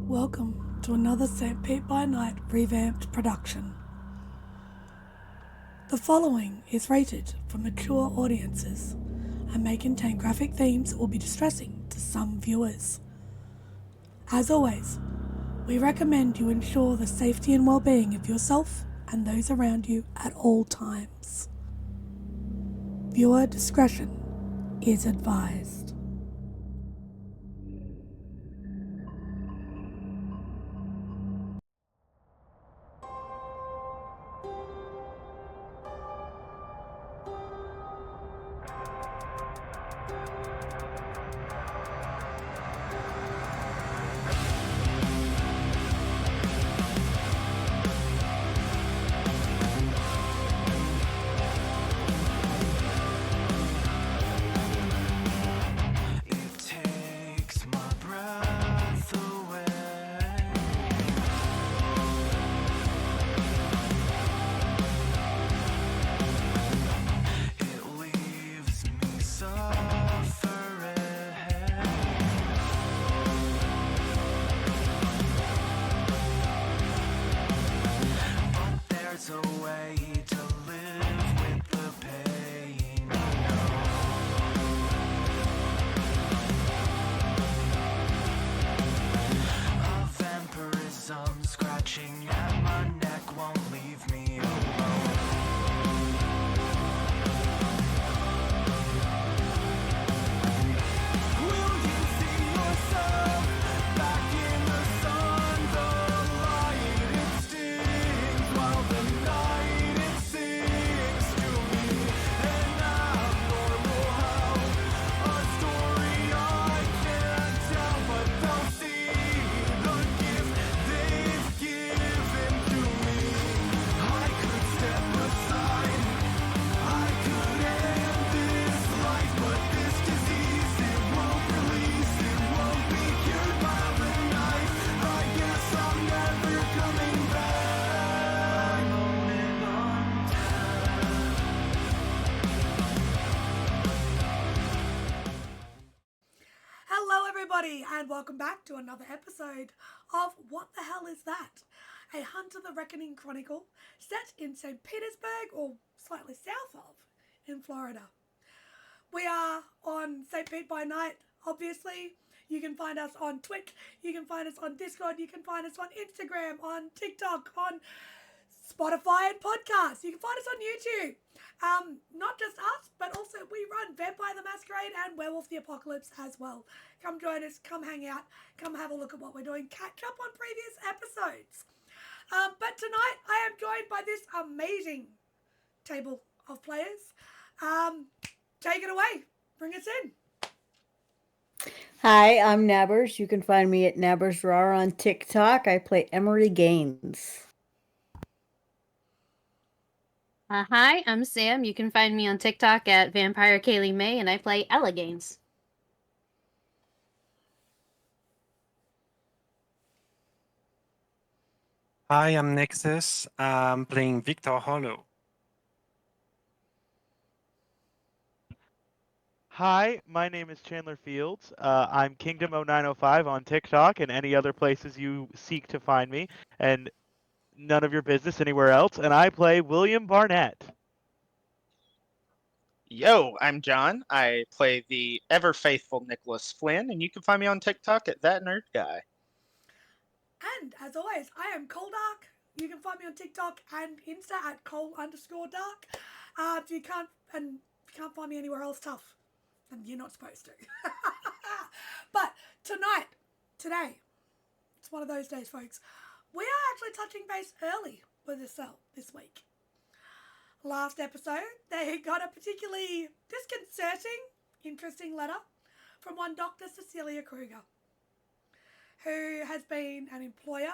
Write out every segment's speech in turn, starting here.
Welcome to another St. By Night revamped production. The following is rated for mature audiences and may contain graphic themes that will be distressing to some viewers. As always, we recommend you ensure the safety and well-being of yourself and those around you at all times. Viewer discretion is advised. And welcome back to another episode of What the Hell Is That? A Hunter the Reckoning Chronicle set in St. Petersburg, or slightly south of, in Florida. We are on St. By Night, obviously. You can find us on Twitch, you can find us on Discord, you can find us on Instagram, on TikTok, on Spotify and podcasts. You can find us on YouTube. Not just us, but also we run Vampire the Masquerade and Werewolf the Apocalypse as well. Come join us, come hang out, come have a look at what we're doing, catch up on previous episodes. But tonight I am joined by this amazing table of players. Take it away. Bring us in. Hi, I'm Nabbers. You can find me at NabbersRaw on TikTok. I play Emery Gaines. Hi, I'm Sam. You can find me on TikTok at Vampire Kaylee May, and I play Ella Gaines. Hi, I'm Nexus. I'm playing Victor Hollow. Hi, my name is Chandler Fields. I'm Kingdom0905 on TikTok and any other places you seek to find me, and none of your business anywhere else. And I play William Barnett. Yo, I'm John. I play the ever faithful Nicholas Flynn, and you can find me on TikTok at That Nerd Guy. And as always, I am Coldark. You can find me on TikTok and Insta at Cole_Dark. If you can't find me anywhere else, tough. And you're not supposed to. But today, it's one of those days, folks. We are actually touching base early with this week. Last episode, they got a particularly disconcerting, interesting letter from one Dr. Cecilia Kruger, who has been an employer,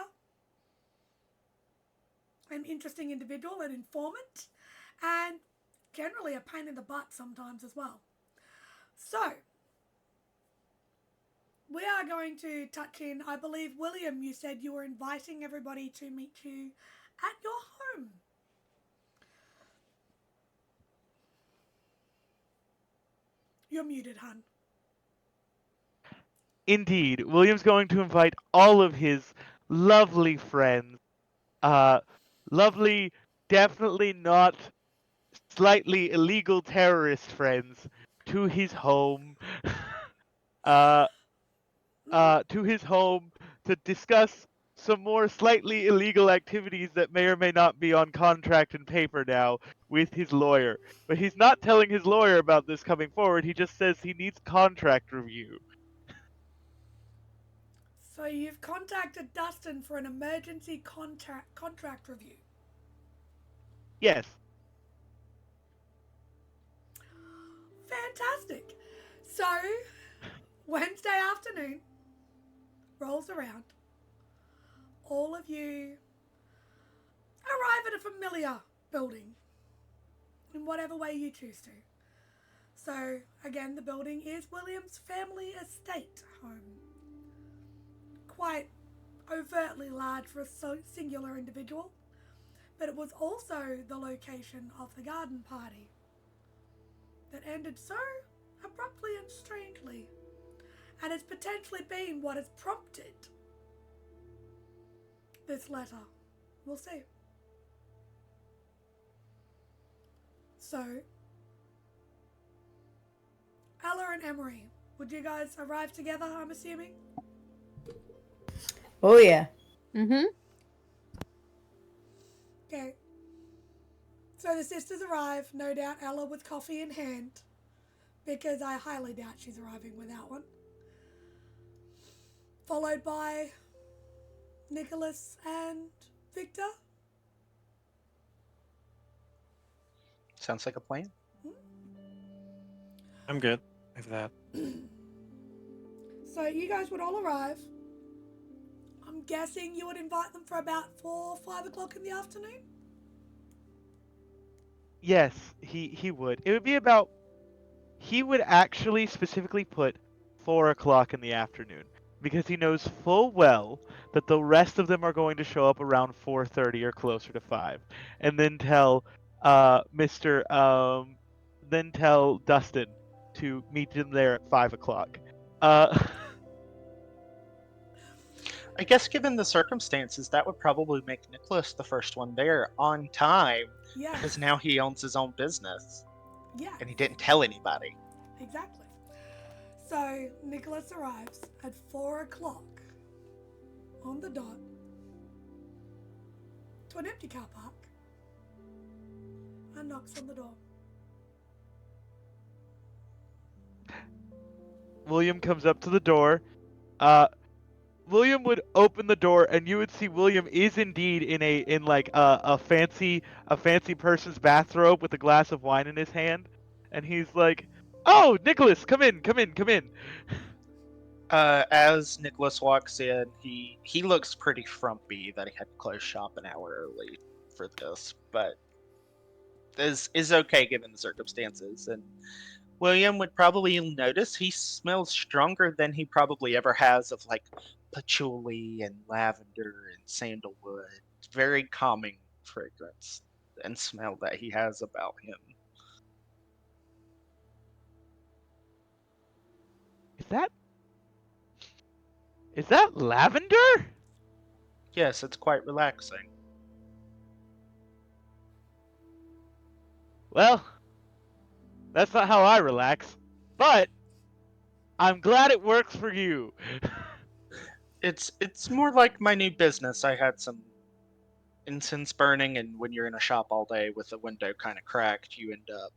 an interesting individual, an informant, and generally a pain in the butt sometimes as well. So, we are going to touch in, I believe, William, you said you were inviting everybody to meet you at your home. You're muted, hun. Indeed, William's going to invite all of his lovely friends, uh, lovely, definitely not slightly illegal terrorist friends, to his home, uh, to his home to discuss some more slightly illegal activities that may or may not be on contract and paper now with his lawyer. But he's not telling his lawyer about this coming forward. He just says he needs contract review. So you've contacted Dustin for an emergency contract review. Yes. Fantastic. So Wednesday afternoon rolls around. All of you arrive at a familiar building in whatever way you choose to. So again, the building is William's family estate home. Quite overtly large for a singular individual, but it was also the location of the garden party that ended so abruptly and strangely, and has potentially been what has prompted this letter. We'll see. So, Ella and Emery, would you guys arrive together, I'm assuming? Oh, yeah. Mm-hmm. Okay. So the sisters arrive, no doubt Ella with coffee in hand, because I highly doubt she's arriving without one. Followed by Nicholas and Victor. Sounds like a plan. I'm good with that. So you guys would all arrive. I'm guessing you would invite them for about 4 or 5 o'clock in the afternoon? Yes, he would. It would be about. He would actually specifically put 4 o'clock in the afternoon because he knows full well that the rest of them are going to show up around 4:30 or closer to 5, and then tell then tell Dustin to meet him there at 5 o'clock. I guess given the circumstances, that would probably make Nicholas the first one there on time, Yes. because now he owns his own business, Yeah. and he didn't tell anybody. Exactly. So Nicholas arrives at 4 o'clock on the dot to an empty car park and knocks on the door. William comes up to the door. William would open the door, and you would see William is indeed in like a fancy person's bathrobe with a glass of wine in his hand, and he's like, "Oh, Nicholas, come in, come in, come in." As Nicholas walks in, he looks pretty frumpy that he had to close shop an hour early for this, but is okay given the circumstances. And William would probably notice he smells stronger than he probably ever has of like patchouli and lavender and sandalwood. Very calming fragrance and smell that he has about him. Is that lavender? Yes, it's quite relaxing. Well, that's not how I relax, but I'm glad it works for you. It's more like my new business. I had some incense burning, and when you're in a shop all day with the window kind of cracked, you end up,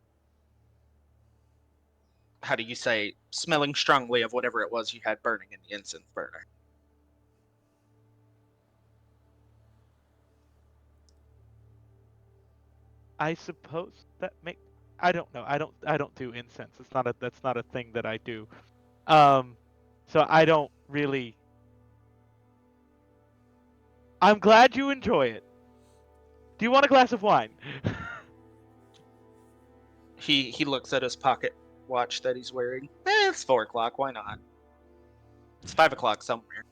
how do you say, smelling strongly of whatever it was you had burning in the incense burner. I suppose that make. I don't know. I don't do incense. That's not a thing that I do. So I don't really. I'm glad you enjoy it. Do you want a glass of wine? He looks at his pocket watch that he's wearing. It's 4 o'clock. Why not? It's 5 o'clock somewhere.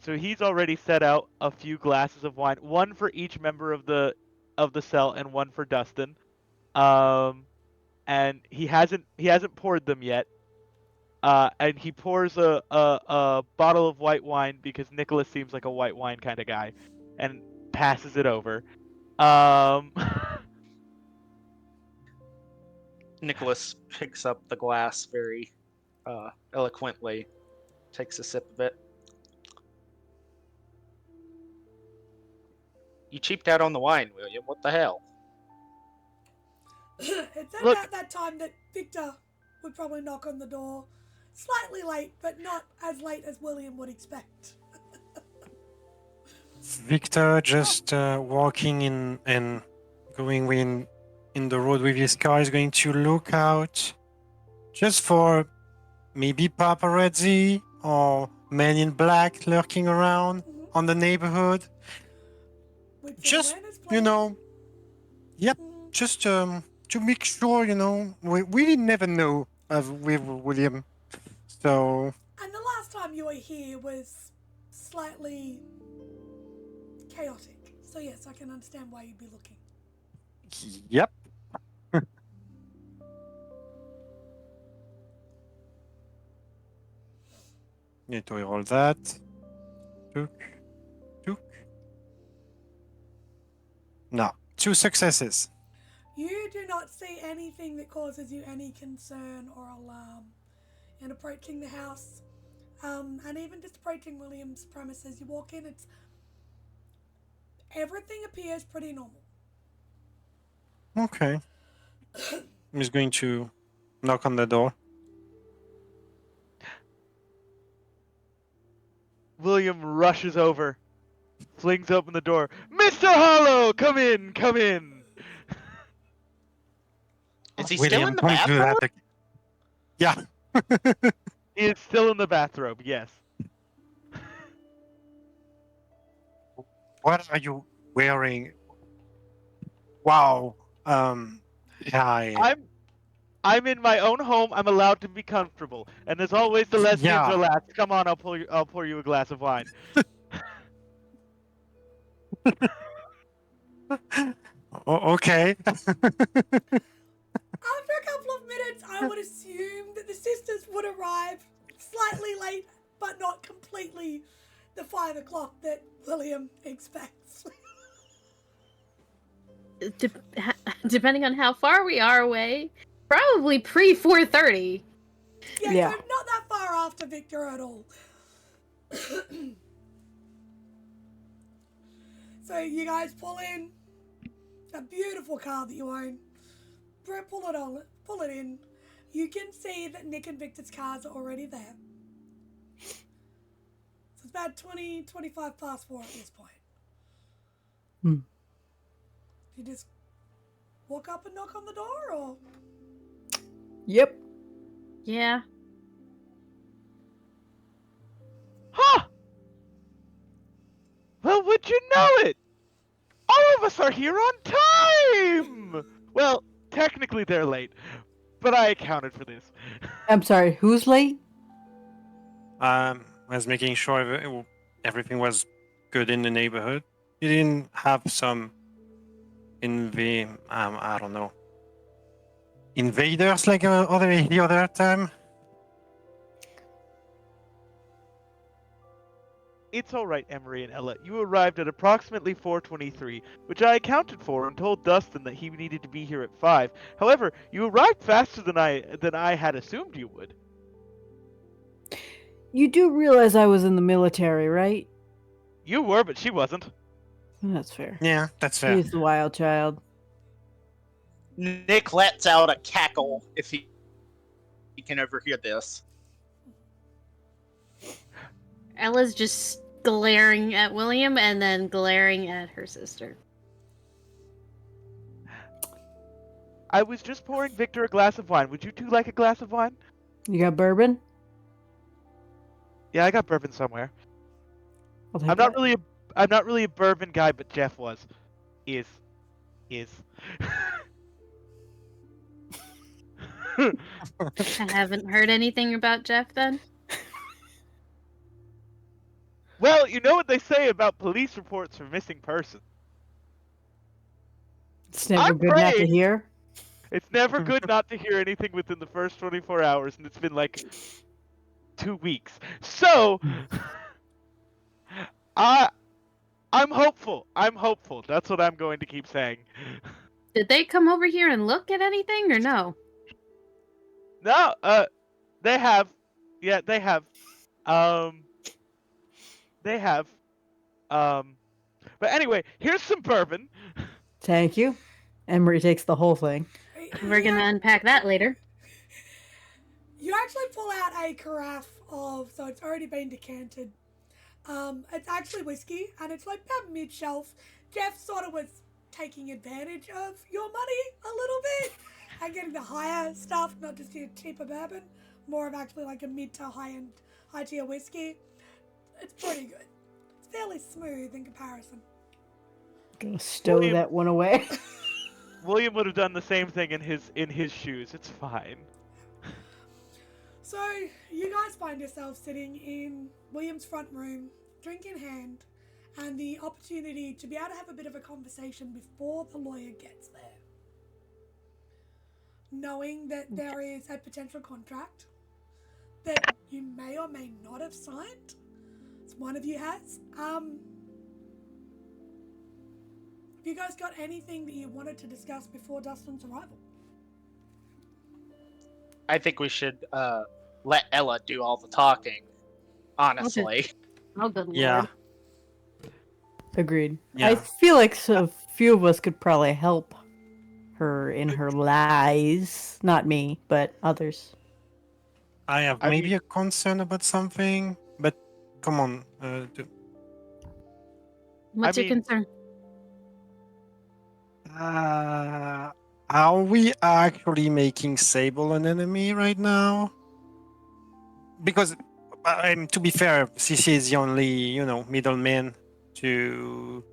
So he's already set out a few glasses of wine, one for each member of the cell and one for Dustin. And he hasn't poured them yet. and he pours a bottle of white wine because Nicholas seems like a white wine kind of guy, and passes it over. Nicholas picks up the glass very eloquently, takes a sip of it. You cheaped out on the wine, William. What the hell? It's Look- about that time that Victor would probably knock on the door. Slightly late, but not as late as William would expect. Victor just walking in and going in the road with his car is going to look out just for maybe paparazzi or men in black lurking around on the neighborhood. With Just, awareness, you please. know, yep, Mhm. just to make sure, we never know with William. So, And the last time you were here was slightly chaotic. So yes, I can understand why you'd be looking. yep. Need to roll that. Took. No, 2 successes. You do not see anything that causes you any concern or alarm in approaching the house. And even just approaching William's premises, you walk in, everything appears pretty normal. Okay. I'm just going to knock on the door. William rushes over, flings open the door. Mr. Hollow, come in, come in. Is he William, still in the don't do bathroom? that Yeah. He is still in the bathrobe, yes. What are you wearing? Wow. Hi. I'm in my own home. I'm allowed to be comfortable. And as always, the lesbians Yeah. are last. Come on, I'll pour you a glass of wine. Okay. After a couple of minutes, I would assume that the sisters would arrive slightly late, but not completely the 5 o'clock that William expects. Depending on how far we are away, probably pre 4:30. Yeah. So not that far after Victor at all. So you guys pull in a beautiful car that you own. Pull it in. You can see that Nick and Victor's cars are already there. So it's about 25 past 4 at this point. Hmm. You just walk up and knock on the door, or? Yep. Yeah. Huh! Well, would you know it? All of us are here on time! Well, technically they're late, but I accounted for this. I'm sorry, who's late? I was making sure everything was good in the neighborhood. You didn't have some I don't know, invaders like the other time. It's all right, Emery and Ella. You arrived at approximately 4:23, which I accounted for and told Dustin that he needed to be here at 5. However, you arrived faster than I had assumed you would. You do realize I was in the military, right? You were, but she wasn't. That's fair. Yeah, that's fair. He's the wild child. Nick lets out a cackle if he can overhear this. Ella's just glaring at William and then glaring at her sister. I was just pouring Victor a glass of wine. Would you two like a glass of wine? You got bourbon? Yeah, I got bourbon somewhere. I'll take I'm that. not really a bourbon guy, but Jeff was. Is. I haven't heard anything about Jeff then. Well, you know what they say about police reports for missing persons. It's never I'm good not to praying. hear. It's never good not to hear anything within the first 24 hours, and it's been like 2 weeks. So I'm hopeful. I'm hopeful. That's what I'm going to keep saying. Did they come over here and look at anything or no? No, they have. Yeah, they have. Um, they have. Um, but anyway, here's some bourbon. Thank you. Emery takes the whole thing. We're gonna unpack that later. You actually pull out a carafe of, so it's already been decanted. It's actually whiskey, and it's like about mid-shelf. Jeff sort of was taking advantage of your money a little bit and getting the higher stuff, not just your cheaper bourbon, more of actually like a mid to high-end, high-tier whiskey. It's pretty good. It's fairly smooth in comparison. Gonna stow William- that one away. William would have done the same thing in his shoes. It's fine. So, you guys find yourself sitting in William's front room, drink in hand, and the opportunity to be able to have a bit of a conversation before the lawyer gets there. Knowing that there is a potential contract that you may or may not have signed. As one of you has. Have you guys got anything that you wanted to discuss before Dustin's arrival? I think we should let Ella do all the talking. Honestly, Oh, good Yeah. lord. Agreed. Yeah. I feel like a few of us could probably help her in her lies. Not me, but others. I have I maybe mean- a concern about something, but come on. What's your mean- concern? Are we actually making Sable an enemy right now? Because, to be fair, CC is the only, middleman to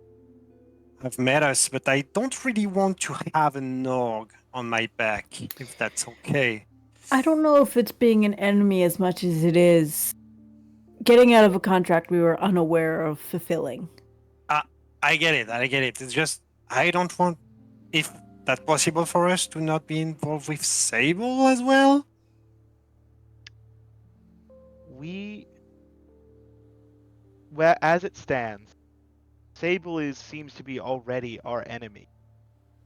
have met us, but I don't really want to have an org on my back, if that's okay. I don't know if it's being an enemy as much as it is getting out of a contract we were unaware of fulfilling. I get it. It's just, I don't want, if that's possible for us, to not be involved with Sable as well. Well, as it stands, Sable seems to be already our enemy.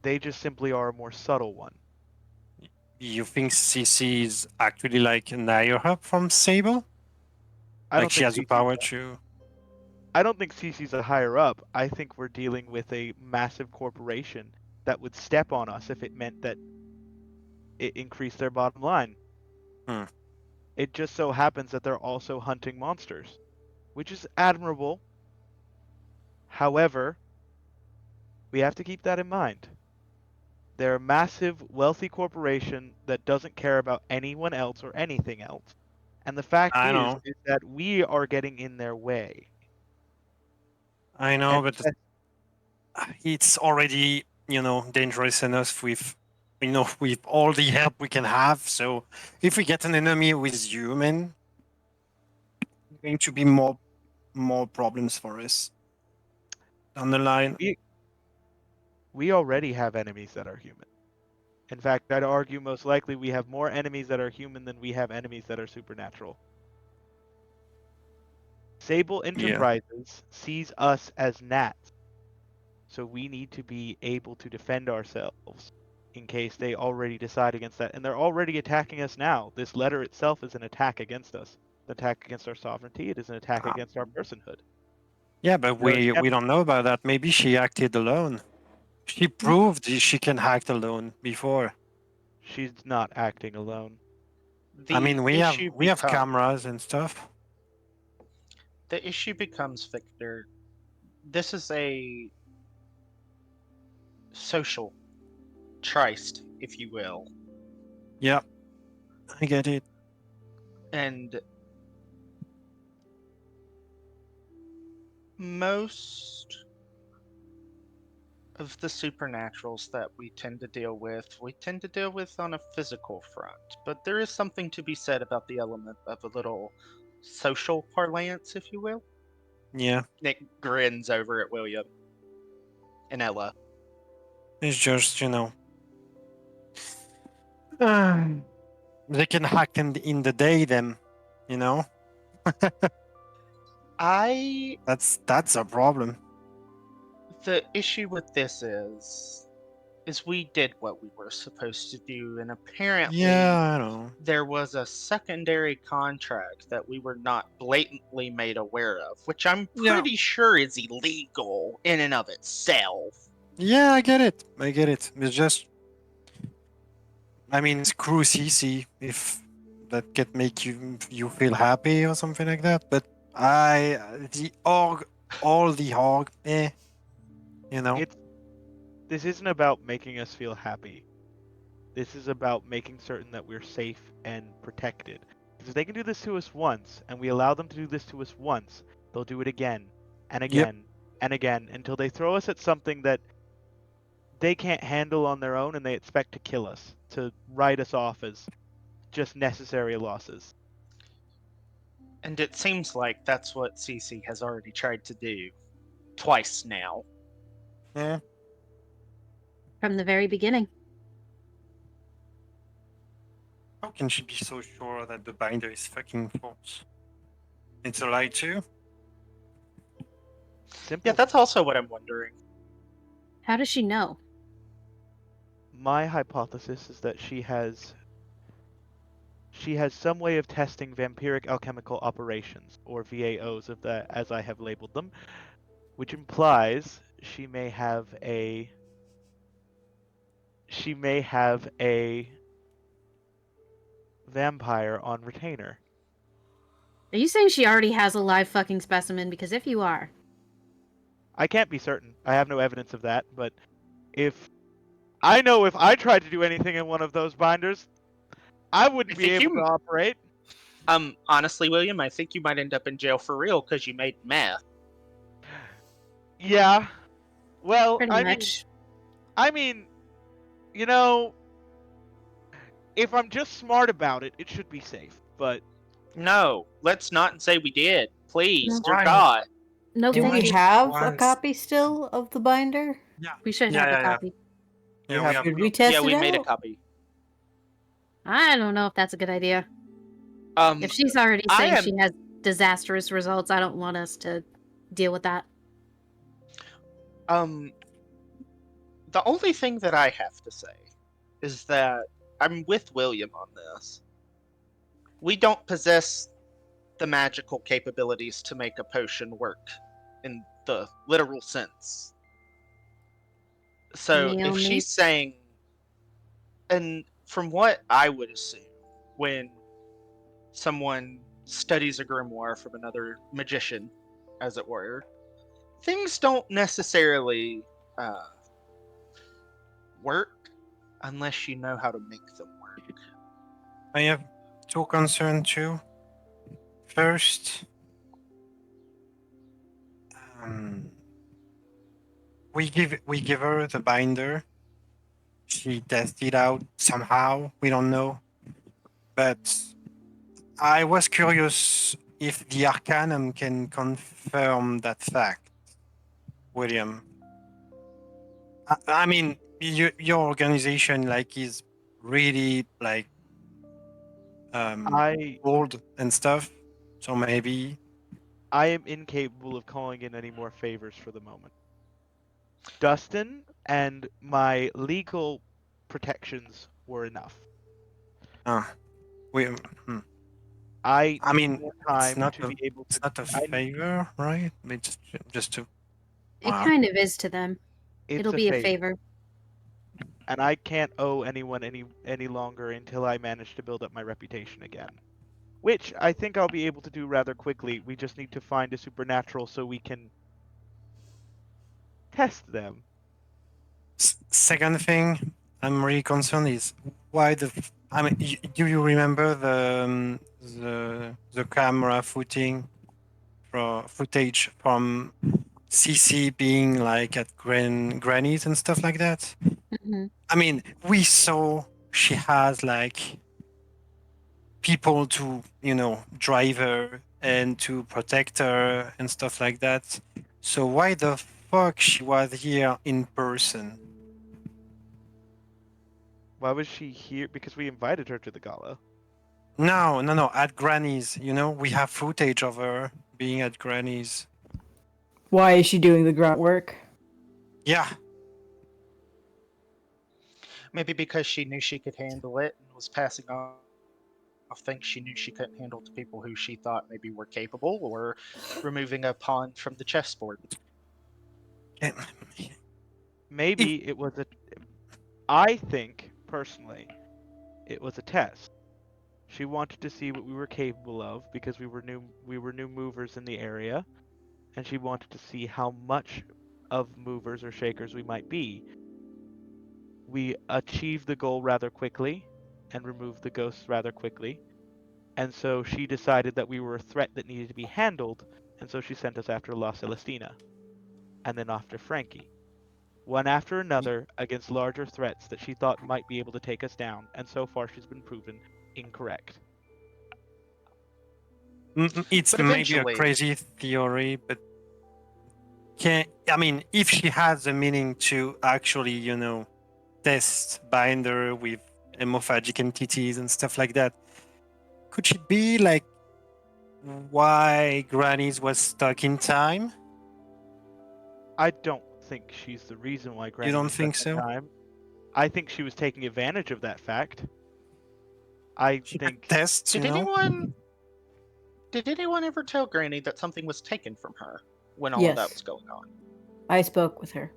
They just simply are a more subtle one. You think CC is actually like an higher up from Sable? I Like don't she think has the CC's power to. I don't think CC's a higher up. I think we're dealing with a massive corporation that would step on us if it meant that it increased their bottom line. Hmm. It just so happens that they're also hunting monsters, which is admirable. However, we have to keep that in mind. They're a massive, wealthy corporation that doesn't care about anyone else or anything else. And the fact I is, know. is that we are getting in their way. I know, And but it's already, dangerous enough with, with all the help we can have. So if we get an enemy who is human, going to be more problems for us down the line. we already have enemies that are human. In fact, I'd argue most likely we have more enemies that are human than we have enemies that are supernatural. Sable Enterprises sees us as gnats, so we need to be able to defend ourselves in case they already decide against that. And they're already attacking us now. This letter itself is an attack against us, an attack against our sovereignty. It is an attack against our personhood. Yeah, but we don't know about that. Maybe she acted alone. She proved she can act alone before. She's not acting alone. I mean, we have issue cameras and stuff. The issue becomes, Victor, this is a social tryst, if you will. Yeah, I get it. And most of the supernaturals that we tend to deal with on a physical front. But there is something to be said about the element of a little social parlance, if you will. Yeah, Nick grins over at William and Ella. it's just, they can hack in the day then. You know, I that's a problem. the issue with this is we did what we were supposed to do, and apparently Yeah, I know. there was a secondary contract that we were not blatantly made aware of, which I'm Yeah, pretty sure is illegal in and of itself. yeah, I get it. I get it. It's just, I mean, screw CC if that can make you feel happy or something like that. But the org, all the org, you know. This isn't about making us feel happy. This is about making certain that we're safe and protected. Because if they can do this to us once, and we allow them to do this to us once, they'll do it again and Yep. again and again until they throw us at something that they can't handle on their own and they expect to kill us, to write us off as just necessary losses. And it seems like that's what CC has already tried to do twice now. Yeah. From the very beginning. How can she be so sure that the binder is fucking false? It's a lie too. Simple. Yeah, that's also what I'm wondering. How does she know? My hypothesis is that she has some way of testing vampiric alchemical operations, or VAOs of that, as I have labeled them, which implies she may have a vampire on retainer. Are you saying she already has a live fucking specimen? Because if you are, I can't be certain. I have no evidence of that, but if I tried to do anything in one of those binders, I wouldn't be able to operate. Honestly, William, I think you might end up in jail for real because you made meth. Yeah. Well, pretty much. I mean, you know, if I'm just smart about it, it should be safe. But No, let's not say we did. Please, No. dear Why? God. No, Do thank we you. have a Once. copy still of the binder? Yeah. We should Yeah, have yeah, a yeah. copy. We Yeah, have- we have. Should we test Yeah, it we out? made a copy. I don't know if that's a good idea. If she's already I saying am- she has disastrous results, I don't want us to deal with that. The only thing that I have to say is that I'm with William on this. We don't possess the magical capabilities to make a potion work in the literal sense. So Neo if she's meat. saying, and from what I would assume, when someone studies a grimoire from another magician, as it were, things don't necessarily work unless you know how to make them work. I have two concerns too. First, um, we give her the binder. She tested it out somehow. We don't know, but I was curious if the Arcanum can confirm that fact, William. I mean, your organization like is really like I old and stuff. So maybe. am incapable of calling in any more favors for the moment. Dustin and my legal protections were enough. We. I I need mean, more it's time not to be able to. it's not a favor, right? It's just to. It Wow. kind of is to them. It's It'll be a favor. and I can't owe anyone any longer until I manage to build up my reputation again. Which I think I'll be able to do rather quickly. We just need to find a supernatural so we can test them. Second thing, I'm really concerned is why I mean, do you remember the camera footage from CC being like at grannies and stuff like that? Hmm. I mean, we saw she has like people to drive her and to protect her and stuff like that. So why the fuck she was here in person? Why was she here? Because we invited her to the gala. No. At Granny's, we have footage of her being at Granny's. Why is she doing the grunt work? Yeah. Maybe because she knew she could handle it and was passing off things she knew she couldn't handle to people who she thought maybe were capable, or removing a pawn from the chessboard. And- Maybe it was a. I think personally, it was a test. She wanted to see what we were capable of because we were new movers in the area, and she wanted to see how much of movers or shakers we might be. We achieved the goal rather quickly and removed the ghosts rather quickly, and so she decided that we were a threat that needed to be handled, and so she sent us after La Celestina, and then after Frankie. One after another against larger threats that she thought might be able to take us down, and so far she's been proven incorrect. It's But maybe a eventually, crazy theory, but if she has the meaning to actually, test binder with hemophagic entities and stuff like that, could she be like why Granny's was stuck in time? I don't think she's the reason why You Granny don't was stuck think in so? time. I think she was taking advantage of that fact. I She could think test, did anyone ever tell Granny that something was taken from her when all of that was Yes, going on? I spoke with her.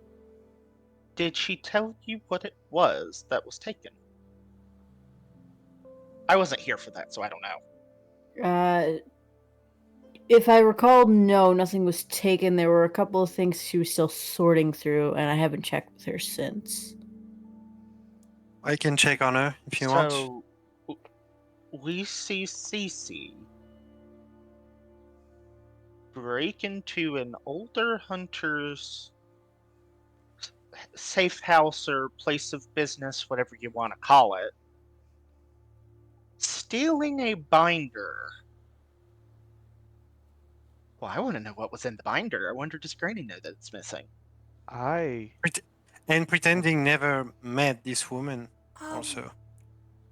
Did she tell you what it was that was taken? I wasn't here for that, so I don't know. If I recall, no, nothing was taken. There were a couple of things she was still sorting through, and I haven't checked with her since. I can check on her if you want. So we see Cece break into an older hunter's safe house or place of business, whatever you want to call it, stealing a binder. Well, I want to know what was in the binder. I wonder, does Granny know that it's missing? I And pretending never met this woman Um, also.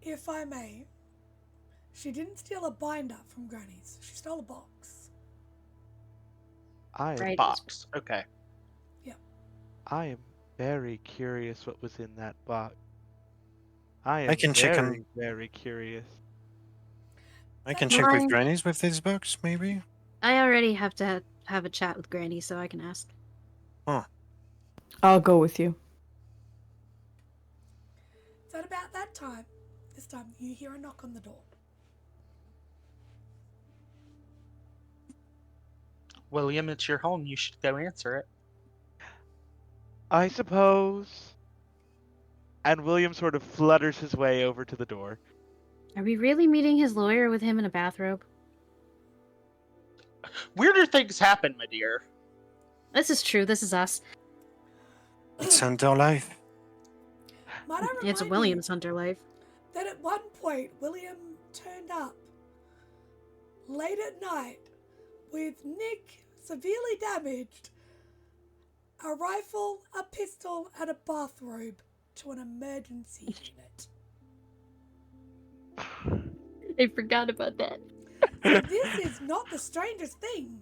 if I may, she didn't steal a binder from Granny's. She stole a box. I Right. Box. Okay. I am very curious what was in that box. I am I can check on very curious. I can check with Mine- Granny's with this box, maybe. I already have to have a chat with Granny, so I can ask. I'll go with you. So at about that time, this time you hear a knock on the door. William, it's your home. You should go answer it. I suppose. And William sort of flutters his way over to the door. Are we really meeting his lawyer with him in a bathrobe? Weirder things happen, my dear. This is true. This is us. It's Hunter Life. Might I It's remind William's Hunter life. you that at one point William turned up late at night with Nick severely damaged, a rifle, a pistol, and a bathrobe to an emergency unit. I forgot about that. So this is not the strangest thing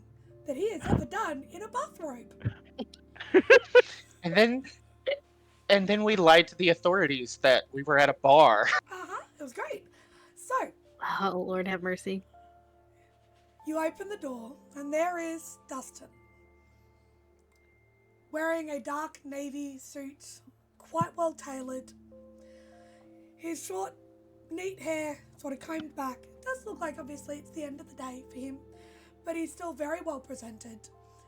that he has ever done in a bathrobe. And then we lied to the authorities that we were at a bar. It was great. So Oh, Lord have mercy. you open the door, and there is Dustin, wearing a dark navy suit, quite well tailored. His short, neat hair sort of combed back. It does look like obviously it's the end of the day for him, but he's still very well presented.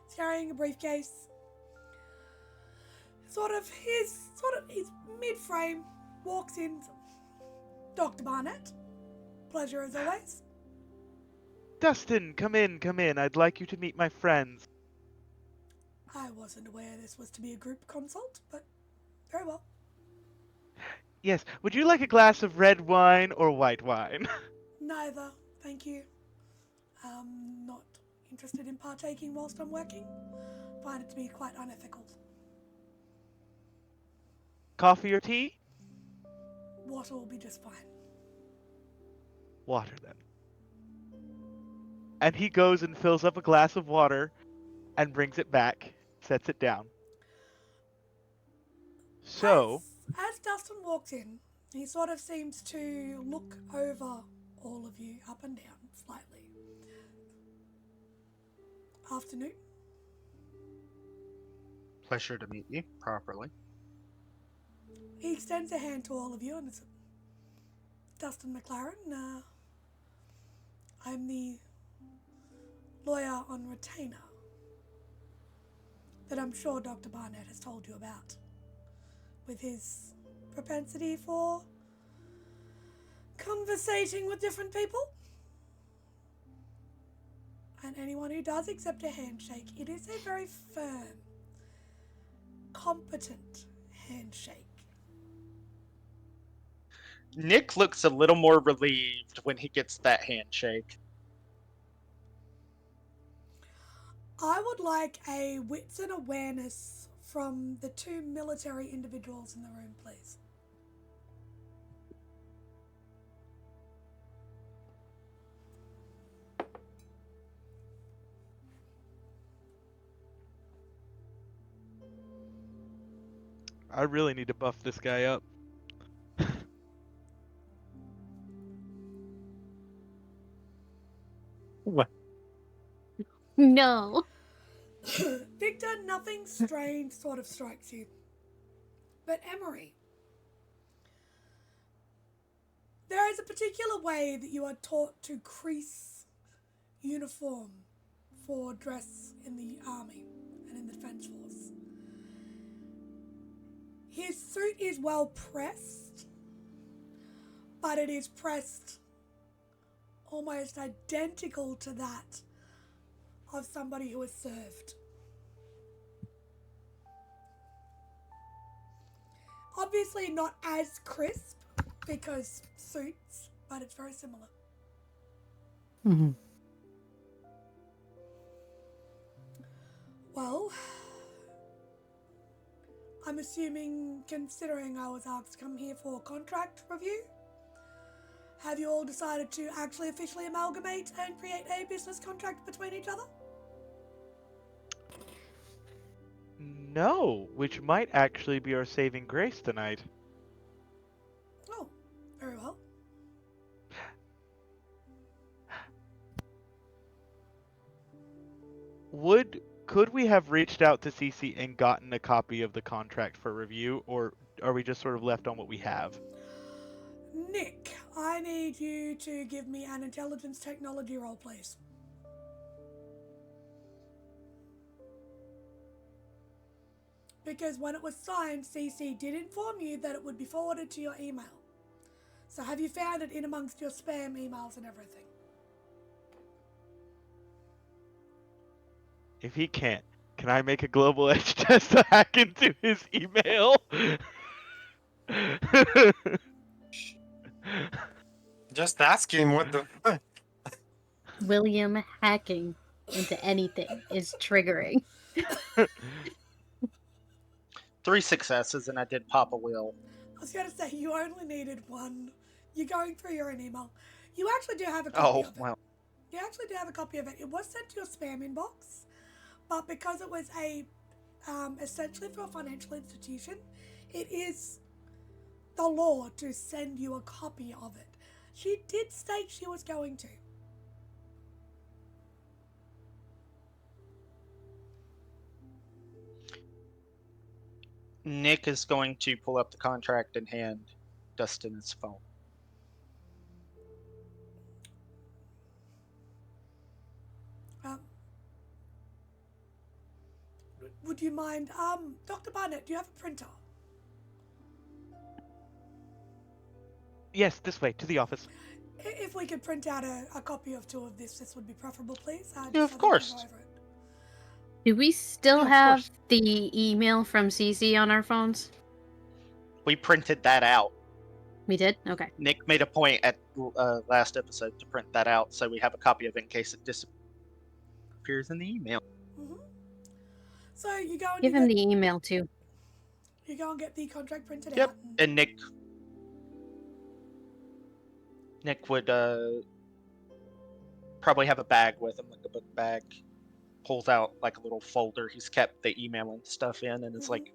He's carrying a briefcase. He's mid-frame, walks in. Dr. Barnett, pleasure as always. Dustin, come in, come in. I'd like you to meet my friends. I wasn't aware this was to be a group consult, but very well. Yes, would you like a glass of red wine or white wine? Neither, thank you. Not interested in partaking whilst I'm working. Find it to be quite unethical. Coffee or tea? Water will be just fine. Water then. And he goes and fills up a glass of water and brings it back, sets it down. So, As Dustin walks in, he sort of seems to look over all of you up and down slightly. Afternoon. Pleasure to meet you properly. He extends a hand to all of you and it's Dustin McLaren. I'm the lawyer on retainer that I'm sure Dr. Barnett has told you about, with his propensity for conversating with different people. And anyone who does accept a handshake, it is a very firm, competent handshake. Nick looks a little more relieved when he gets that handshake. I would like a wits and awareness from the two military individuals in the room, please. I really need to buff this guy up. What? No. Victor, nothing strange sort of strikes you. But Emery, there is a particular way that you are taught to crease uniform for dress in the army and in the defense force. His suit is well pressed, but it is pressed almost identical to that of somebody who has served. Obviously not as crisp because suits, but it's very similar. Mm-hmm. Well, I'm assuming, considering I was asked to come here for a contract review, have you all decided to actually officially amalgamate and create a business contract between each other? No, which might actually be our saving grace tonight. Oh, very well. Could we have reached out to CC and gotten a copy of the contract for review, or are we just sort of left on what we have? Nick, I need you to give me an intelligence technology roll, please. Because when it was signed, CC did inform you that it would be forwarded to your email. So have you found it in amongst your spam emails and everything? If he can't, can I make a global edge test to hack into his email? Just ask him what the fuck. William hacking into anything is triggering. 3 successes, and I did pop a wheel. I was going to say, you only needed one. You're going through your own email. You actually do have a copy of it. Well. You actually do have a copy of it. It was sent to your spam inbox, but because it was essentially for a financial institution, it is the law to send you a copy of it. She did state she was going to. Nick is going to pull up the contract and hand Dustin his phone. Would you mind, Dr. Barnett, do you have a printer? Yes, this way, to the office. If we could print out a copy of 2 of this would be preferable, please. Yeah, of course. Do we still Yeah, of have course. the email from CC on our phones? We printed that out. We did? Okay. Nick made a point at last episode to print that out, so we have a copy of it in case it disappears in the email. Mm-hmm. So you go and Give him the email too. You go and get the contract printed Yep, out. and Nick would probably have a bag with him, like a book bag. Pulls out like a little folder he's kept the email and stuff in, and is like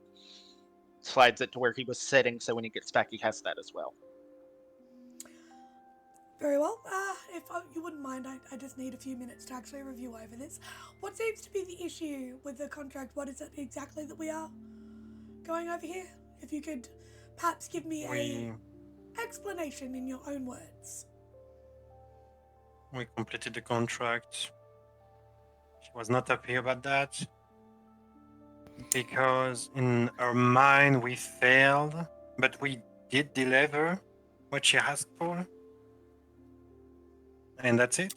slides it to where he was sitting, so when he gets back, he has that as well. Very well. If you wouldn't mind, I just need a few minutes to actually review over this. What seems to be the issue with the contract? What is it exactly that we are going over here? If you could perhaps give me a explanation in your own words. We completed the contract. She was not happy about that because in her mind we failed, but we did deliver what she asked for. And that's it.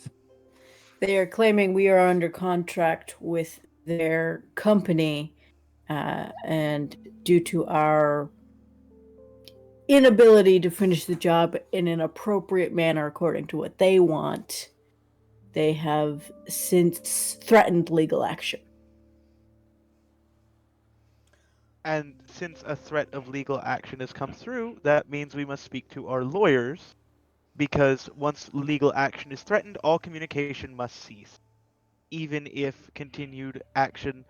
They are claiming we are under contract with their company, and due to our inability to finish the job in an appropriate manner according to what they want, they have since threatened legal action. And since a threat of legal action has come through, that means we must speak to our lawyers, because once legal action is threatened, all communication must cease, even if continued action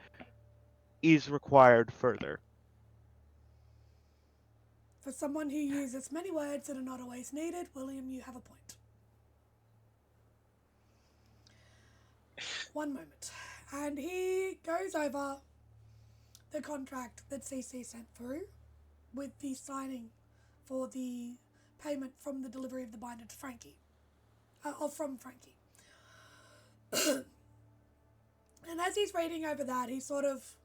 is required further. For someone who uses many words that are not always needed, William, you have a point. One moment. And he goes over the contract that CC sent through with the signing for the payment from the delivery of the binder to Frankie. From Frankie. And as he's reading over that, he sort of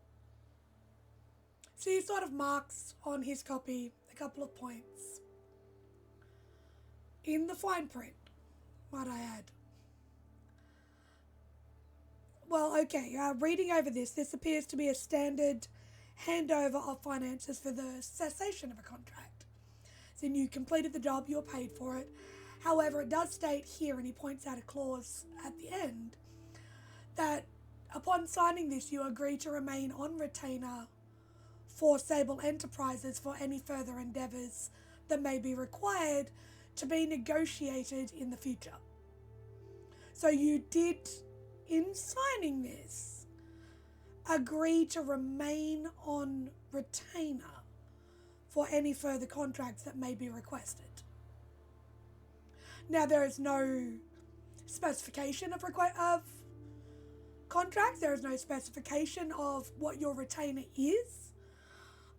marks on his copy a couple of points. In the fine print, might I add. Well, okay, reading over this appears to be a standard handover of finances for the cessation of a contract. So you completed the job, you're paid for it. However, it does state here, and he points out a clause at the end, that upon signing this, you agree to remain on retainer for Sable Enterprises for any further endeavours that may be required to be negotiated in the future. So you did, in signing this, agree to remain on retainer for any further contracts that may be requested. Now, there is no specification of contracts. There is no specification of what your retainer is.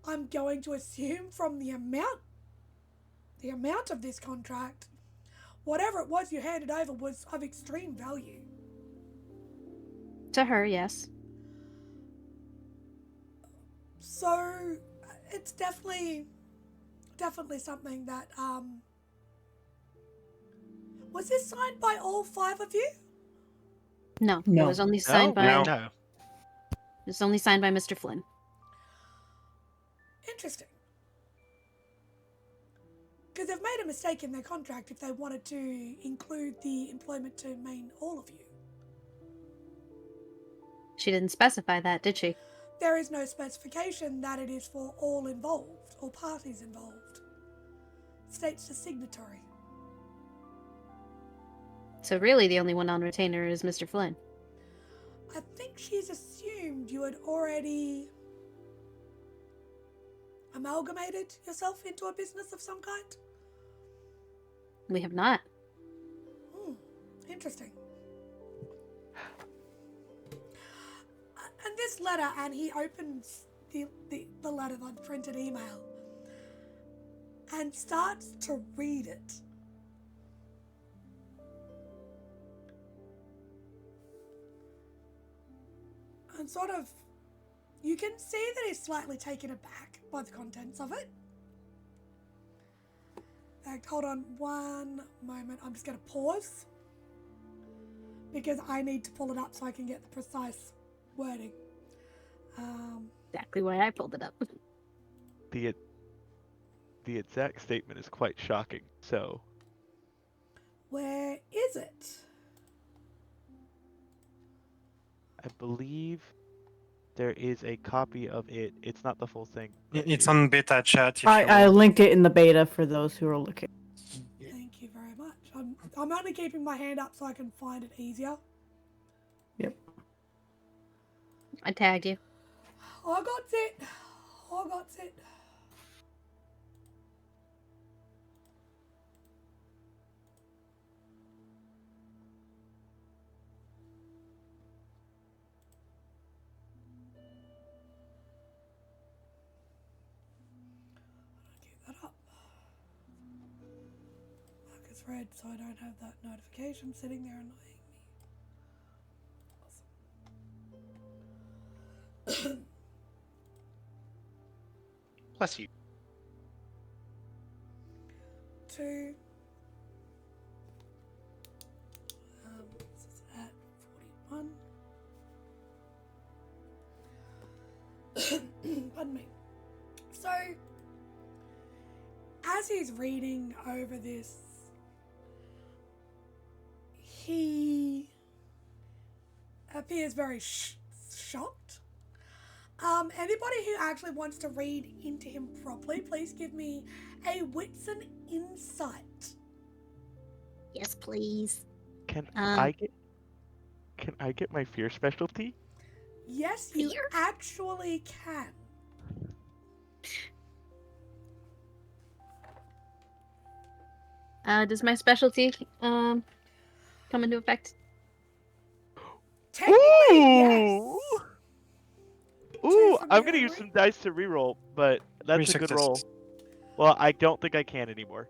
I'm going to assume from the amount of this contract, whatever it was you handed over was of extreme value. To her, yes. So it's definitely something that was this signed by all 5 of you? No. No. It was only signed by No. No. It was only signed by Mr. Flynn. Interesting. Because they've made a mistake in their contract if they wanted to include the employment to main all of you. She didn't specify that, did she? There is no specification that it is for all involved, all parties involved. It states the signatory. So really the only one on retainer is Mr. Flynn. I think she's assumed you had already amalgamated yourself into a business of some kind. We have not. Interesting. And this letter, and he opens the letter, the printed email, and starts to read it. And sort of, you can see that he's slightly taken aback by the contents of it. Hold on one moment, I'm just going to pause, because I need to pull it up so I can get the precise wording. Exactly why I pulled it up. The exact statement is quite shocking, so... Where is it? I believe there is a copy of it. It's not the full thing. but It's here. on beta chat. If I you linked it in the beta for those who are looking. Thank you very much. I'm only keeping my hand up so I can find it easier. Yep. I tagged you. I got it. Keep that up. Mark is red, so I don't have that notification sitting there annoying me. Awesome. Bless you. 2. This is at 41. Pardon me. So, as he's reading over this, he appears very shocked. Anybody who actually wants to read into him properly, please give me a Whitson insight. Yes, please. Can I get my fear specialty? Yes, you Fear? actually can. Does my specialty come into effect? Technically, yes. Ooh, from I'm gonna use memory. some dice to reroll, but that's 3 a good roll. successes. Well, I don't think I can anymore.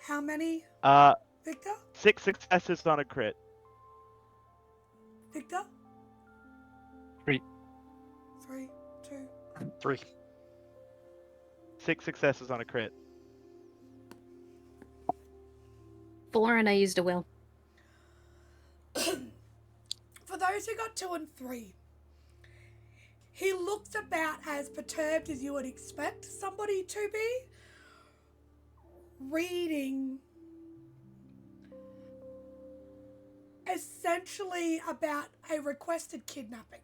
How many, 6 Victor? successes on a crit. Victor? 3. 3, 2. 3. 6 successes on a crit. 4, and I used a will. For those who got 2 and 3, he looks about as perturbed as you would expect somebody to be, reading essentially about a requested kidnapping.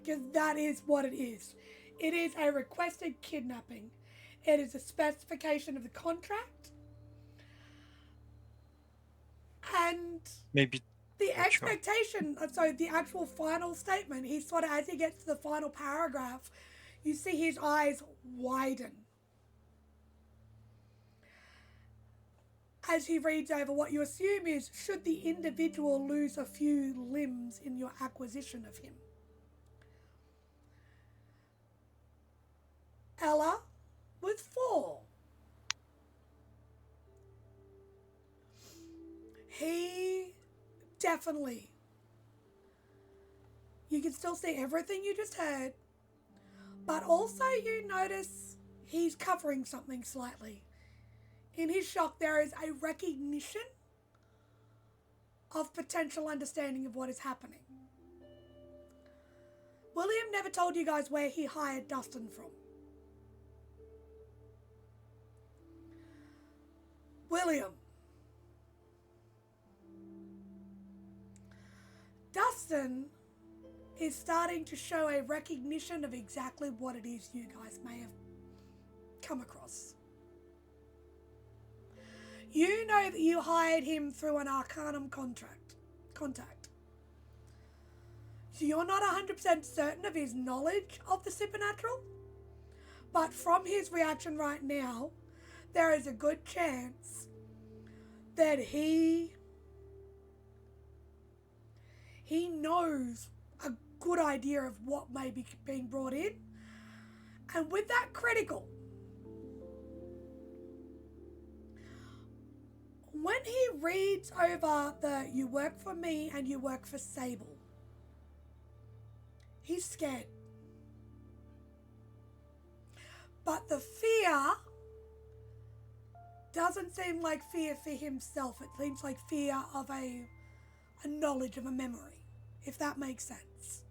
Because that is what it is. It is a requested kidnapping. It is a specification of the contract. And Maybe the not sure. expectation, so the actual final statement, he sort of, as he gets to the final paragraph, you see his eyes widen. As he reads over, what you assume is, should the individual lose a few limbs in your acquisition of him. Ella with 4. He definitely, you can still see everything you just heard, but also you notice he's covering something slightly. In his shock, there is a recognition of potential understanding of what is happening. William never told you guys where he hired Dustin from. William. Dustin is starting to show a recognition of exactly what it is you guys may have come across. You know that you hired him through an Arcanum contact. So you're not 100% certain of his knowledge of the supernatural, but from his reaction right now, there is a good chance that he knows a good idea of what may be being brought in. And with that critical, when he reads over the "you work for me and you work for Sable," he's scared. But the fear doesn't seem like fear for himself. It seems like fear of a knowledge of a memory, if that makes sense.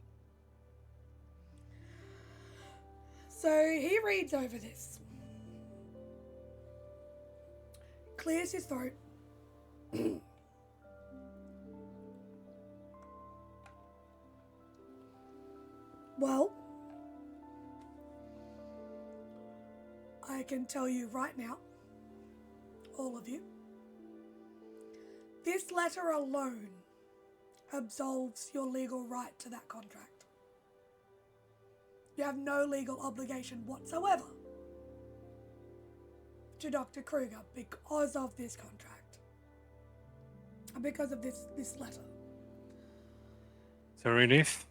So he reads over this, clears his throat, well, can tell you right now, all of you, this letter alone absolves your legal right to that contract. You have no legal obligation whatsoever to Dr. Kruger because of this contract. And because of this letter. It's a relief.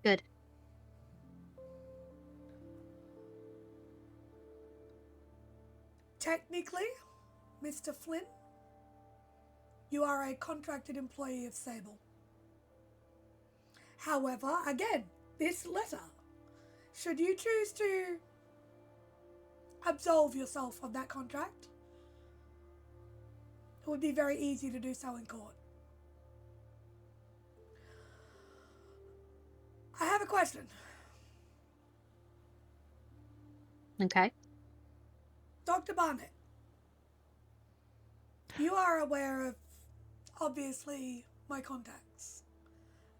Good. Technically, Mr. Flynn, you are a contracted employee of Sable. However, again, this letter, should you choose to absolve yourself of that contract, it would be very easy to do so in court. I have a question. Okay. Dr. Barnett, you are aware of, obviously, my contacts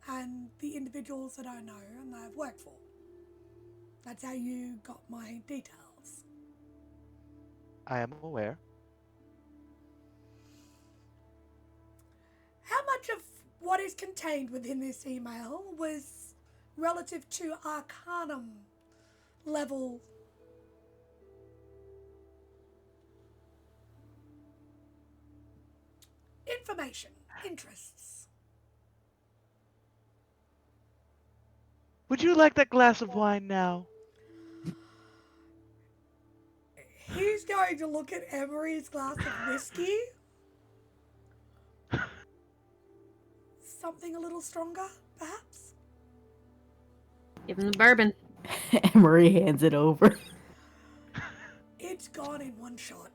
and the individuals that I know and that I've worked for. That's how you got my details. I am aware. How much of what is contained within this email was relative to Arcanum level information, interests? Would you like that glass of wine now? He's going to look at Emery's glass of whiskey. Something a little stronger, perhaps? Give him the bourbon. Emery hands it over. It's gone in one shot.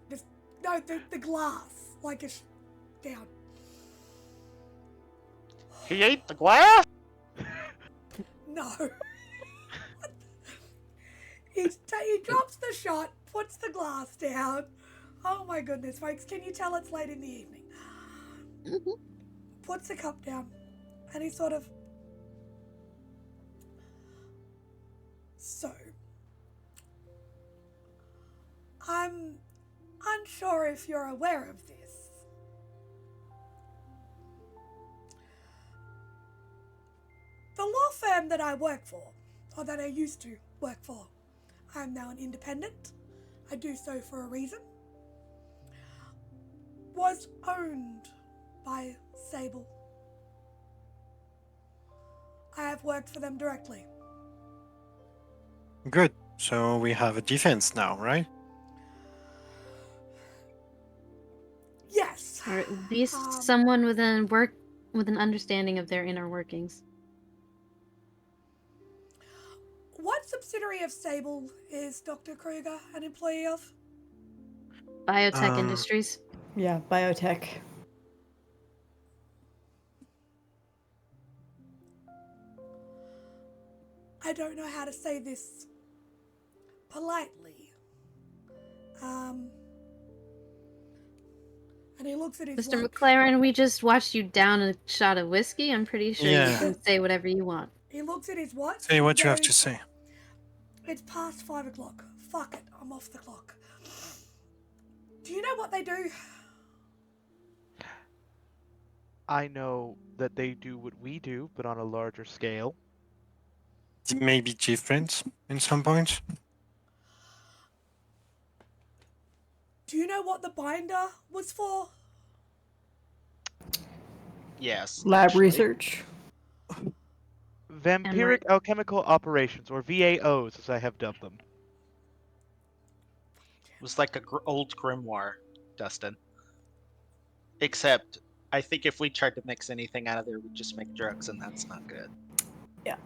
Just, no, the glass, like it's down. He ate the glass? No. He drops the shot, puts the glass down. Oh my goodness, folks, can you tell it's late in the evening? Puts the cup down, and he sort of... So, I'm unsure if you're aware of this. The law firm that I work for, or that I used to work for, I am now an independent. I do so for a reason. Was owned by Sable. I have worked for them directly. Good. So we have a defense now, right? Yes. Or at least Um, someone with an understanding of their inner workings. What subsidiary of Sable is Dr. Kruger an employee of? Biotech Industries. Yeah, biotech. I don't know how to say this politely. And he looks at his Mr. watch. McLaren, we just watched you down a shot of whiskey. I'm pretty sure you Yeah. can say whatever you want. He looks at his watch. Say what you have goes, to say. It's past 5 o'clock. Fuck it, I'm off the clock. Do you know what they do? I know that they do what we do, but on a larger scale. It may be different in some points. Do you know what the binder was for? Yes. Lab actually. research. Vampiric alchemical operations, or VAOs, as I have dubbed them. It was like a old grimoire, Dustin. Except, I think if we tried to mix anything out of there, we'd just make drugs, and that's not good. Yeah.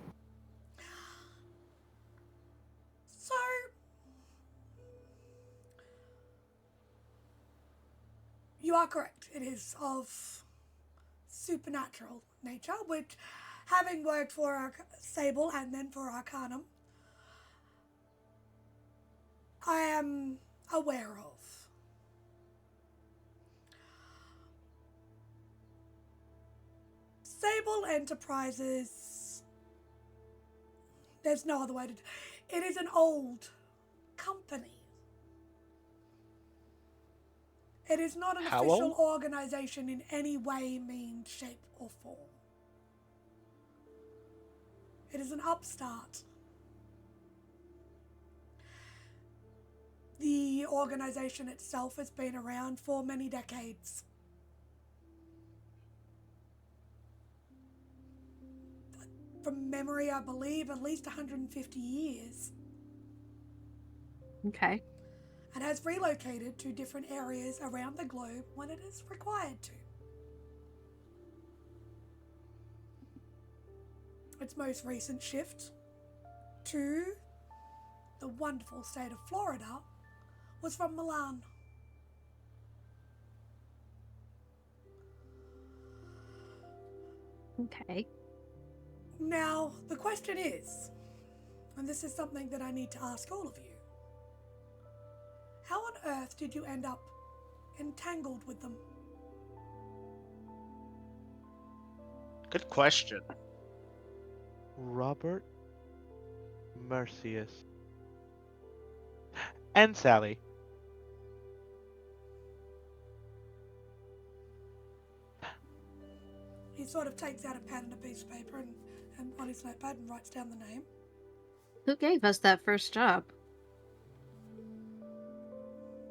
So, you are correct. It is of supernatural nature, which, having worked for Sable and then for Arcanum, I am aware of. Sable Enterprises, there's no other way to... It is an old company. It is not an How official old? organization in any way, means, shape, or form. It is an upstart. The organization itself has been around for many decades. From memory, I believe at least 150 years, Okay. and has relocated to different areas around the globe when it is required to. Its most recent shift to the wonderful state of Florida was from Milan. Okay. Now, the question is, and this is something that I need to ask all of you, how on earth did you end up entangled with them? Good question. Robert, Mercius, and Sally. He sort of takes out a pen and a piece of paper and on his notepad and writes down the name. Who gave us that first job?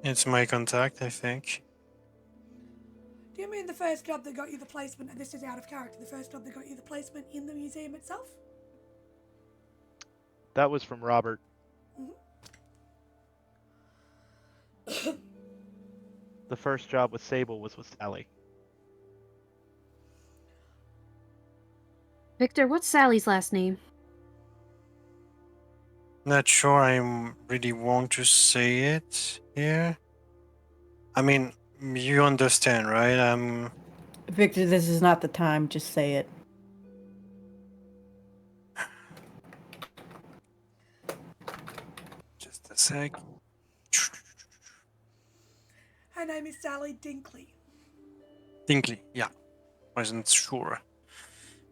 It's my contact, I think. Do you mean the first job that got you the placement, and this is out of character, the first job that got you the placement in the museum itself? That was from Robert. The first job with Sable was with Sally. Victor, what's Sally's last name? Not sure I really want to say it here. I mean, you understand, right? Victor, this is not the time. Just say it. Just a sec. Her name is Sally Dinkley. Dinkley, yeah. Wasn't sure.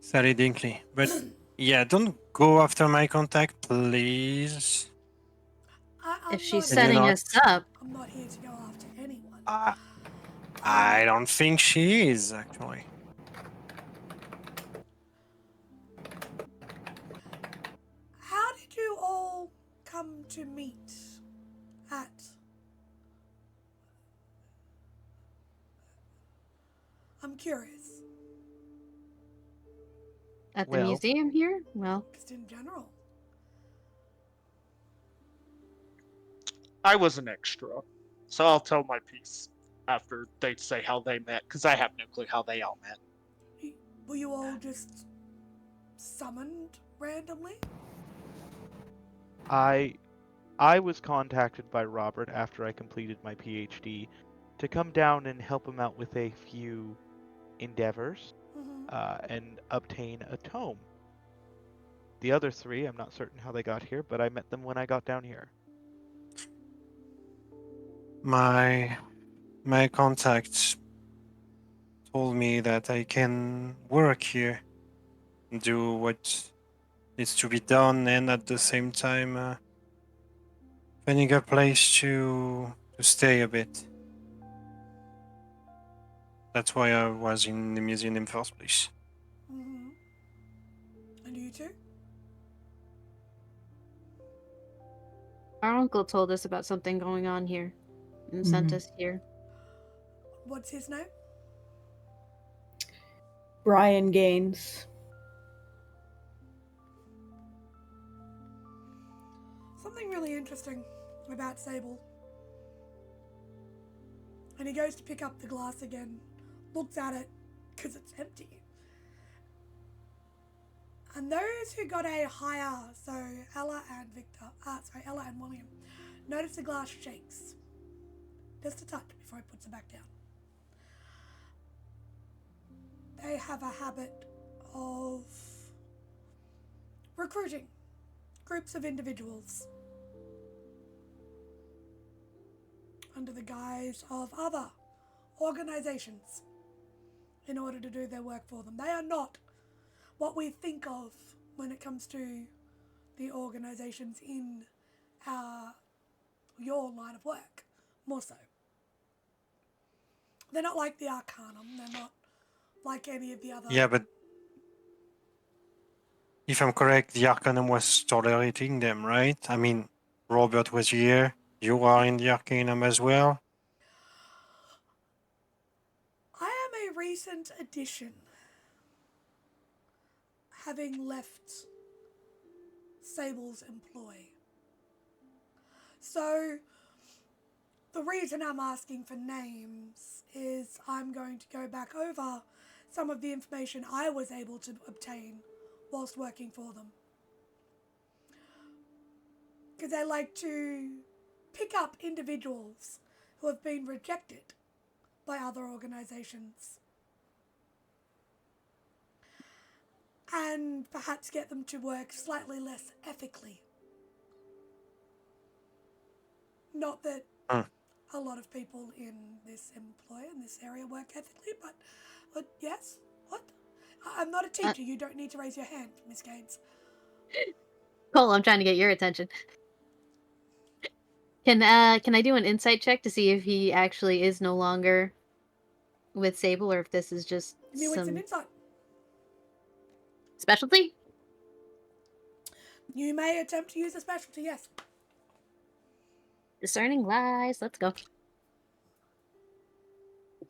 Sally Dinkley. But yeah, don't go after my contact, please. I'm If she's not Can you setting not? us up, I'm not here to go after anyone. I don't think she is, actually. How did you all come to meet at... I'm curious, at the Well, museum here? Well, just in general. I was an extra, so I'll tell my piece after they say how they met, because I have no clue how they all met. Were you all just summoned randomly? I was contacted by Robert after I completed my PhD to come down and help him out with a few endeavors and obtain a tome. The other three, I'm not certain how they got here, but I met them when I got down here. My contact told me that I can work here, do what needs to be done, and at the same time finding a place to stay a bit. That's why I was in the museum in the first place. And you two? our uncle told us about something going on here and sent us here. What's his name? Brian Gaines. Something really interesting about Sable. And he goes to pick up the glass again, looks at it, because it's empty. And those who got a higher, so Ella and William, notice the glass shakes. Just a touch before he puts it back down. They have a habit of recruiting groups of individuals under the guise of other organizations in order to do their work for them. They are not what we think of when it comes to the organizations in your line of work, more so. They're not like the Arcanum. They're not like any of the other. Yeah, but if I'm correct, the Arcanum was tolerating them, right? I mean, Robert was here. You are in the Arcanum as well. I am a recent addition, having left Sable's employ. So, the reason I'm asking for names is I'm going to go back over some of the information I was able to obtain whilst working for them. Because I like to pick up individuals who have been rejected by other organizations and perhaps get them to work slightly less ethically. Not that a lot of people in this employ, in this area, work ethically, but yes, what? I'm not a teacher. You don't need to raise your hand, Miss Gaines. Cole, I'm trying to get your attention. Can I do an insight check to see if he actually is no longer with Sable, or if this is just Give me what's an some insight. specialty? You may attempt to use a specialty, yes. Discerning lies. Let's go.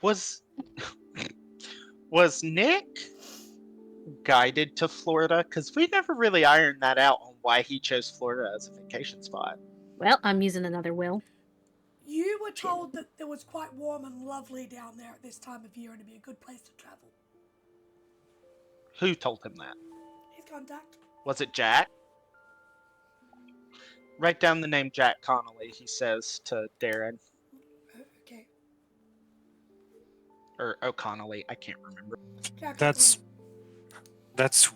Was Nick guided to Florida? Because we never really ironed that out on why he chose Florida as a vacation spot. Well, I'm using another will. You were told that it was quite warm and lovely down there at this time of year and it'd be a good place to travel. Who told him that? His contact. Was it Jack? Write down the name Jack Connolly, he says to Darren. Okay. Or O'Connolly, I can't remember. Jack That's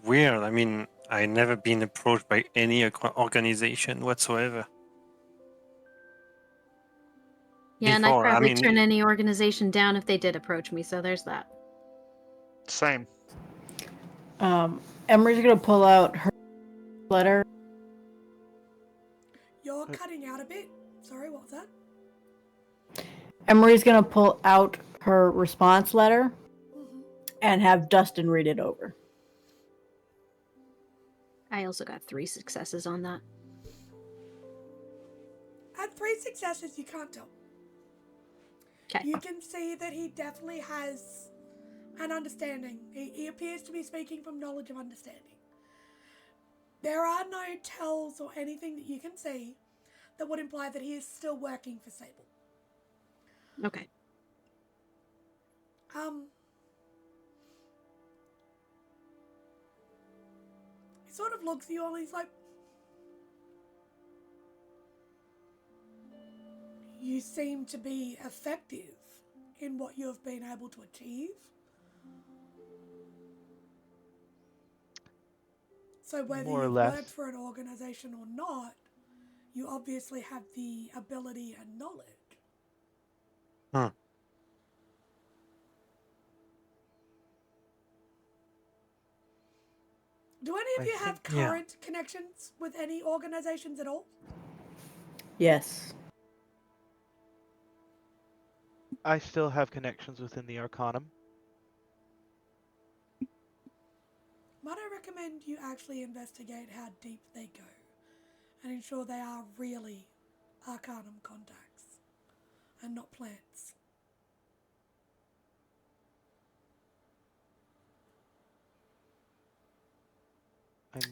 weird. I mean, I never been approached by any organization whatsoever. Yeah, and I'd Before, probably turn any organization down if they did approach me, so there's that. Same. Emery's gonna pull out her letter. You're cutting out a bit. Sorry, what was that? Emery's gonna pull out her response letter and have Dustin read it over. I also got 3 successes on that. At 3 successes, you can't tell. Okay. You can see that he definitely has an understanding. He appears to be speaking from knowledge of understanding. There are no tells or anything that you can see that would imply that he is still working for Sable. Okay. He sort of looks at you and he's like, you seem to be effective in what you have been able to achieve. So whether More or you've less. worked for an organization or not, you obviously have the ability and knowledge. Do any of you have current connections with any organizations at all? Yes. I still have connections within the Arcanum. Might I recommend you actually investigate how deep they go and ensure they are really Arcanum contacts and not plants.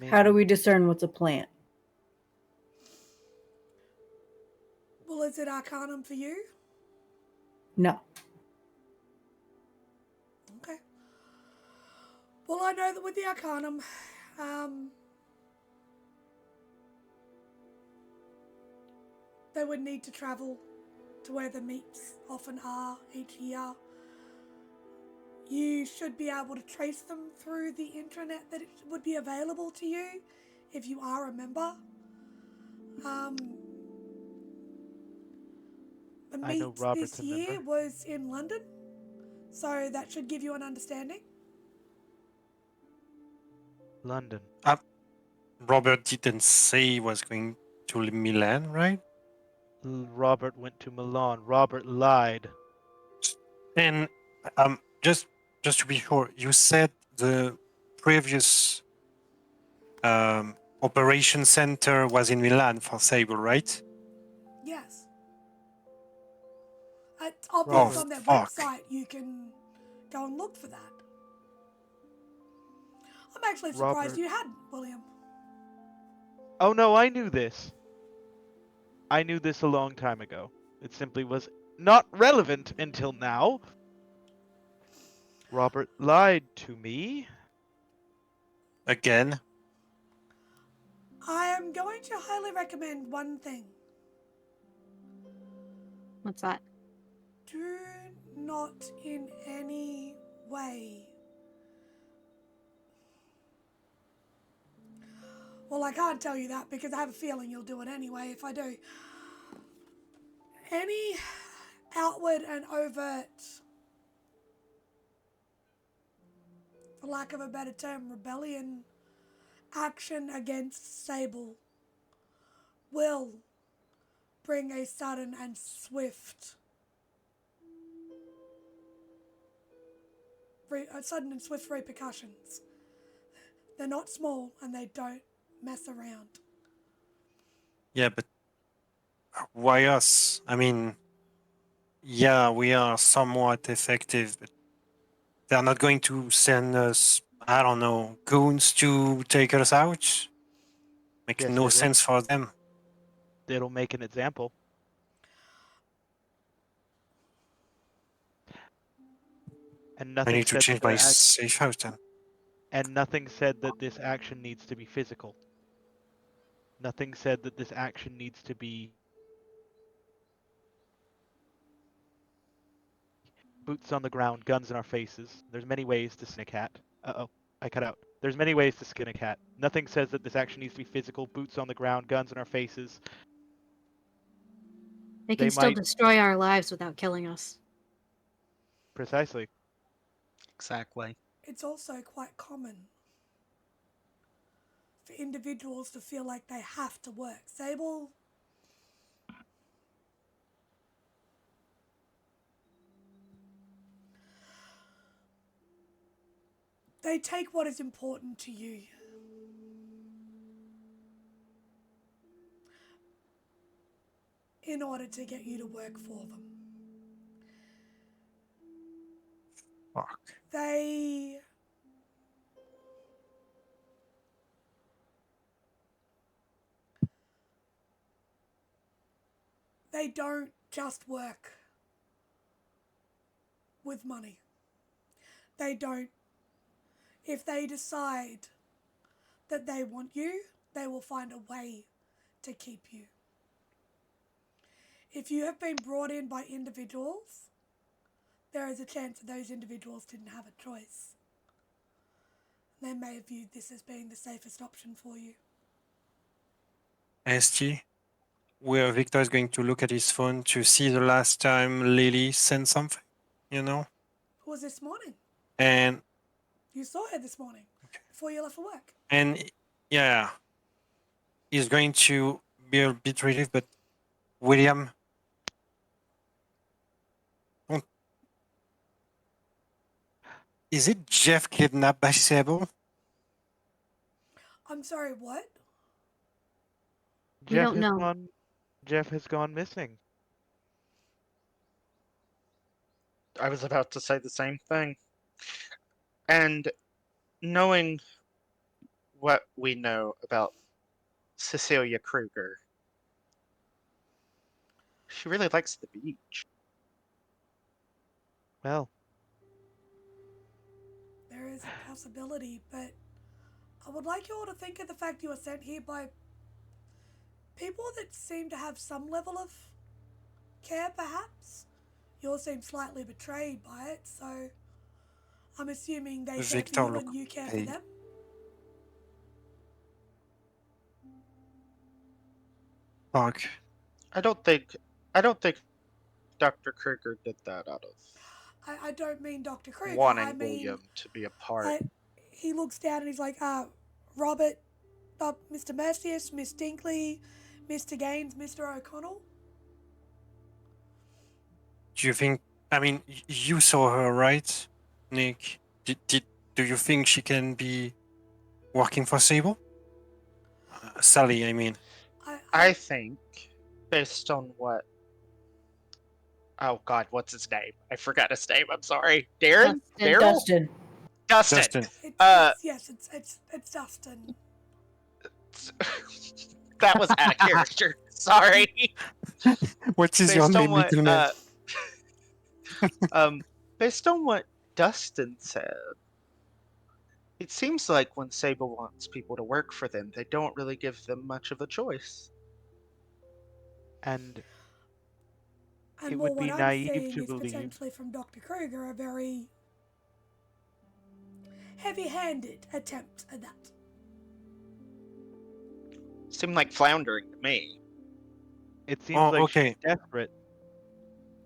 How do we discern what's a plant? Well, is it Arcanum for you? No. Okay. Well, I know that with the Arcanum, they would need to travel to where the meets often are each year. You should be able to trace them through the intranet that it would be available to you if you are a member. The I know meet Robert's this a year member. was in London, so that should give you an understanding. London. Robert didn't say he was going to Milan, right? Robert went to Milan. Robert lied. And just to be sure, you said the previous operation center was in Milan for Sable, right? Yes. It's obvious Robert. on their fuck. website. You can go and look for that. I'm actually surprised Robert. you hadn't, William. Oh no, I knew this. I knew this a long time ago. It simply was not relevant until now. Robert lied to me. Again, I am going to highly recommend one thing. What's that? Do not in any way. Well, I can't tell you that because I have a feeling you'll do it anyway if I do. Any outward and overt, for lack of a better term, rebellion action against Sable will bring a sudden and swift repercussions. They're not small and they don't mess around. yeah, but why us? I mean, yeah, we are somewhat effective, but they're not going to send us, I don't know, goons to take us out. Makes Yes, no they will. sense for them. It'll make an example. And I nothing need to said change that my safe house then. and nothing said that this action needs to be physical. Nothing said that this action needs to be boots on the ground, guns in our faces. There's many ways to skin a cat. Uh-oh, I cut out. There's many ways to skin a cat. Nothing says that this action needs to be physical, boots on the ground, guns in our faces. They They can still might- destroy our lives without killing us. Precisely. Exactly. It's also quite common for individuals to feel like they have to work. Sable they take what is important to you. In order to get you to work for them. Fuck. They don't just work with money. They don't. If they decide that they want you, they will find a way to keep you. If you have been brought in by individuals, there is a chance that those individuals didn't have a choice. They may have viewed this as being the safest option for you. ST, where Victor is going to look at his phone to see the last time Lily sent something, you know? It was this morning. And You saw her this morning before you left for work. and yeah, he's going to be a bit relieved, but William, is it Jeff kidnapped by Sable? I'm sorry, what? We don't know. Jeff has gone missing. I was about to say the same thing. And knowing what we know about Cecilia Kruger, she really likes the beach. Well, There is a possibility, but I would like you all to think of the fact you were sent here by people that seem to have some level of care, perhaps. You all seem slightly betrayed by it, so I'm assuming they care for Victor, you look, and you care for hey. them. Fuck. I don't think Dr. Kruger did that out of I don't mean Dr. Kruger. wanting I mean, William to be a part. he looks down and he's like, Robert Mr. Mercius, Miss Dinkley, Mr. Gaines, Mr. O'Connell? Do you think? I mean, you saw her, right, Nick? Do you think she can be working for Sable? Sally, I mean. I think, based on what. Oh God, what's his name? I forgot his name. I'm sorry. Darren? Dustin. Daryl? Dustin. Dustin. Dustin. It's Dustin. That was out of character. Sorry. What is your Based on name, what little man? based on what Dustin said, it seems like when Sable wants people to work for them, they don't really give them much of a choice. And And It more would what be I'm naive seeing to is believe. potentially from Dr. Kruger a very heavy-handed attempt at that. Seemed like floundering to me. it seems like okay. she's desperate.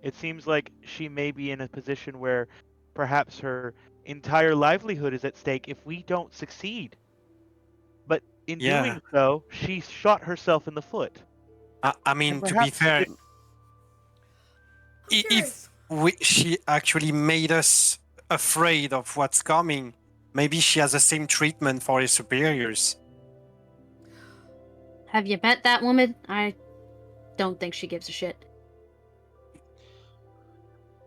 It seems like she may be in a position where perhaps her entire livelihood is at stake if we don't succeed. But in Yeah. doing so, she shot herself in the foot. I mean, And to be perhaps fair, if- I'm curious. if she actually made us afraid of what's coming, maybe she has the same treatment for his superiors. Have you met that woman? I don't think she gives a shit.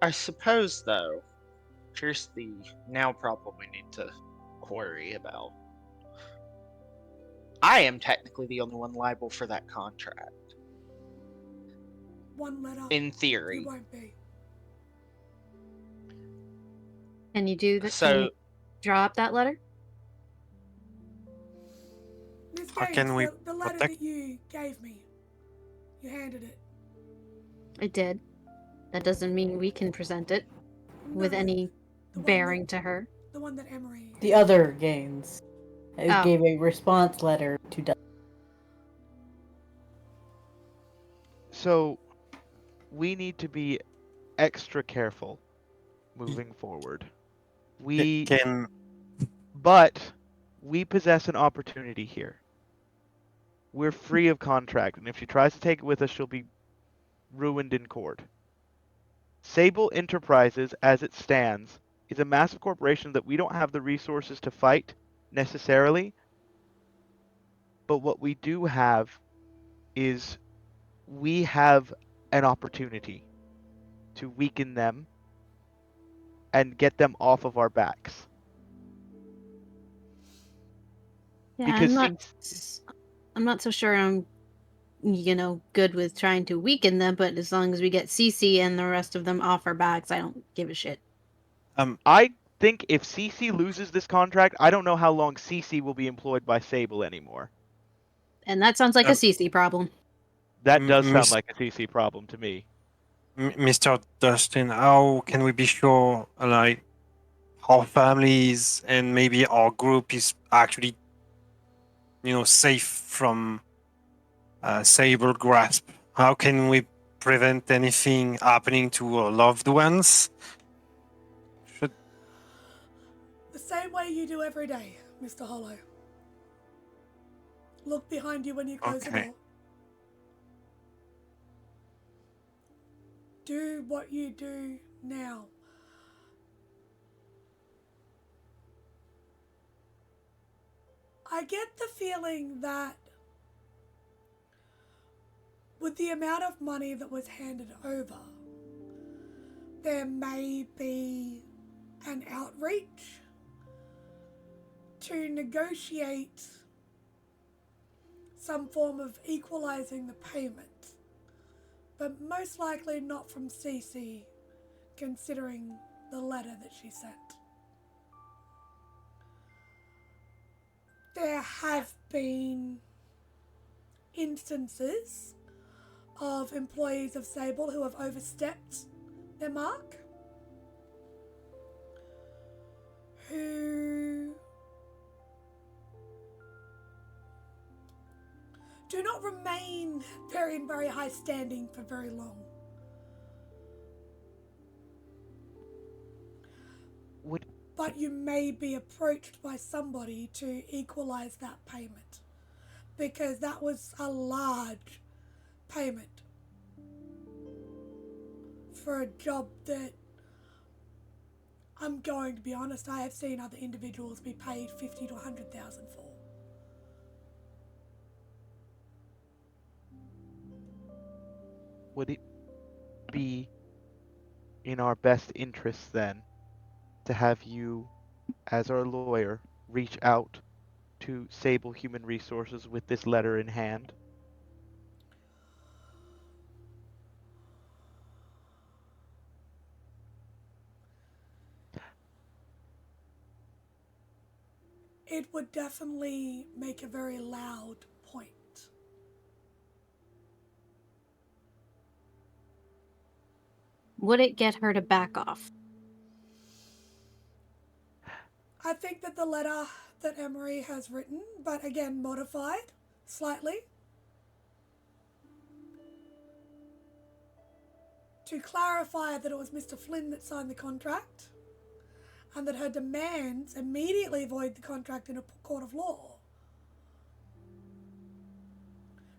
I suppose, though, here's the now problem we need to worry about. I am technically the only one liable for that contract. One letter. In You theory. won't be. Can you do that? Can So, you draw up that letter? Miss How Gaines, can we the letter protect- that you gave me, you handed it. It did. That doesn't mean we can present it with No, any the one bearing to her. The one that Emery. The other Gaines Oh. gave a response letter to Dustin. so we need to be extra careful moving forward. But we possess an opportunity here. We're free of contract, and if she tries to take it with us, she'll be ruined in court. Sable Enterprises, as it stands, is a massive corporation that we don't have the resources to fight necessarily. But what we do have is we have an opportunity to weaken them and get them off of our backs. Yeah, Because I'm not so sure I'm good with trying to weaken them, but as long as we get Cece and the rest of them off our backs, I don't give a shit. I think if Cece loses this contract, I don't know how long Cece will be employed by Sable anymore. And that sounds like a Cece problem. That does sound like a Cece problem to me. Mr. Dustin, how can we be sure, like, our families and maybe our group is actually, safe from Sable grasp? How can we prevent anything happening to our loved ones? The same way you do every day, Mr. Hollow. Look behind you when you close the door. Do what you do now. I get the feeling that with the amount of money that was handed over, there may be an outreach to negotiate some form of equalizing the payment, but most likely not from Cece, considering the letter that she sent. There have been instances of employees of Sable who have overstepped their mark, who do not remain in very high standing for very long. But you may be approached by somebody to equalize that payment. because that was a large payment for a job that, I'm going to be honest, I have seen other individuals be paid 50 to 100,000 for. Would it be in our best interest then to have you, as our lawyer, reach out to Sable Human Resources with this letter in hand? It would definitely make a very loud point. Would it get her to back off? I think that the letter that Emery has written, but again modified slightly, to clarify that it was Mr. Flynn that signed the contract and that her demands immediately void the contract in a court of law,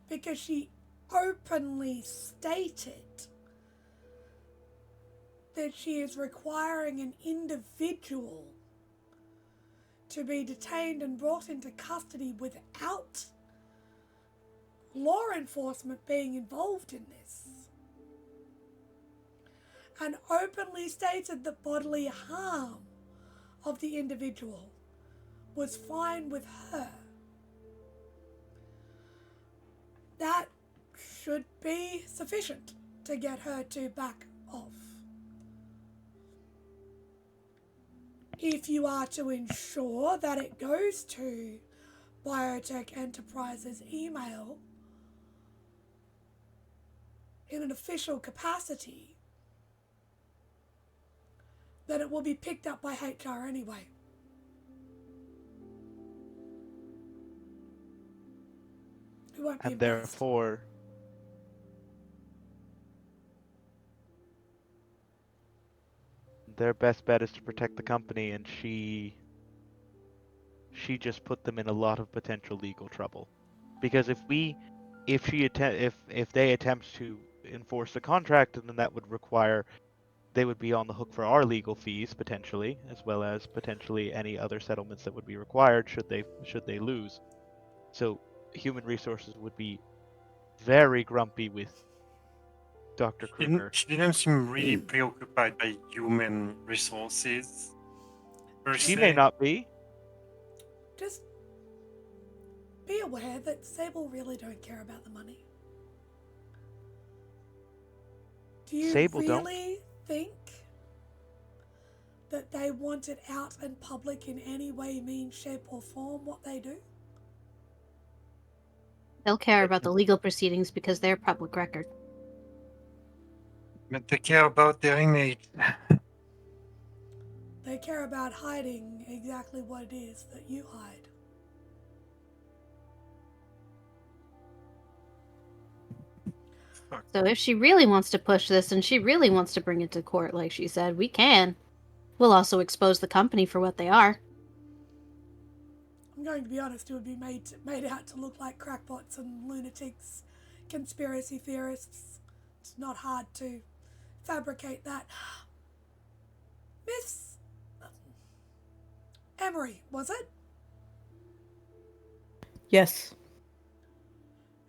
because she openly stated that she is requiring an individual to be detained and brought into custody without law enforcement being involved in this, and openly stated that bodily harm of the individual was fine with her. That should be sufficient to get her to back off. If you are to ensure that it goes to Biotech Enterprises email in an official capacity, then it will be picked up by HR anyway. It won't be And embarrassed. therefore, their best bet is to protect the company, and she just put them in a lot of potential legal trouble. Because if they attempt to enforce the contract, then that would require they would be on the hook for our legal fees potentially, as well as potentially any other settlements that would be required should they lose. So Human Resources would be very grumpy with Dr. Kruger. She didn't seem really preoccupied by human resources, per She se. may not be. Just be aware that Sable really don't care about the money. Do you Sable really think that they want it out in public in any way, means, shape or form what they do? They'll care about the legal proceedings because they're public record. But they care about their image. They care about hiding exactly what it is that you hide. So if she really wants to push this and she really wants to bring it to court, like she said, we can. We'll also expose the company for what they are. I'm going to be honest, it would be made out to look like crackpots and lunatics, conspiracy theorists. It's not hard to fabricate that. Miss Emery, was it? Yes.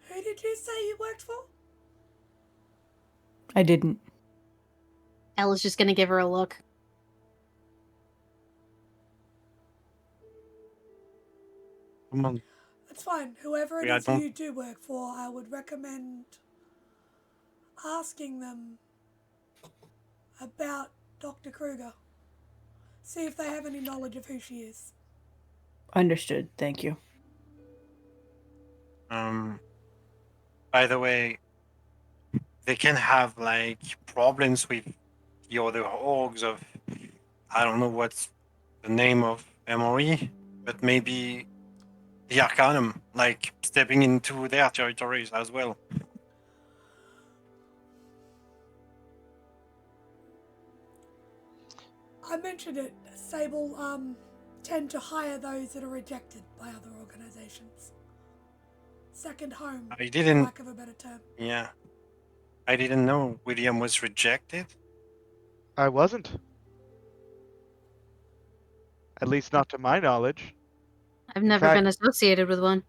Who did you say you worked for? I didn't. Ella's just gonna give her a look. Come on. That's fine. Whoever it Yeah, is don't- you do work for, I would recommend asking them about Dr. Kruger. See if they have any knowledge of who she is. Understood. Thank you. By the way, they can have like problems with the other orgs of, I don't know what's the name of MRE, but maybe the Arcanum, like stepping into their territories as well. I mentioned it. Sable tend to hire those that are rejected by other organizations. second home, I for didn't. lack of a better term. Yeah. I didn't know William was rejected. I wasn't. At least not to my knowledge. I've In never fact, been associated with one.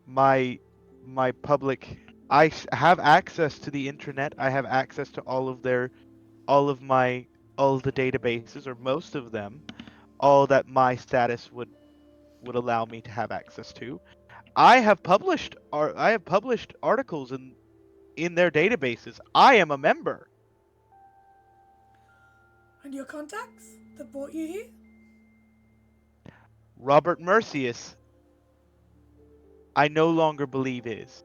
my public, have access to the intranet. I have access to all of the databases, or most of them, all that my status would allow me to have access to. I have published articles in their databases. I am a member. And your contacts that brought you here? Robert Mercius, I no longer believe is,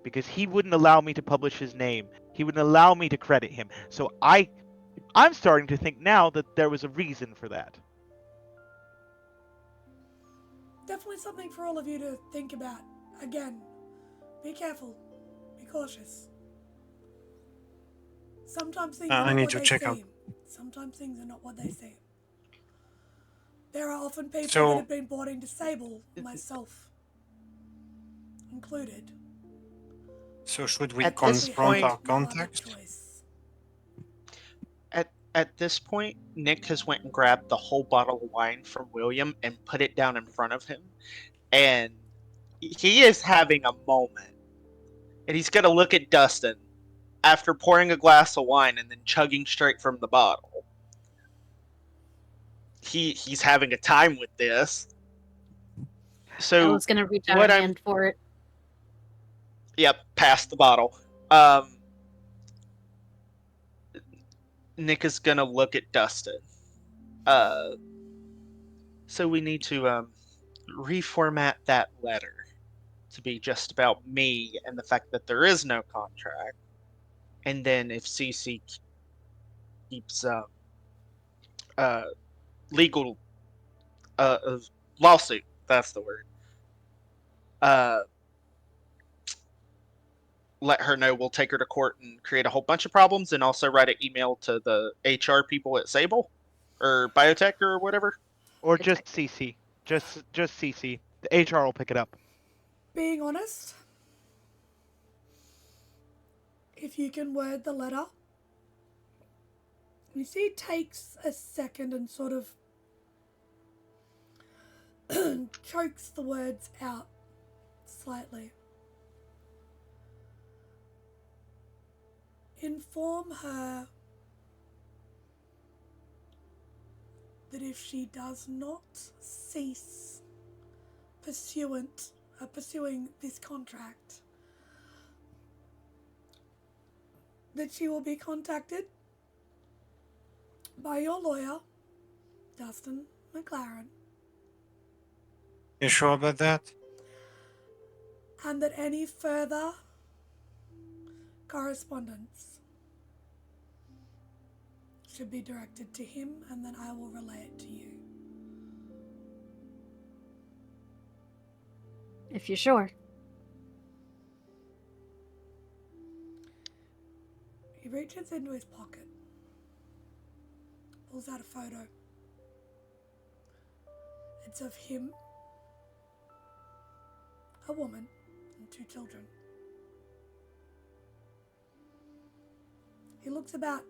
because he wouldn't allow me to publish his name. He wouldn't allow me to credit him. So I'm starting to think now that there was a reason for that. Definitely something for all of you to think about. Again, be careful, be cautious. Sometimes things are I not need what to they check out. seem. Sometimes things are not what they seem. There are often people that So, have been brought in to Sable, myself included. should we At this confront point- our No other contacts? choice. At this point, Nick has went and grabbed the whole bottle of wine from William and put it down in front of him, and he is having a moment. And he's gonna look at Dustin after pouring a glass of wine and then chugging straight from the bottle. He's having a time with this. So Ella's gonna reach out what her I'm hand for it. Yep, pass the bottle. Nick is gonna look at Dustin. So we need to reformat that letter to be just about me and the fact that there is no contract. And then if CC keeps uh legal lawsuit, that's the word. Let her know we'll take her to court and create a whole bunch of problems, and also write an email to the HR people at Sable or Biotech or whatever. Or It's just CC. Just CC. The HR will pick it up. Being honest, if you can word the letter, you see it takes a second and sort of chokes the words out slightly. Inform her that if she does not cease pursuing this contract, that she will be contacted by your lawyer, Dustin McLaren, You sure about that? and that any further correspondence should be directed to him, and then I will relay it to you. If you're sure. He reaches into his pocket, pulls out a photo. It's of him, a woman, and 2 children. He looks about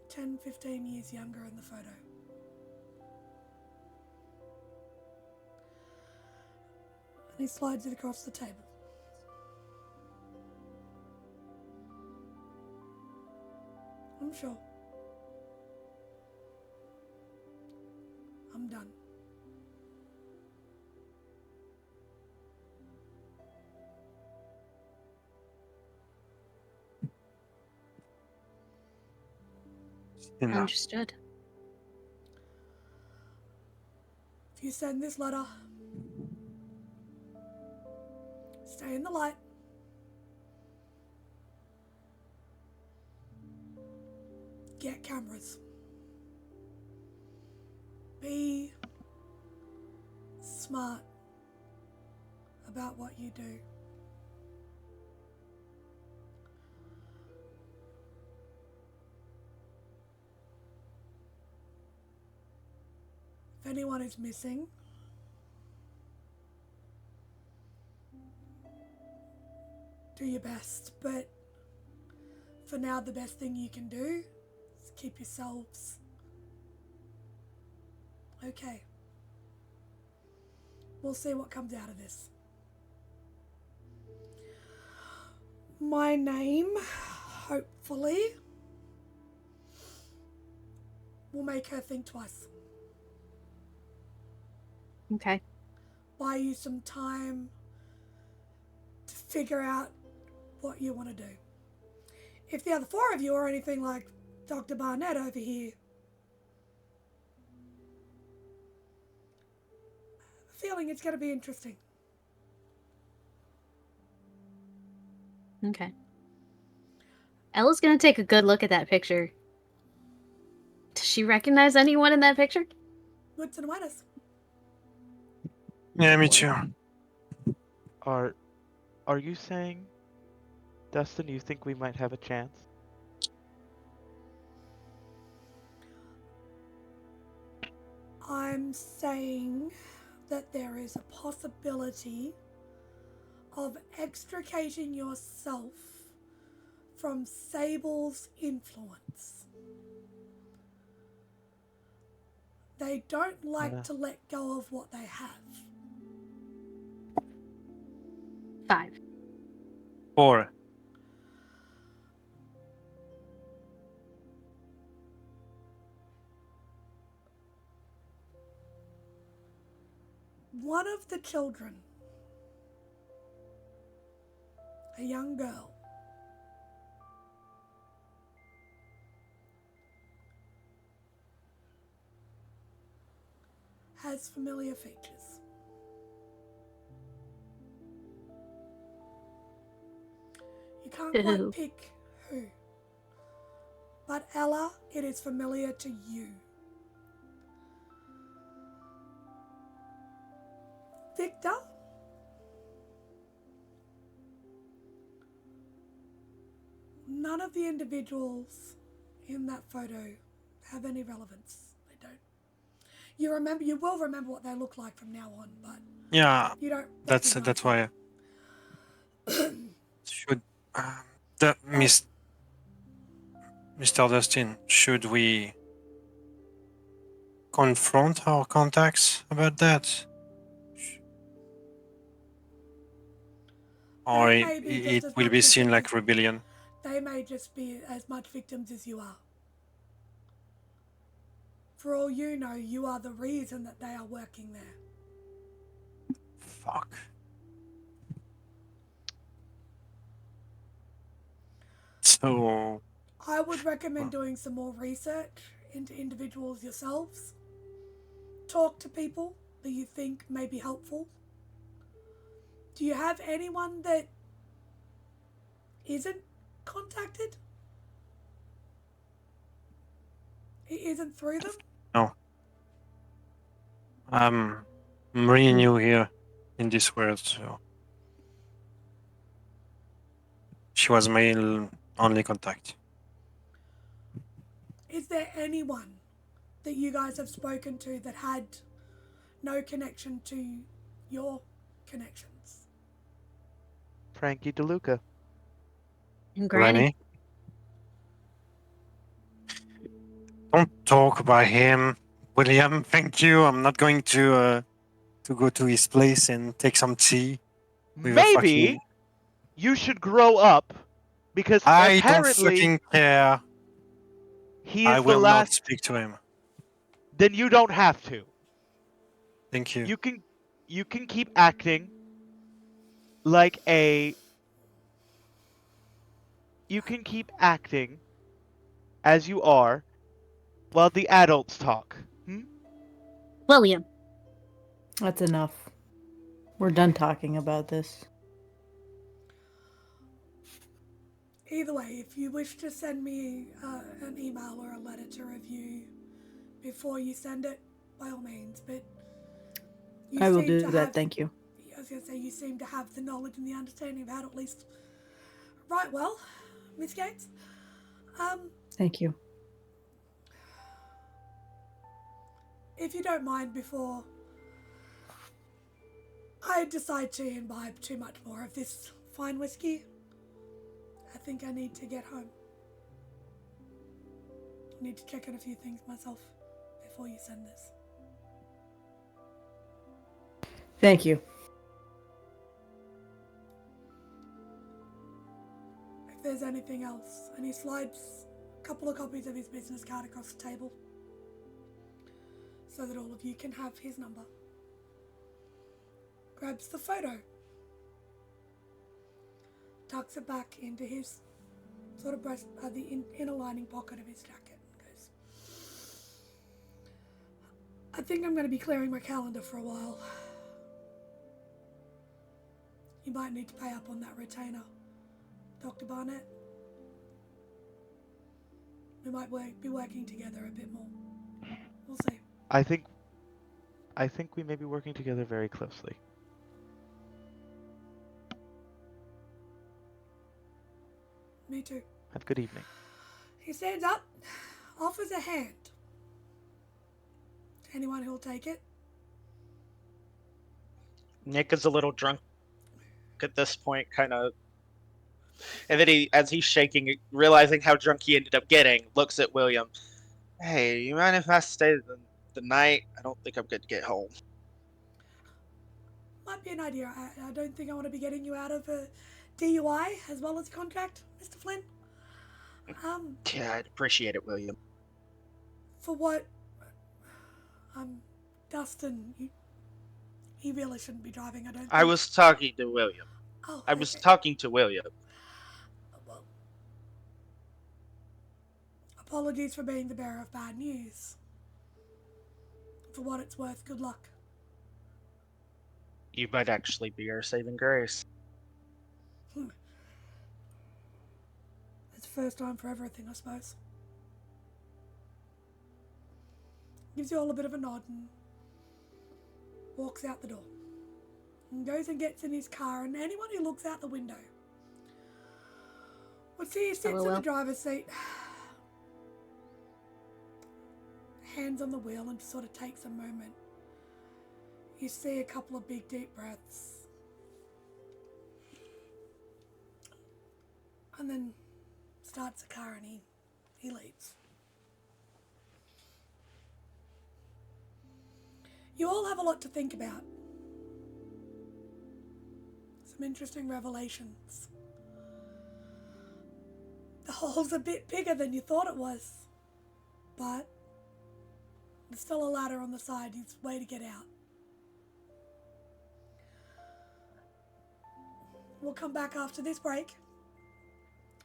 10-15 years younger in the photo. And he slides it across the table. I'm sure. I'm done. Enough. Understood. If you send this letter, stay in the light. Get cameras. Be smart about what you do. If anyone is missing, do your best, but for now, the best thing you can do is keep yourselves okay. We'll see what comes out of this. My name, hopefully, will make her think twice. Okay. Buy you some time to figure out what you want to do. If the other four of you are anything like Dr. Barnett over here, I have a feeling it's going to be interesting. Okay. Ella's gonna take a good look at that picture. Does she recognize anyone in that picture? Woods and Winners. Yeah, me too. Are you saying, Dustin, you think we might have a chance? I'm saying that there is a possibility of extricating yourself from Sable's influence. They don't like to let go of what they have. 5. 4. One of the children, a young girl, has familiar features. You can't Who? quite pick who. But Ella, it is familiar to you. Victor? None of the individuals in that photo have any relevance. They don't. You will remember what they look like from now on, but Yeah, you don't. that's why. Should the Mr. Dustin, should we confront our contacts about that? Or They it, may be just it as will much be seen victims like rebellion? They may just be as much victims as you are. For all you know, you are the reason that they are working there. Fuck. So, I would recommend doing some more research into individuals yourselves. Talk to people that you think may be helpful. Do you have anyone that isn't contacted? It isn't through them? no. I'm really new here in this world, so she was my only contact. Is there anyone that you guys have spoken to that had no connection to your connections? Frankie DeLuca. And Granny. Granny? Don't talk about him, William. Thank you. I'm not going to go to his place and take some tea. With a Maybe fucking... you should grow up, because I don't apparently fucking care. he I is the will not last. speak to him. Then you don't have to. Thank you. You can keep acting like a. You can keep acting as you are while the adults talk. William. That's enough. We're done talking about this. Either way, if you wish to send me an email or a letter to review before you send it, by all means. But you I will seem do to that, have, thank you. I was going to say, you seem to have the knowledge and the understanding of how to at least write well, Miss Gates. Thank you. If you don't mind, before I decide to imbibe too much more of this fine whiskey, think I need to get home. I need to check on a few things myself before you send this. Thank you. If there's anything else, and he slides a couple of copies of his business card across the table so that all of you can have his number. Grabs the photo, tucks it back into his sort of breast, the inner lining pocket of his jacket, and goes, I think I'm going to be clearing my calendar for a while. You might need to pay up on that retainer, Dr. Barnett. We might be working together a bit more. We'll see. I think we may be working together very closely. Me too. Have a good evening. He stands up, offers a hand to anyone who'll take it. Nick is a little drunk at this point, kind of. And then as he's shaking, realizing how drunk he ended up getting, looks at William. Hey, you mind if I stay the night? I don't think I'm good to get home. Might be an idea. I don't think I want to be getting you out of a DUI as well as a contract, Mr. Flynn. Yeah, I'd appreciate it, William. For what? Dustin, he really shouldn't be driving, I don't think. I was talking to William. Oh, I was okay. talking to William. Well, apologies for being the bearer of bad news. For what it's worth, good luck. You might actually be our saving grace. It's the first time for everything, I suppose. Gives you all a bit of a nod and walks out the door. And goes and gets in his car, and anyone who looks out the window would see he sits in the driver's seat, hands on the wheel, and sort of takes a moment. You see a couple of big deep breaths, and then starts the car and he leaves. You all have a lot to think about. Some interesting revelations. The hole's a bit bigger than you thought it was, but there's still a ladder on the side. It's a way to get out. We'll come back after this break.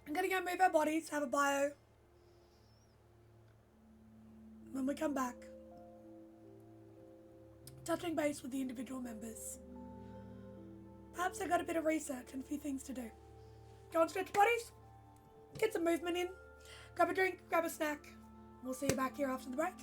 I'm going to go move our bodies, have a bio. When we come back, touching base with the individual members. Perhaps I got a bit of research and a few things to do. Go and stretch your bodies, get some movement in, grab a drink, grab a snack. We'll see you back here after the break.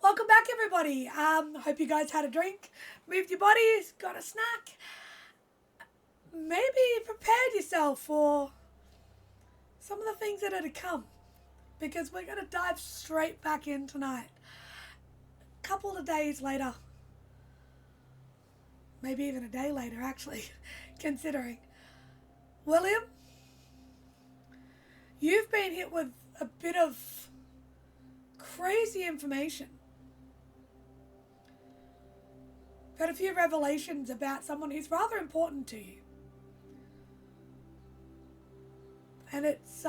Welcome back, everybody. Hope you guys had a drink, moved your bodies, got a snack. Maybe prepared yourself for some of the things that are to come, because we're going to dive straight back in tonight. A couple of days later, maybe even a day later, actually, considering. William, you've been hit with a bit of crazy information. Got a few revelations about someone who's rather important to you. And it's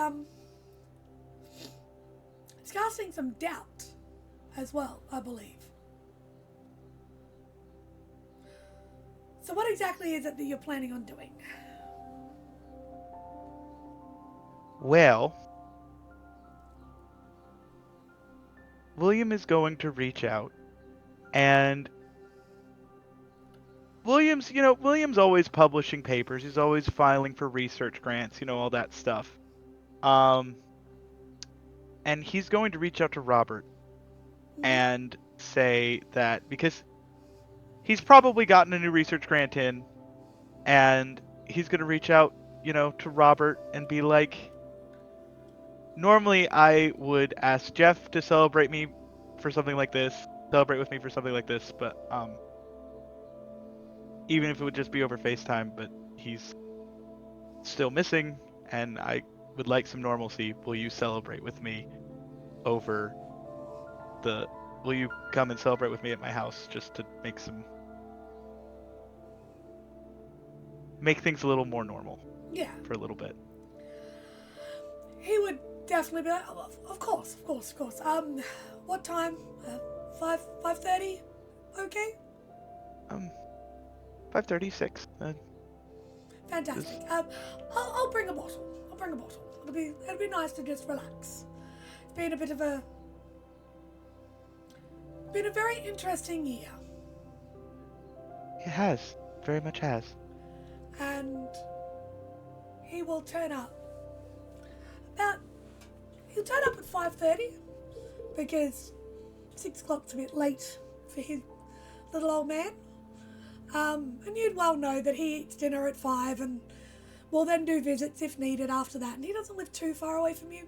casting some doubt as well, I believe. So what exactly is it that you're planning on doing? Well, William is going to reach out, and William's always publishing papers. He's always filing for research grants, all that stuff. And he's going to reach out to Robert and say that because he's probably gotten a new research grant in, and he's going to reach out, to Robert and be like, normally I would ask Jeff to celebrate with me for something like this, but even if it would just be over FaceTime, but he's still missing, and I would like some normalcy. Will you celebrate with me will you come and celebrate with me at my house just to make things a little more normal? Yeah. For a little bit. He would definitely be like, of course. What time? 5:30? Okay? 5:36. Fantastic. I'll bring a bottle. It'll be nice to just relax. It's been a very interesting year. It has. Very much has. And he will turn up. He'll turn up at 5:30 because 6 o'clock's a bit late for his little old man. And you'd well know that he eats dinner at 5 and will then do visits if needed after that. And he doesn't live too far away from you.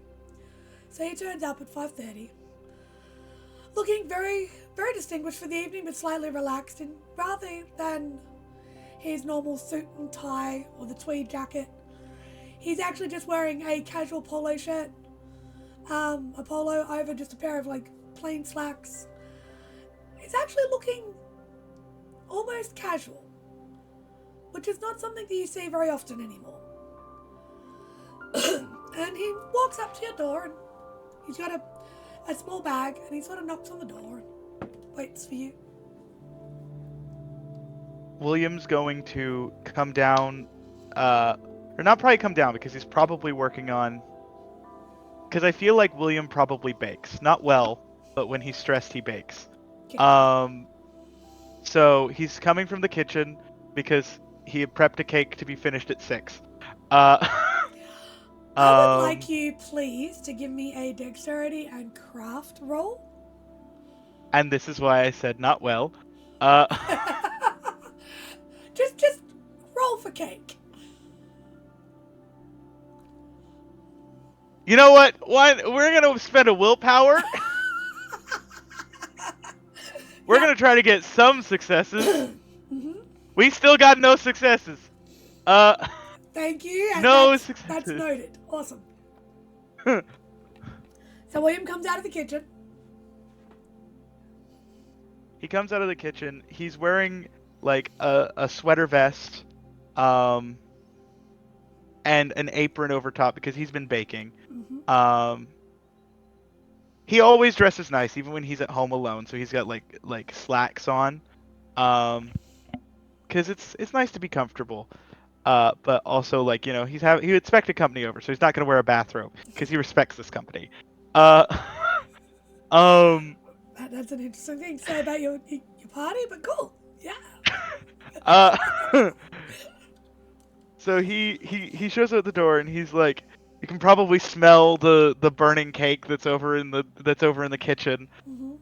So he turns up at 5:30. Looking very, very distinguished for the evening, but slightly relaxed. And rather than his normal suit and tie or the tweed jacket, he's actually just wearing a casual polo shirt. A polo over just a pair of plain slacks. He's actually looking almost casual, which is not something that you see very often anymore. And he walks up to your door, and he's got a small bag, and he sort of knocks on the door and waits for you. William's going to come down, or not probably come down, because he's probably working on, because I feel like William probably bakes. Not well, but when he's stressed, he bakes. Okay. So he's coming from the kitchen because he had prepped a cake to be finished at 6. I would like you, please, to give me a dexterity and craft roll. And this is why I said not well. Just roll for cake. You know what? We're gonna spend a willpower. We're gonna try to get some successes. Mm-hmm. We still got no successes. Thank you. And No that's successes. noted. Awesome. So William comes out of the kitchen. He comes out of the kitchen. He's wearing a sweater vest, and an apron over top because he's been baking. Mm-hmm. He always dresses nice, even when he's at home alone. So he's got like slacks on, because it's nice to be comfortable. But also he expected company over, so he's not gonna wear a bathrobe because he respects this company. That's an interesting thing to say about your party, but cool. Yeah. So he shows up at the door, and he's like, you can probably smell the burning cake that's over in the kitchen. Mm-hmm.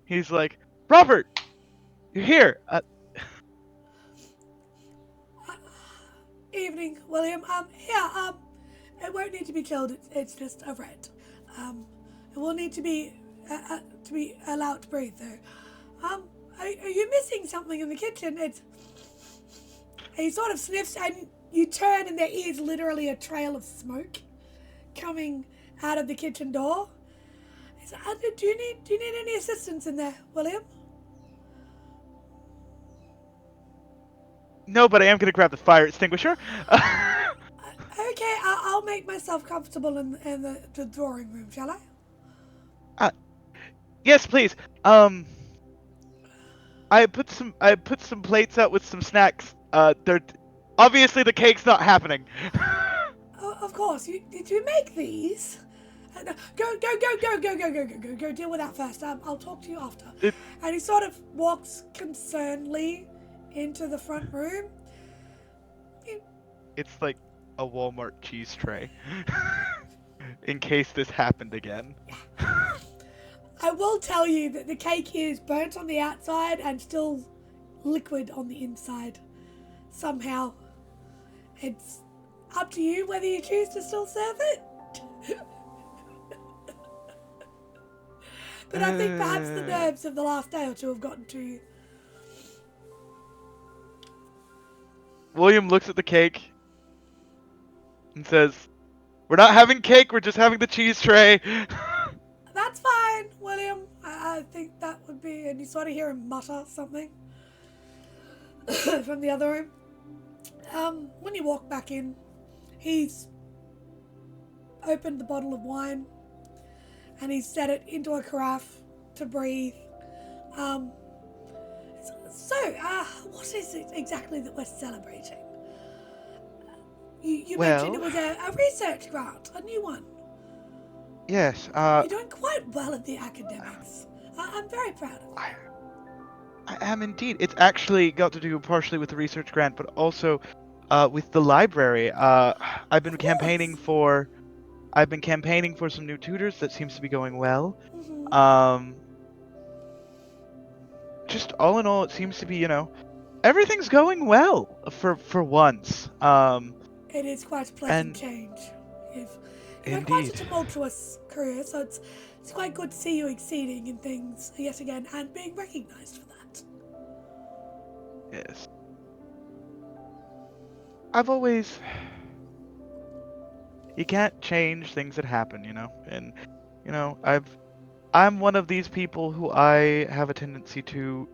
He's like, Robert, you're here. Evening, William. Yeah, it won't need to be killed. It's just a rat. It will need to be allowed to breathe, though. Are you missing something in the kitchen? And he sort of sniffs, and you turn, and there is literally a trail of smoke coming out of the kitchen door. He's like, do you need any assistance in there, William? No, but I am gonna grab the fire extinguisher. Okay, I'll make myself comfortable in the drawing room, shall I? Yes, please. I put some plates out with some snacks. They're obviously the cake's not happening. Of course. Did you make these? No, go deal with that first. I'll talk to you after. And he sort of walks concernedly into the front room. It's like a Walmart cheese tray. In case this happened again. I will tell you that the cake is burnt on the outside and still liquid on the inside. Somehow. It's up to you whether you choose to still serve it. But I think perhaps the nerves of the last day or two have gotten to you. William looks at the cake and says, "We're not having cake, we're just having the cheese tray." That's fine, William. I think that would be... And you sort of hear him mutter something from the other room. When you walk back in, he's opened the bottle of wine and he's set it into a carafe to breathe. What is it exactly that we're celebrating? You mentioned it was a research grant, a new one. Yes, You're doing quite well at the academics. I'm very proud of you. I am indeed. It's actually got to do partially with the research grant, but also with the library. I've been campaigning for some new tutors. That seems to be going well. Mm-hmm. Just all in all, it seems to be, everything's going well for once. It is quite a pleasant change. You've had quite a tumultuous career, so it's quite good to see you exceeding in things yet again and being recognised for that. Yes. I've always... You can't change things that happen, And, I'm one of these people who I have a tendency to...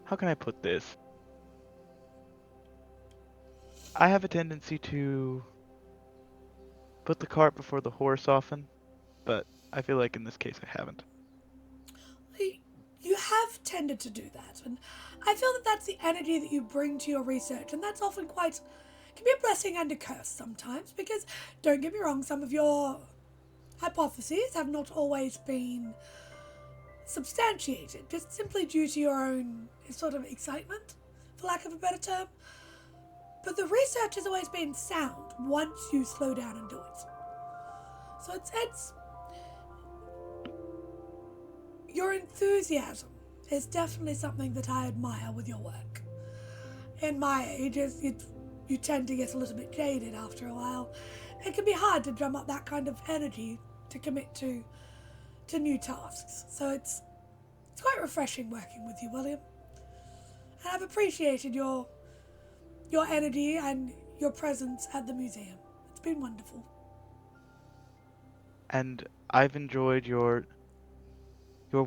How can I put this? I have a tendency to put the cart before the horse often, but I feel like in this case I haven't. You have tended to do that, and I feel that that's the energy that you bring to your research, and that's often can be a blessing and a curse sometimes, because, don't get me wrong, some of your hypotheses have not always been substantiated, just simply due to your own sort of excitement, for lack of a better term. But the research has always been sound once you slow down and do it. So it's your enthusiasm is definitely something that I admire with your work. In my age, you tend to get a little bit jaded after a while. It can be hard to drum up that kind of energy to commit to new tasks. So it's quite refreshing working with you, William. And I've appreciated your energy and your presence at the museum. It's been wonderful. And I've enjoyed your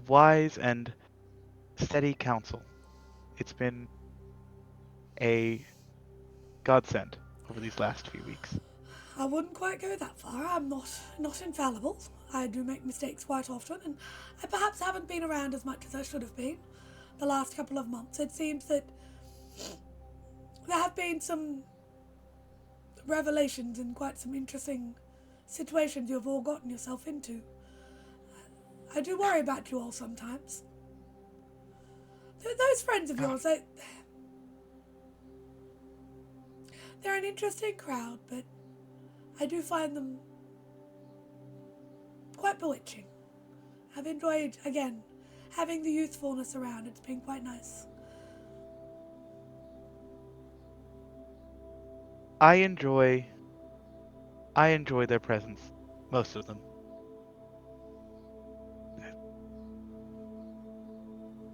wise and steady counsel. It's been a godsend over these last few weeks. I wouldn't quite go that far. I'm not infallible. I do make mistakes quite often, and I perhaps haven't been around as much as I should have been the last couple of months. It seems that there have been some revelations and quite some interesting situations you have all gotten yourself into. I do worry about you all sometimes. Those friends of yours, they're an interesting crowd, but I do find them quite bewitching. I've enjoyed, again, having the youthfulness around. It's been quite nice. I enjoy their presence. Most of them.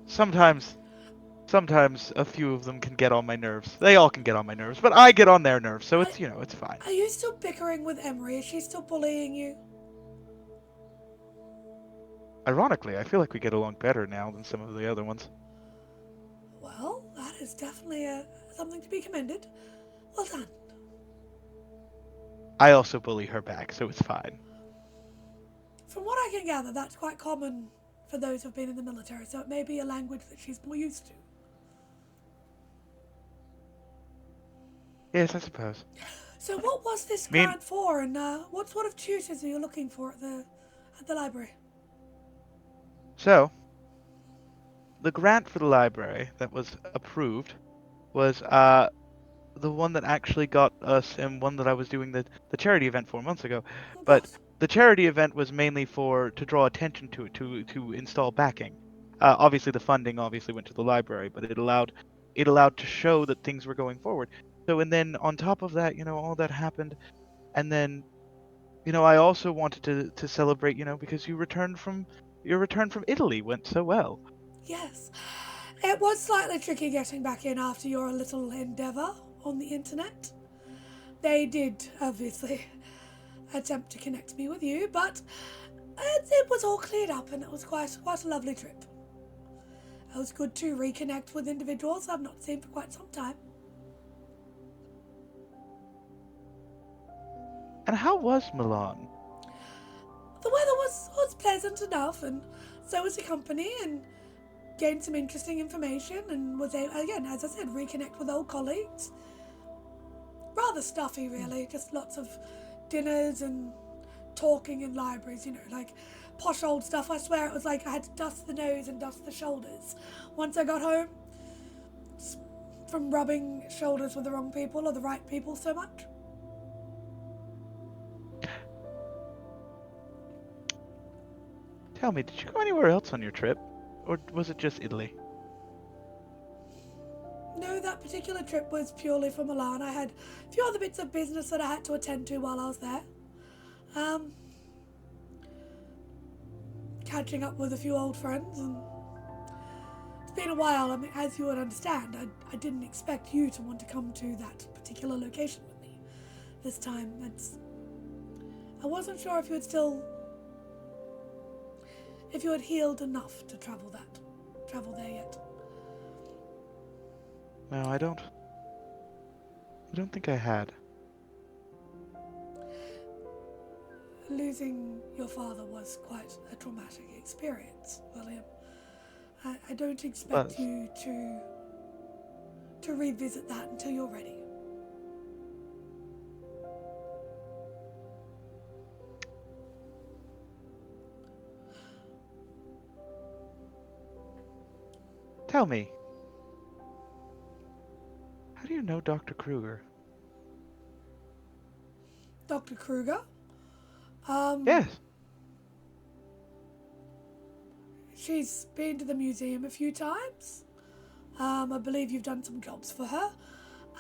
Sometimes a few of them can get on my nerves. They all can get on my nerves, but I get on their nerves, so it's, it's fine. Are you still bickering with Emery? Is she still bullying you? Ironically, I feel like we get along better now than some of the other ones. Well, that is definitely something to be commended. Well done. I also bully her back, so it's fine. From what I can gather, that's quite common for those who've been in the military, so it may be a language that she's more used to. Yes, I suppose. So what was this grant for, and what sort of tutors are you looking for at the library? So, the grant for the library that was approved was the one that actually got us, and one that I was doing the charity event 4 months ago. But the charity event was mainly to draw attention to it, to install backing. Obviously, the funding obviously went to the library, but it allowed to show that things were going forward. So, and then on top of that, all that happened, and then, I also wanted to celebrate, because your return from Italy went so well. Yes. It was slightly tricky getting back in after your little endeavour on the internet. They did, obviously, attempt to connect me with you, but it was all cleared up, and it was quite a lovely trip. It was good to reconnect with individuals I've not seen for quite some time. And how was Milan? The weather was pleasant enough, and so was the company, and gained some interesting information, and was able, again, as I said, reconnect with old colleagues. Rather stuffy, really, just lots of dinners and talking in libraries, like posh old stuff. I swear it was like I had to dust the nose and dust the shoulders once I got home from rubbing shoulders with the wrong people or the right people so much. Tell me, did you go anywhere else on your trip? Or was it just Italy? No, that particular trip was purely for Milan. I had a few other bits of business that I had to attend to while I was there. Catching up with a few old friends, and it's been a while. I mean, as you would understand, I didn't expect you to want to come to that particular location with me this time. I wasn't sure if you had healed enough to travel there yet. No, I don't think I had. Losing your father was quite a traumatic experience, William. I don't expect you to revisit that until you're ready. Tell me, how do you know Dr. Kruger? Dr. Kruger? Yes. She's been to the museum a few times. I believe you've done some jobs for her.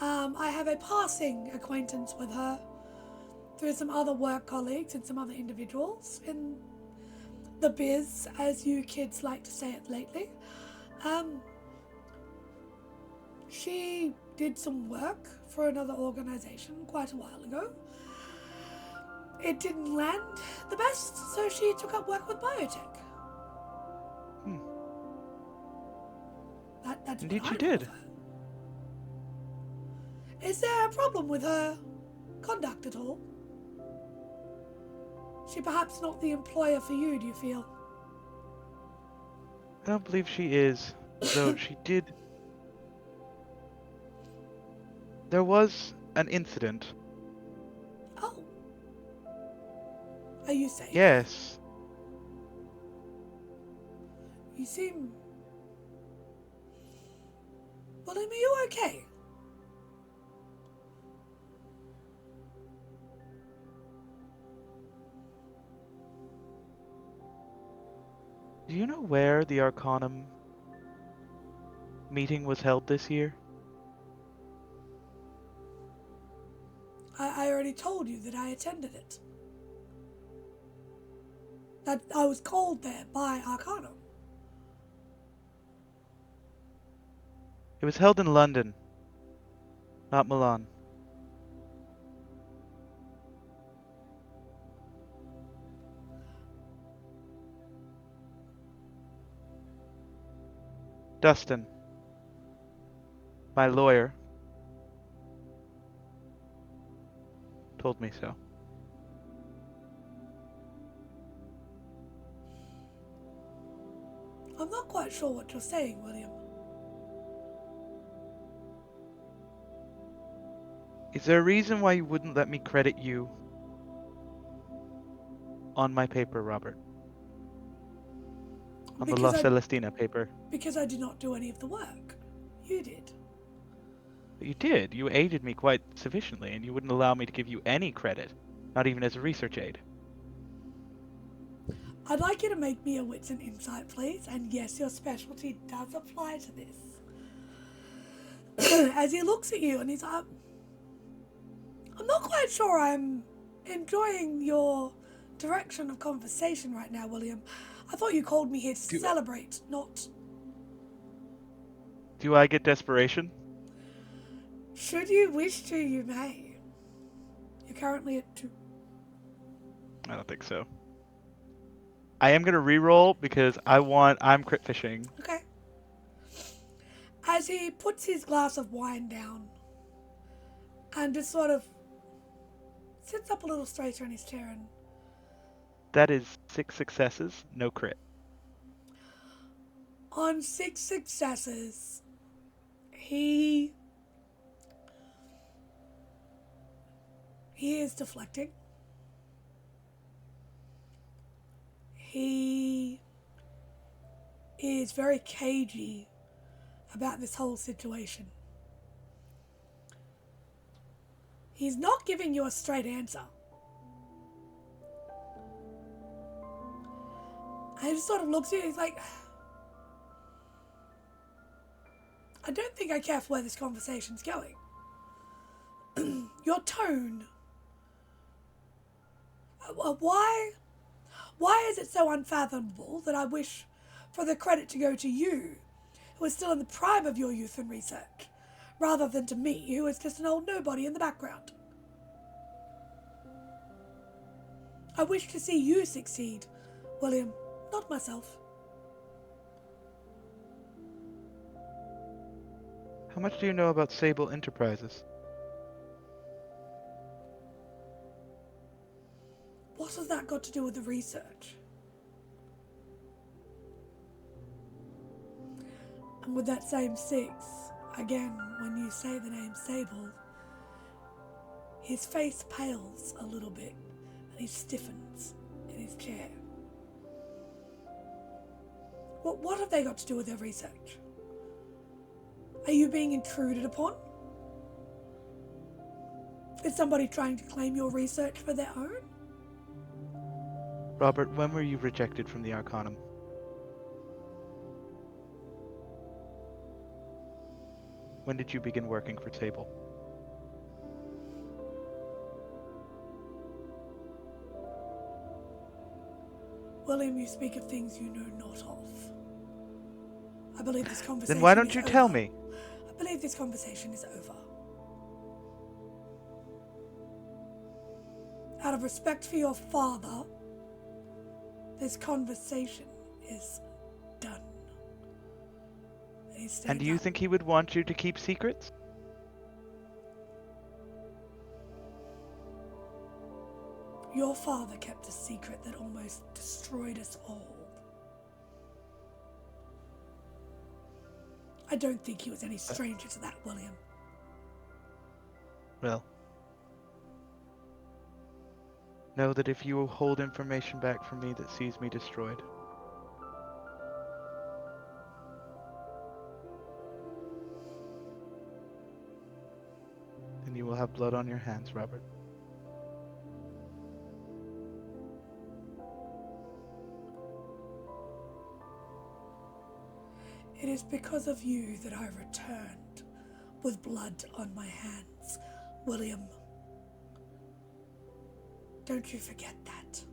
I have a passing acquaintance with her through some other work colleagues and some other individuals in the biz, as you kids like to say it lately. She did some work for another organisation quite a while ago. It didn't land the best, so she took up work with biotech. That's Indeed what she I know did. of her. Is there a problem with her conduct at all? She perhaps not the employer for you, do you feel? I don't believe she is, though she did. There was an incident. Oh. Are you safe? Yes. You seem... William, are you okay? Do you know where the Arcanum meeting was held this year? I already told you that I attended it. That I was called there by Arcanum. It was held in London, not Milan. Dustin, my lawyer, told me so. I'm not quite sure what you're saying, William. Is there a reason why you wouldn't let me credit you on my paper, Robert? On the La Celestina paper? Because I did not do any of the work. You did. But you did. You aided me quite sufficiently, and you wouldn't allow me to give you any credit, not even as a research aid. I'd like you to make me a wits and insight, please. And yes, your specialty does apply to this. As he looks at you and he's like, I'm not quite sure I'm enjoying your direction of conversation right now, William. I thought you called me here to celebrate, not... Do I get desperation? Should you wish to, you may. You're currently at 2. I don't think so. I am going to reroll because I'm crit fishing. Okay. As he puts his glass of wine down and just sort of sits up a little straighter in his chair and... That is 6 successes, no crit. On 6 successes, he is deflecting. He is very cagey about this whole situation. He's not giving you a straight answer. And he just sort of looks at you, he's like, I don't think I care for where this conversation's going. Your tone. Why is it so unfathomable that I wish for the credit to go to you, who is still in the prime of your youth and research, rather than to me, who is just an old nobody in the background? I wish to see you succeed, William, not myself. How much do you know about Sable Enterprises? What has that got to do with the research? And with that same 6, again, when you say the name Sable, his face pales a little bit and he stiffens in his chair. What have they got to do with their research? Are you being intruded upon? Is somebody trying to claim your research for their own? Robert, when were you rejected from the Arcanum? When did you begin working for Sable? William, you speak of things you know not of. I believe this conversation Then why don't is you tell over. me? I believe this conversation is over. Out of respect for your father, this conversation is done. And do you think he would want you to keep secrets? Your father kept a secret that almost destroyed us all. I don't think he was any stranger to that, William. Well, know that if you hold information back from me that sees me destroyed, then you will have blood on your hands, Robert. It is because of you that I returned with blood on my hands, William. Don't you forget that.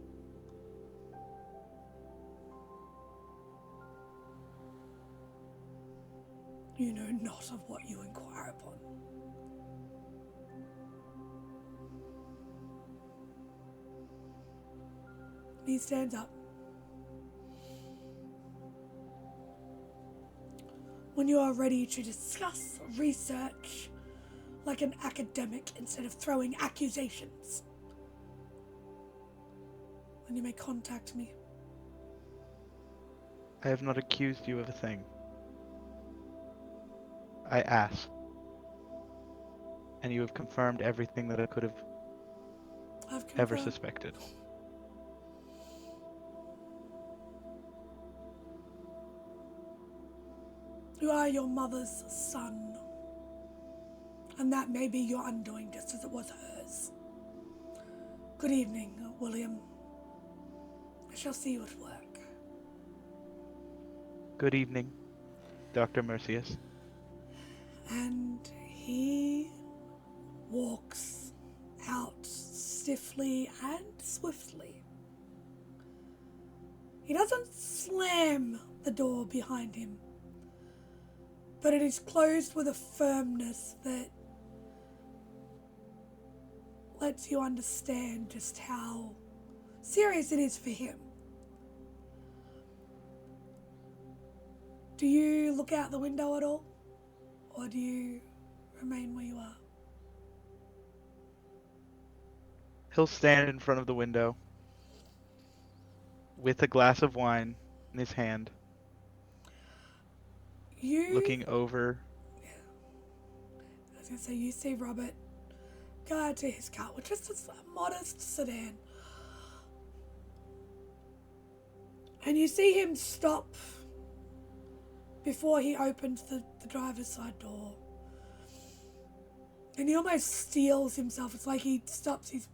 You know not of what you inquire upon. He stands up. When you are ready to discuss research like an academic instead of throwing accusations, then you may contact me. I have not accused you of a thing. I asked. And you have confirmed everything that I could have I've ever confirmed. suspected. You are your mother's son, and that may be your undoing just as it was hers. Good evening, William. I shall see you at work. Good evening, Dr. Mercius. And he walks out stiffly and swiftly. He doesn't slam the door behind him, but it is closed with a firmness that lets you understand just how serious it is for him. Do you look out the window at all? Or do you remain where you are? He'll stand in front of the window with a glass of wine in his hand, looking over. I was going to say, you see Robert go out to his car, which is just a modest sedan. And you see him stop before he opens the driver's side door. And he almost steels himself. It's like he stops his...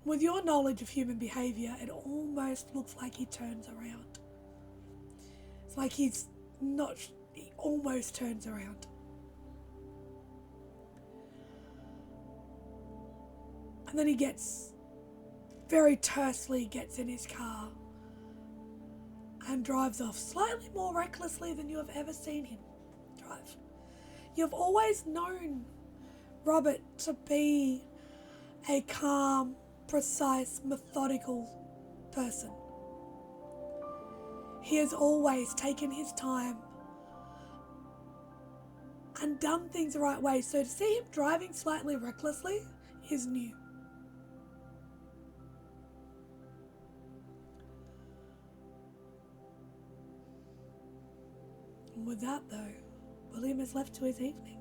With your knowledge of human behaviour, it almost looks like he turns around. It's like he's not... He almost turns around. And then he gets... very tersely gets in his car and drives off slightly more recklessly than you have ever seen him drive. You've always known Robert to be a calm, precise, methodical person. He has always taken his time and done things the right way, so to see him driving slightly recklessly is new. And with that, though, William is left to his evening.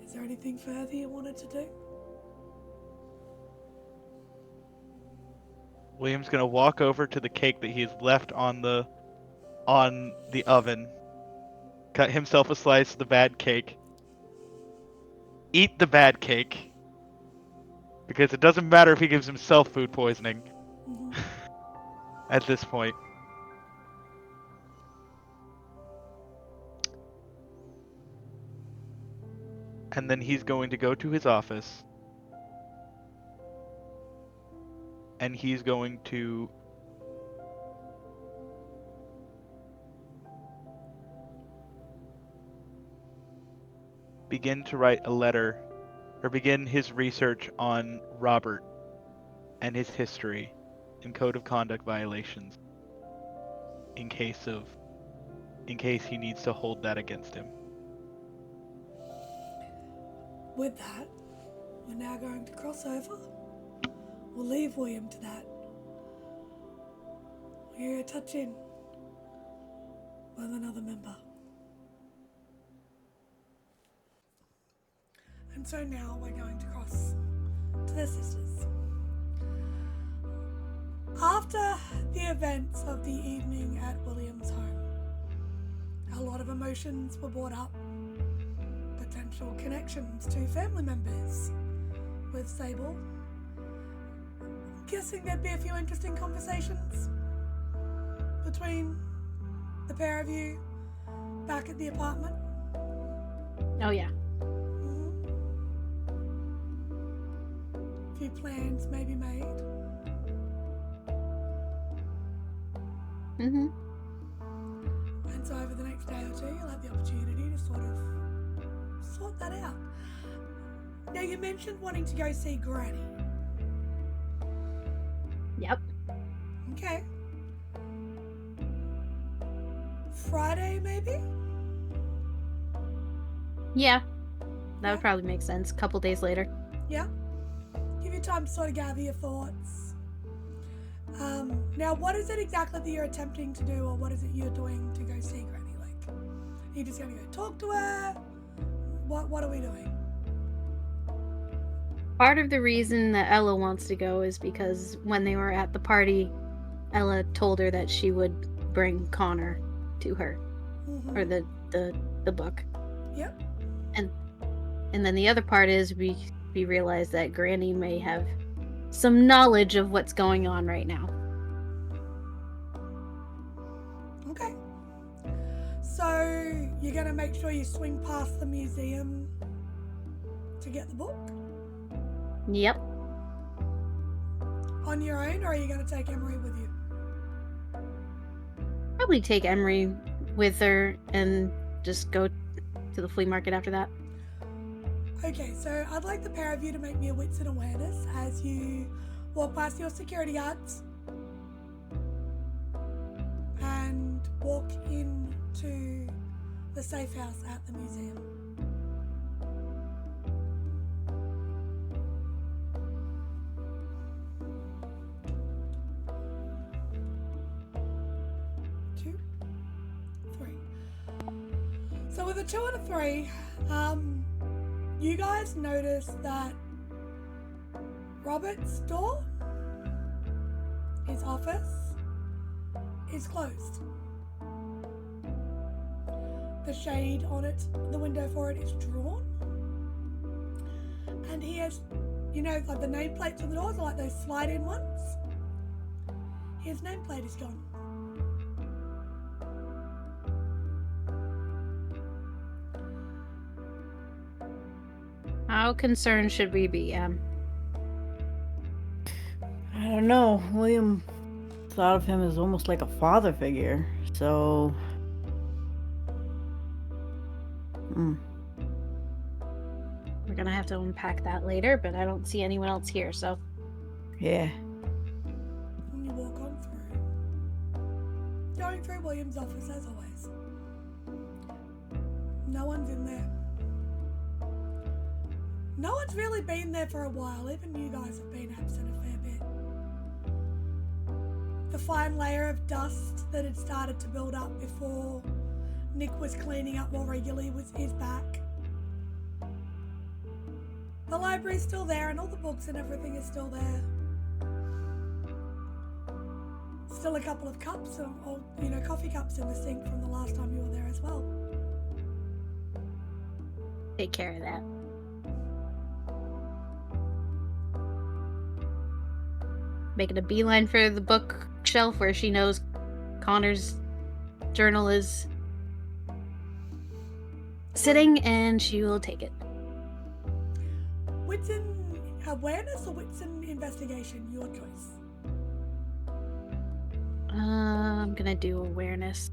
Is there anything further you wanted to do? William's gonna walk over to the cake that he's left on the oven, cut himself a slice of the bad cake, eat the bad cake, because it doesn't matter if he gives himself food poisoning at this point. And then he's going to go to his office, and he's going to begin to write a letter, or begin his research on Robert and his history and code of conduct violations, in case he needs to hold that against him. With that, we're now going to cross over. We'll leave William to that. We're going to touch in with another member. And so now we're going to cross to the sisters. After the events of the evening at William's home, a lot of emotions were brought up. Potential connections to family members with Sable. Guessing there'd be a few interesting conversations between the pair of you back at the apartment. Oh yeah. A few plans may be made. Mm-hmm. And so over the next day or two, you'll have the opportunity to sort of sort that out. Now, you mentioned wanting to go see Granny. Yep. Okay. Friday, maybe? Yeah. That Yeah. would probably make sense. A couple days later. Yeah. Give you time to sort of gather your thoughts. Now, what is it exactly that you're attempting to do, or what is it you're doing to go see Granny? Like, are you just going to go talk to her? What are we doing? Part of the reason that Ella wants to go is because when they were at the party, Ella told her that she would bring Connor to her, Mm-hmm. or the book. Yep. And then the other part is we realize that Granny may have some knowledge of what's going on right now. Okay. So, you're going to make sure you swing past the museum to get the book? Yep. On your own, or are you going to take Emery with you? Probably take Emery with her and just go to the flea market after that. Okay, so I'd like the pair of you to make me a wits and awareness as you walk past your security guards and walk into the safe house at the museum. Two, three. So with a 2 and a 3, you guys notice that Robert's door, his office, is closed. The shade on it, the window for it, is drawn. And he has, you know, like the nameplates on the doors are like those slide-in ones. His nameplate is gone. How concerned should we be, Em? I don't know. William thought of him as almost like a father figure, so. We're gonna have to unpack that later, but I don't see anyone else here, so. Yeah. And you walk on through. Going through William's office as always. No one's in there. No one's really been there for a while. Even you guys have been absent a fair bit. The fine layer of dust that had started to build up before Nick was cleaning up more regularly is back. The library's still there and all the books and everything is still there. Still a couple of cups or coffee cups in the sink from the last time you were there as well. Take care of that. Making a beeline for the bookshelf where she knows Connor's journal is sitting, and she will take it. Wits in awareness or wits in investigation? Your choice. I'm gonna do awareness.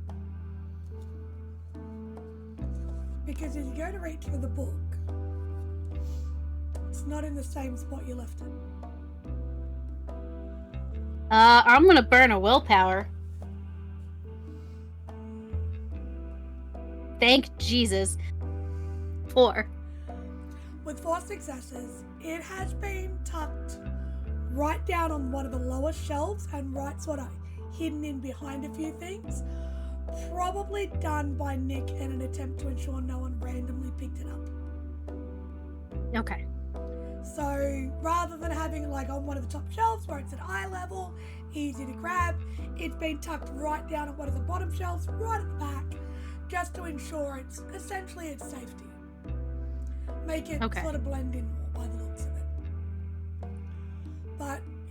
Because as you go to reach for the book, it's not in the same spot you left it. I'm gonna burn a willpower. Thank Jesus. 4. With 4 successes, it has been tucked right down on one of the lower shelves and right sort of hidden in behind a few things. Probably done by Nick in an attempt to ensure no one randomly picked it up. Okay. So rather than having it like on one of the top shelves where it's at eye level, easy to grab, it's been tucked right down at one of the bottom shelves, right at the back, just to ensure it's essentially its safety. Make it Okay. sort of blend in more by the looks of it.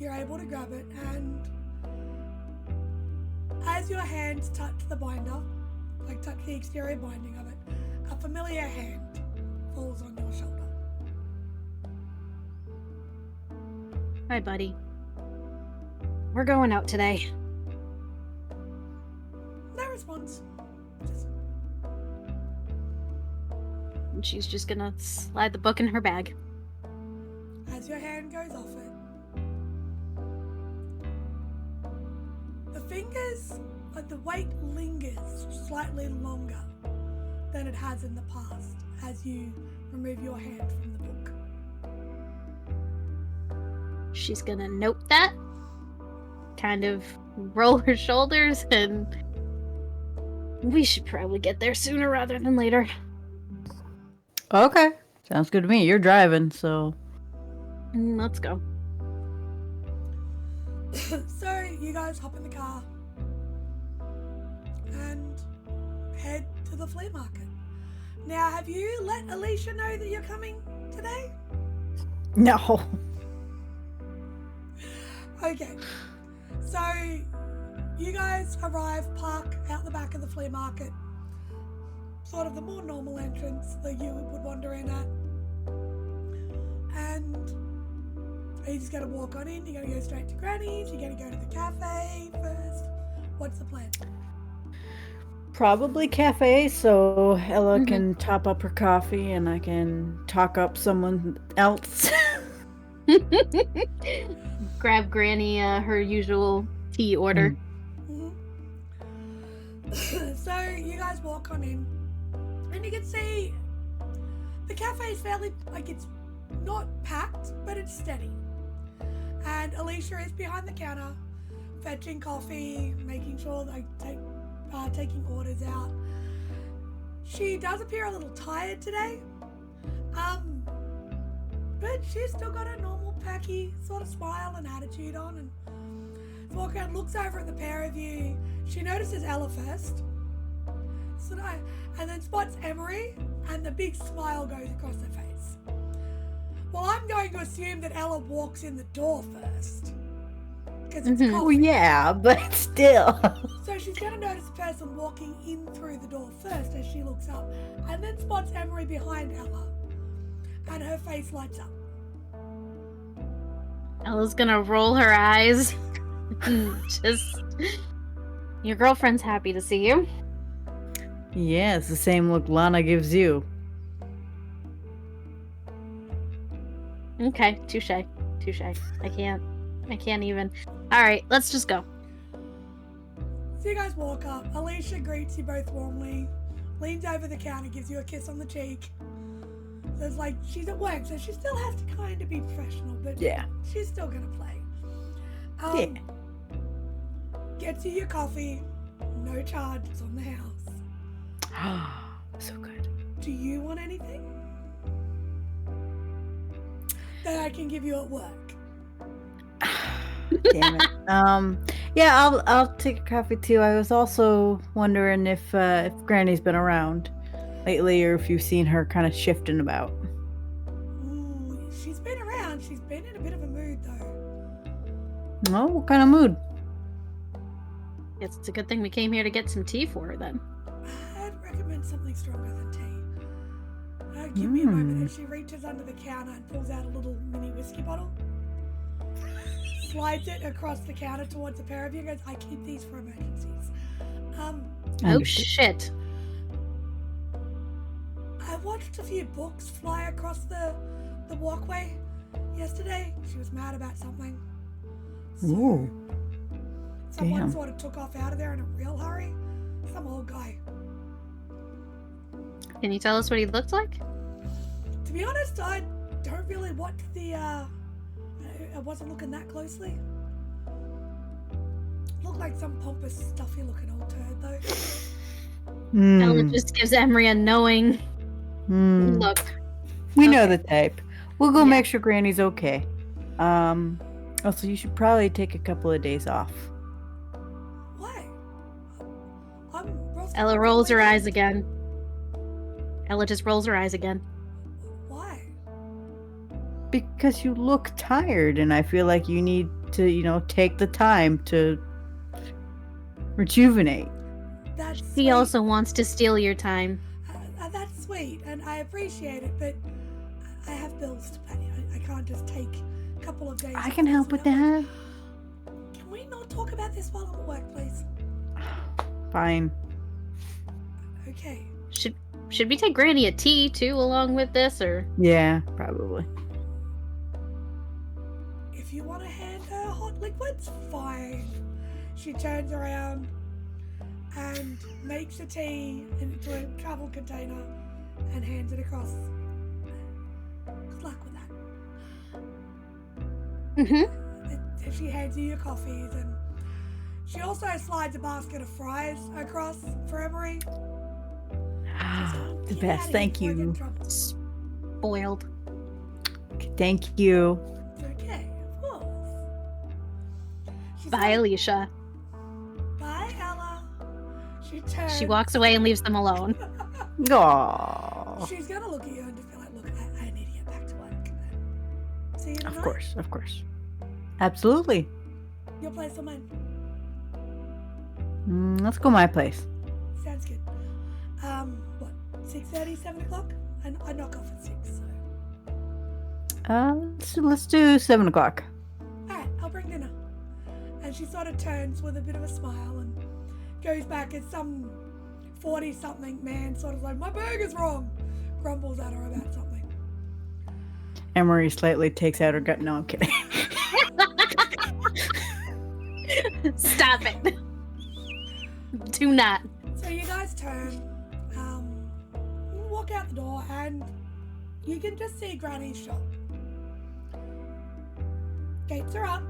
you're able to grab it, and as your hands touch the binder, like touch the exterior binding of it, a familiar hand falls on your shoulder. Hi, buddy. We're going out today. No response. Just, And she's just gonna slide the book in her bag. as your hand goes off it, the fingers, like the weight lingers slightly longer than it has in the past as you remove your hand from the book. She's gonna note that, kind of roll her shoulders, and we should probably get there sooner rather than later. Okay. Sounds good to me. You're driving, so. Let's go. So you guys hop in the car and head to the flea market. Now, have you let Alicia know that you're coming today? No. Okay. So you guys arrive, park out the back of the flea market, sort of the more normal entrance that you would wander in at. And are you just going to walk on in? You're going to go straight to Granny's? You're going to go to the cafe first? What's the plan? Probably cafe, so Ella can top up her coffee and I can talk up someone else. Grab Granny her usual tea order. So you guys walk on in, and you can see the cafe is fairly, like, it's not packed, but it's steady. And Alicia is behind the counter, fetching coffee, making sure they taking orders out. She does appear a little tired today, but she's still got a normal packy sort of smile and attitude on, and walks around, looks over at the pair of you. She notices Ella first, and then spots Emery, and the big smile goes across her face. Well, I'm going to assume that Ella walks in the door first, because it's Oh, coffee. yeah, but still. So she's going to notice the person walking in through the door first as she looks up, and then spots Emery behind Ella, and her face lights up. Ella's gonna roll her eyes. Just, your girlfriend's happy to see you. Yeah, it's the same look Lana gives you. Okay, touche. I can't even. All right, let's just go. So you guys walk up. Alicia greets you both warmly, leans over the counter, gives you a kiss on the cheek. So it's like she's at work, so she still has to kind of be professional, but Yeah. she's still gonna play. Yeah. Gets you your coffee, no charge, it's on the house. So good. Do you want anything that I can give you at work? Damn it. Yeah, I'll take a coffee too. I was also wondering if Granny's been around lately, or if you've seen her kind of shifting about. Ooh, she's been around. She's been in a bit of a mood though. Oh, what kind of mood? It's a good thing we came here to get some tea for her then. I'd recommend something stronger than tea. Give me a moment. And she reaches under the counter and pulls out a little mini whiskey bottle. Slides it across the counter towards the pair of you and goes, I keep these for emergencies. Oh Understood. shit. I watched a few books fly across the walkway yesterday. She was mad about something. So Ooh. someone Damn. sort of took off out of there in a real hurry. Some old guy. Can you tell us what he looked like? To be honest, I don't really watch the, I wasn't looking that closely. Looked like some pompous, stuffy looking old turd though. Ella just gives Emery a knowing look. We know Okay. the type. We'll go Yeah. make sure Granny's okay. Also, you should probably take a couple of days off. Why? Ella rolls her eyes again. Ella just rolls her eyes again. Why? Because you look tired, and I feel like you need to take the time to rejuvenate. That's He sweet. also wants to steal your time. That's sweet, and I appreciate it, but I have bills to pay. I can't just take a couple of days. I off can this help with without that. Can we not talk about this while I'm at work, please? Fine. Okay. Should we take Granny a tea too along with this, or Yeah, probably. If you want to hand her hot liquids, fine. She turns around and makes the tea into a travel container and hands it across. Good luck with that. Mm-hmm. She hands you your coffees, and she also slides a basket of fries across for Emery. The best. Thank you. Spoiled. Thank you. It's okay, of course. Bye, Alicia. Bye, Ella. She turns. She walks away and leaves them alone. Aww. She's gonna look at you and just be like, "Look, I need to get back to work." See you tonight. Of course. Absolutely. Your place or mine? Let's go my place. Sounds good. What? 6:30, 7 o'clock? And I knock off at 6. So. Let's do 7 o'clock. All right, I'll bring dinner. And she sort of turns with a bit of a smile and goes back as some 40-something man sort of like, "My burger's wrong," grumbles at her about something. Emery slightly takes out her gut. No, I'm kidding. Stop it. Do not. So you guys turn, you walk out the door, and you can just see Granny's shop. Gates are up.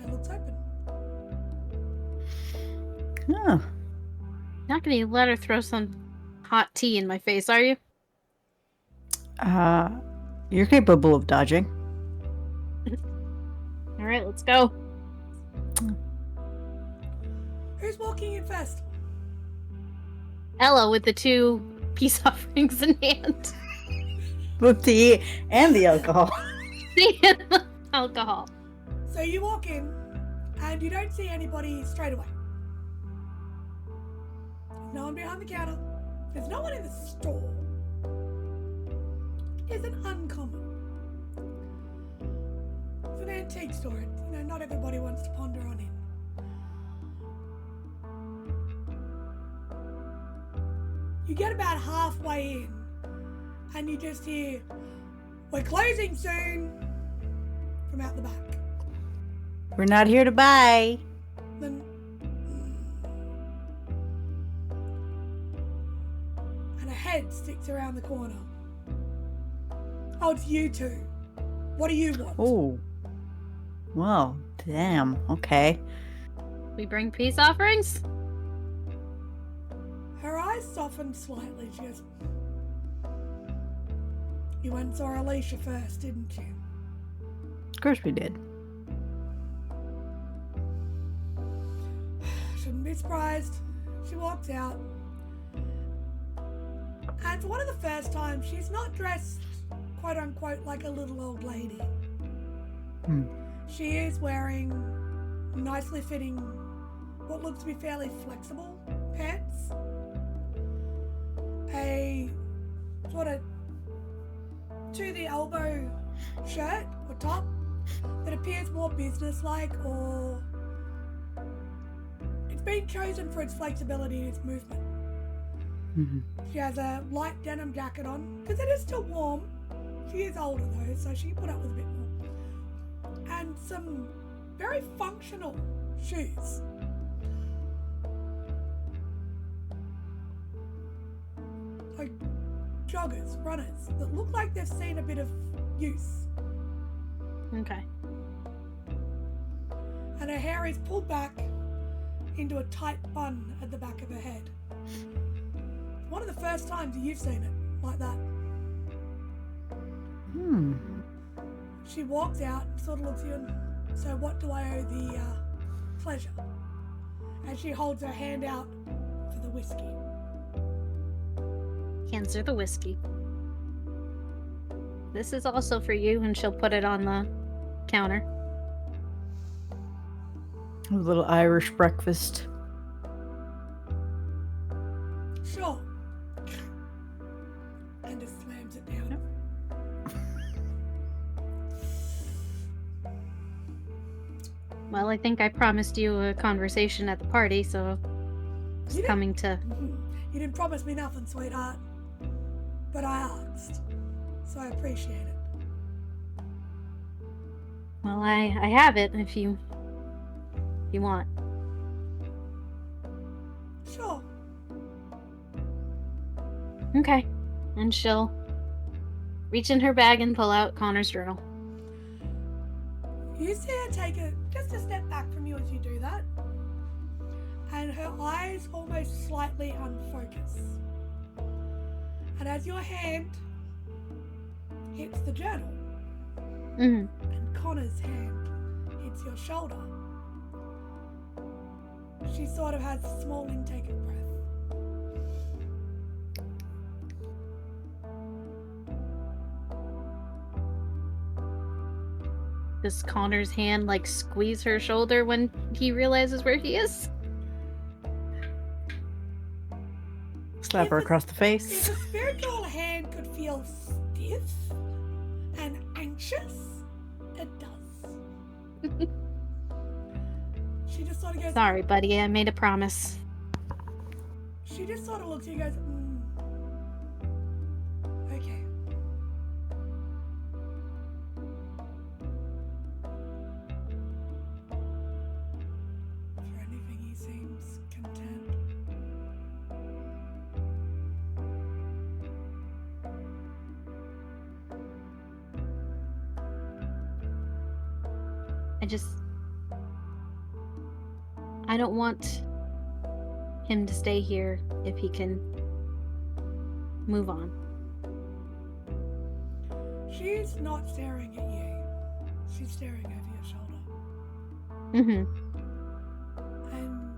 It looks open. Oh, Not gonna let her throw some hot tea in my face, are you? you're capable of dodging. All right, let's go. Who's walking in first? Ella with the 2 peace offerings in hand. With the and the alcohol. Alcohol. So you walk in, and you don't see anybody straight away. There's no one behind the counter. There's no one in the store. Isn't uncommon. It's an antique store. Not everybody wants to ponder on it. You get about halfway in, and you just hear, "We're closing soon," from out the back. We're not here to buy. Then, and a head sticks around the corner. "Oh, it's you two. What do you want?" Oh. Well, damn. Okay. We bring peace offerings? Her eyes softened slightly. She goes, "You went and saw Alicia first, didn't you?" Of course we did. Shouldn't be surprised. She walks out. And for one of the first times, she's not dressed, quote unquote, like a little old lady. She is wearing nicely fitting, what looks to be fairly flexible pants. A sort of to the elbow shirt or top that appears more businesslike, or it's been chosen for its flexibility and its movement. She has a light denim jacket on because it is still warm. She is older though, so she can put up with a bit more. And some very functional shoes. Like joggers, runners, that look like they've seen a bit of use. Okay. And her hair is pulled back into a tight bun at the back of her head. One of the first times you've seen it like that. She walks out and sort of looks at you and, "So what do I owe the pleasure?" And she holds her hand out for the whiskey. Hands her the whiskey. this is also for you, and she'll put it on the counter. A little Irish breakfast. Sure. And just slams it down. Well, I think I promised you a conversation at the party, so it's You coming to... You didn't promise me nothing, sweetheart. But I asked. So I appreciate it. Well, I have it if you want. Sure. Okay. And she'll reach in her bag and pull out Connor's journal. You see her take just a step back from you as you do that. And her eyes almost slightly unfocus. And as your hand hits the journal, Mm-hmm. and Connor's hand hits your shoulder, she sort of has a small intake of breath. Does Connor's hand, like, squeeze her shoulder when he realizes where he is? Slap her across the If face. a spiritual hand could feel stiff and anxious, it does. She just sort of goes. Sorry, buddy, I made a promise. She just sort of looks at you and goes, okay. For anything, he seems content. I don't want him to stay here if he can move on. She's not staring at you. She's staring over your shoulder. Mm-hmm. And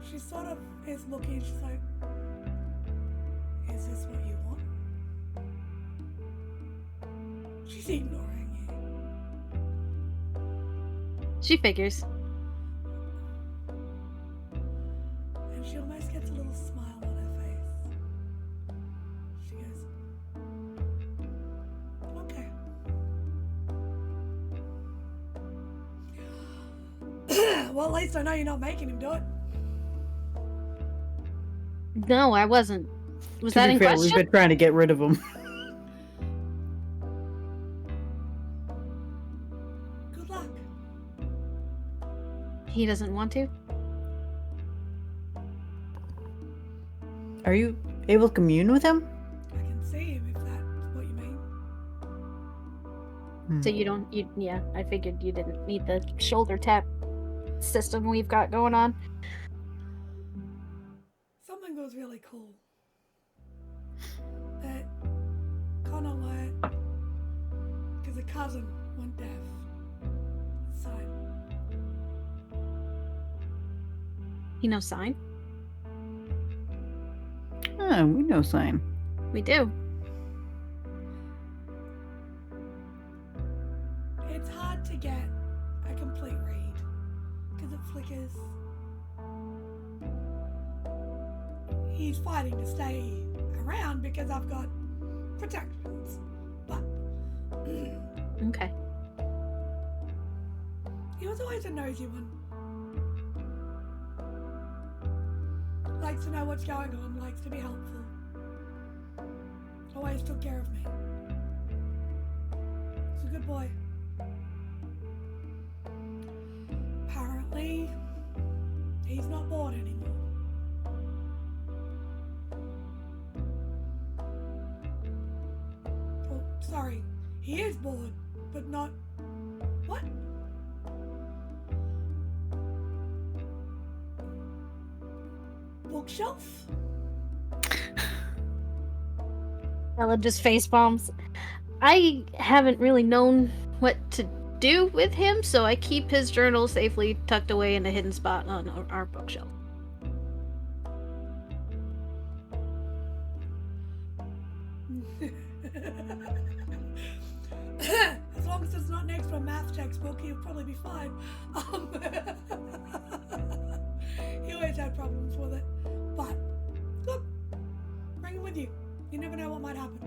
she sort of is looking, she's like, is this what you want? She's ignoring you. She figures. And she almost gets a little smile on her face. She goes, okay. Well, at least I know you're not making him do it. No, I wasn't. Was To that be in fair, question? we've been trying to get rid of him. Good luck. He doesn't want to? Are you able to commune with him? I can see him if that's what you mean. So you don't, yeah, I figured you didn't need the shoulder tap system we've got going on. Something was really cool. That Connor learned because a cousin went deaf. Sign. He knows sign? Oh, we know sign. We do. It's hard to get a complete read because it flickers. He's fighting to stay around because I've got protections, but Okay. he was always a nosy one. Likes to know what's going on, likes to be helpful. Always took care of me. He's a good boy. Apparently, he's not bored anymore. Oh, sorry. He is bored, but not... What? Bookshelf? Ella just face palms. I haven't really known what to do with him, so I keep his journal safely tucked away in a hidden spot on our bookshelf. As long as it's not next to a math textbook, he'll probably be fine. He always had problems with it. But, look, bring him with you. You never know what might happen.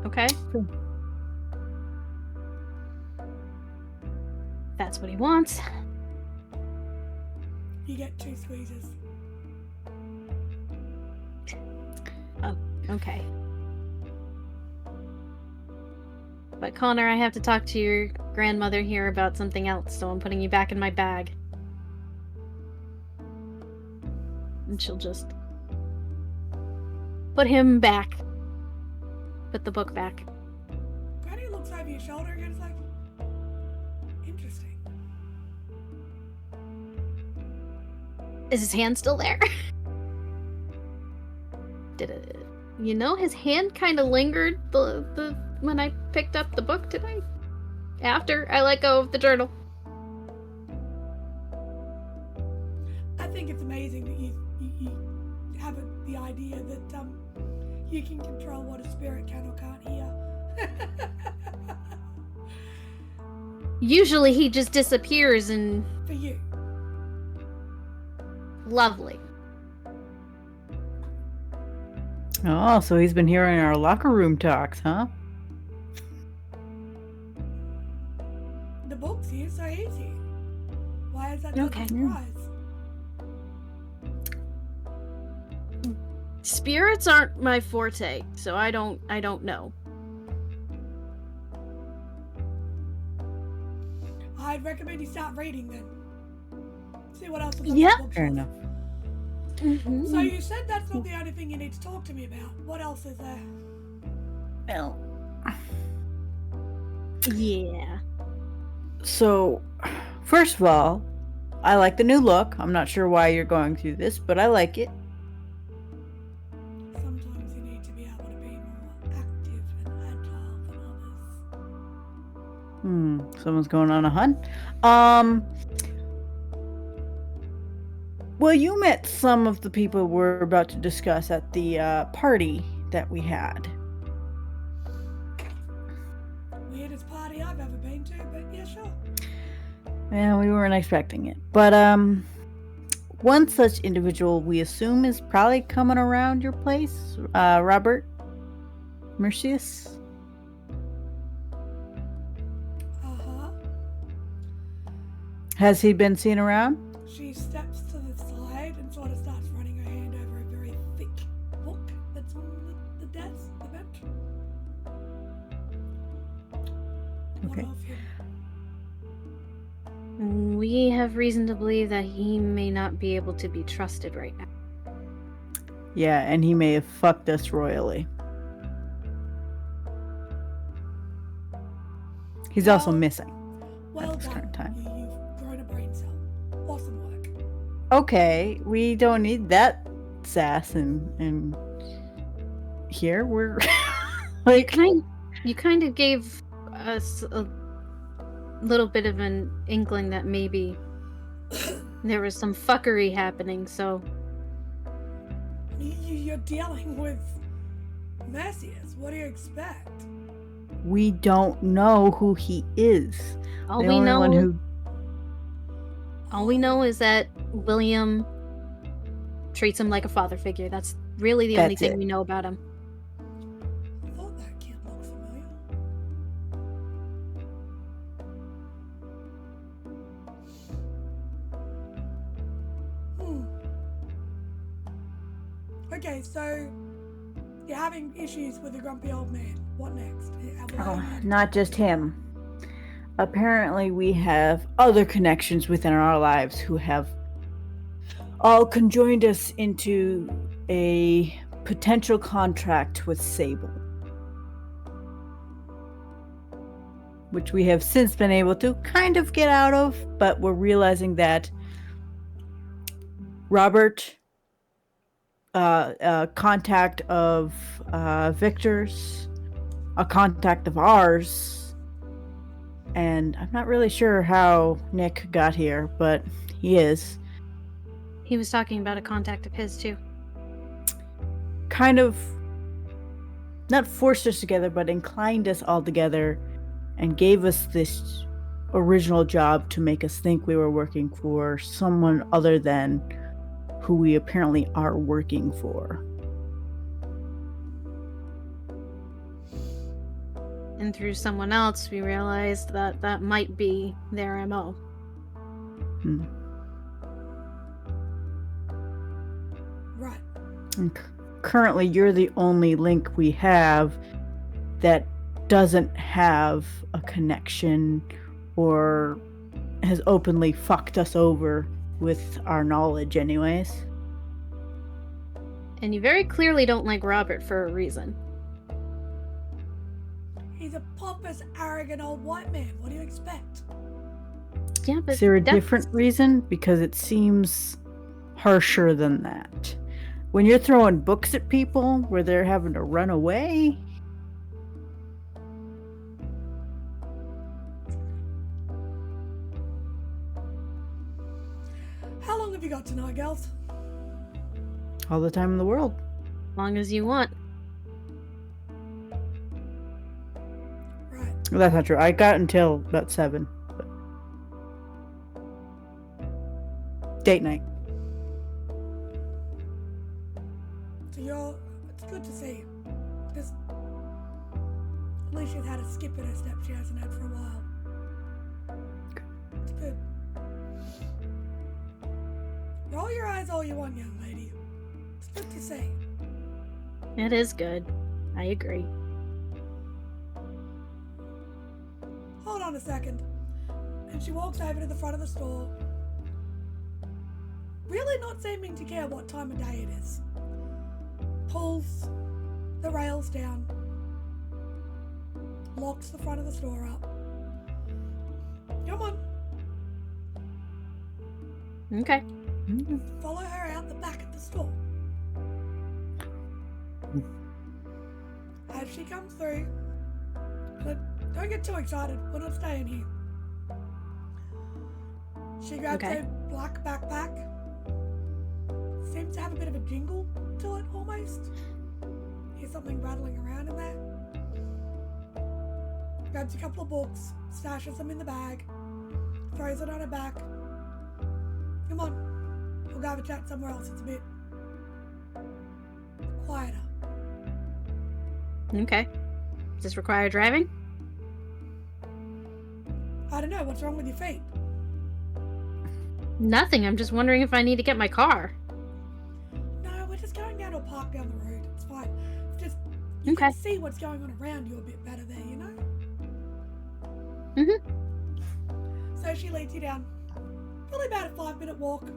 Okay. That's what he wants. You get 2 squeezes. Oh, okay. But Connor, I have to talk to your grandmother here about something else, so I'm putting you back in my bag. And she'll just put him back. Put the book back. Granny looks over your shoulder and is like, interesting. Is his hand still there? Did it? You know, his hand kind of lingered the when I picked up the book today. After I let go of the journal. I think it's amazing that you have the idea that you can control what a spirit can or can't hear. Usually he just disappears and For you. lovely. Oh, so he's been hearing our locker room talks, huh? The book's here, so he's here. Why is that such Okay. a surprise? Spirits aren't my forte, so I don't know. I'd recommend you start reading then. See what else is on Yeah. the bookshelf. Fair enough. So you said that's not the only thing you need to talk to me about. What else is there? Well, Yeah. so, first of all, I like the new look. I'm not sure why you're going through this, but I like it. Sometimes you need to be able to be more active and agile than others. Someone's going on a hunt. Well, you met some of the people we're about to discuss at the party that we had. Weirdest party I've ever been to, but yeah, sure. Yeah, we weren't expecting it. But one such individual we assume is probably coming around your place, Robert Mercius. Uh-huh. Has he been seen around? She steps to the side and sort of starts running her hand over a very thick book that's on the desk, the bench. Okay. What of him? We have reason to believe that he may not be able to be trusted right now. Yeah, and he may have fucked us royally. He's also Well- missing. Well this done. current time. You've grown a brain cell. Awesome work. Okay, we don't need that sass and here we're like You kind of gave us a little bit of an inkling that maybe there was some fuckery happening, so You're dealing with Mercius. What do you expect? we don't know who he is. all The we only know one who all we know is that William treats him like a father figure. That's really the only That's thing it. we know about him. I thought that kid looked familiar. Okay, so you're having issues with the grumpy old man. What next? Oh, not just him. Apparently, we have other connections within our lives who have all conjoined us into a potential contract with Sable, which we have since been able to kind of get out of, but we're realizing that Robert, a contact of Victor's, a contact of ours, and I'm not really sure how Nick got here, but he is. He was talking about a contact of his too. Kind of not forced us together, but inclined us all together and gave us this original job to make us think we were working for someone other than who we apparently are working for. And through someone else, we realized that that might be their MO. Right. And currently, you're the only link we have that doesn't have a connection or has openly fucked us over with our knowledge anyways. And you very clearly don't like Robert for a reason. He's a pompous, arrogant old white man. What do you expect? Yeah, but Is there a that's- different reason? Because it seems harsher than that. When you're throwing books at people where they're having to run away, How long have you got tonight, girls? all the time in the world. As long as you want. Right. Well, that's not true. I got until about 7. But... Date night. So it's good to see. Just, at least she's had a skip in her step she hasn't had for a while. It's good. Roll your eyes all you want, young lady. It's good to see. It is good. I agree. Hold on a second. And she walks over to the front of the store, really not seeming to care what time of day it is. Pulls the rails down, locks the front of the store up. Come on, Okay. follow her out the back of the store. As she comes through, don't get too excited, we're not staying here. She grabs Okay. a black backpack. Seems to have a bit of a jingle to it almost. Hear something rattling around in there. Grabs a couple of books, stashes them in the bag, throws it on her back. Come on, we'll go have a chat somewhere else. It's a bit quieter. Okay. Does this require driving? I don't know, what's wrong with your feet? Nothing. I'm just wondering if I need to get my car. No, we're just going down to a park down the road. It's fine. It's just you Okay. can see what's going on around you a bit better there, you know? So she leads you down probably about a 5-minute walk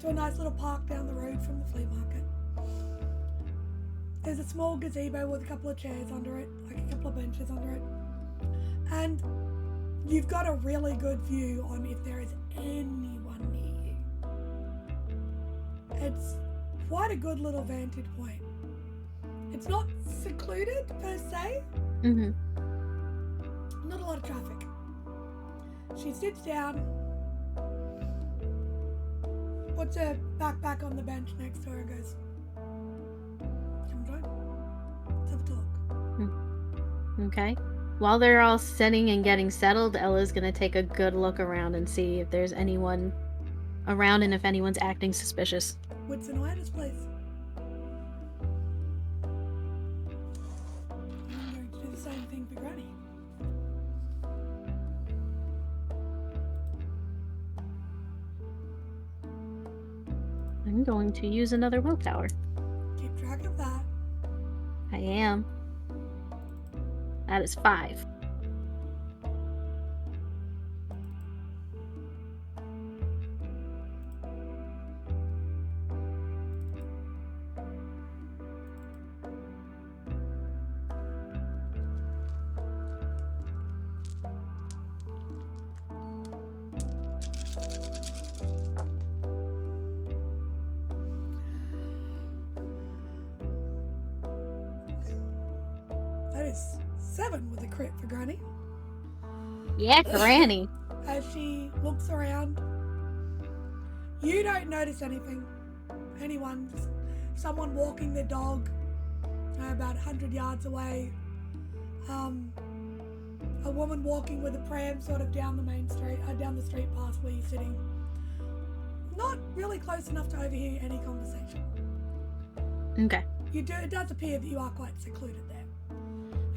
to a nice little park down the road from the flea market. There's a small gazebo with a couple of chairs under it, like a couple of benches under it. And you've got a really good view on if there is anyone near you. It's quite a good little vantage point. It's not secluded per se, Mm-hmm. not a lot of traffic. She sits down, puts her backpack on the bench next to her and goes, "Come join. Let's have a talk." Okay. While they're all sitting and getting settled, Ella's gonna take a good look around and see if there's anyone around and if anyone's acting suspicious. Wits and awareness, please. I'm going to do the same thing for Granny. I'm going to use another willpower. Keep track of that. I am. That is 5. That is 7 with a crit for Granny. Yeah, Granny. As she looks around, you don't notice anything. Anyone, just someone walking their dog, about 100 yards away. A woman walking with a pram sort of down the main street, down the street past where you're sitting. Not really close enough to overhear any conversation. Okay. It does appear that you are quite secluded there.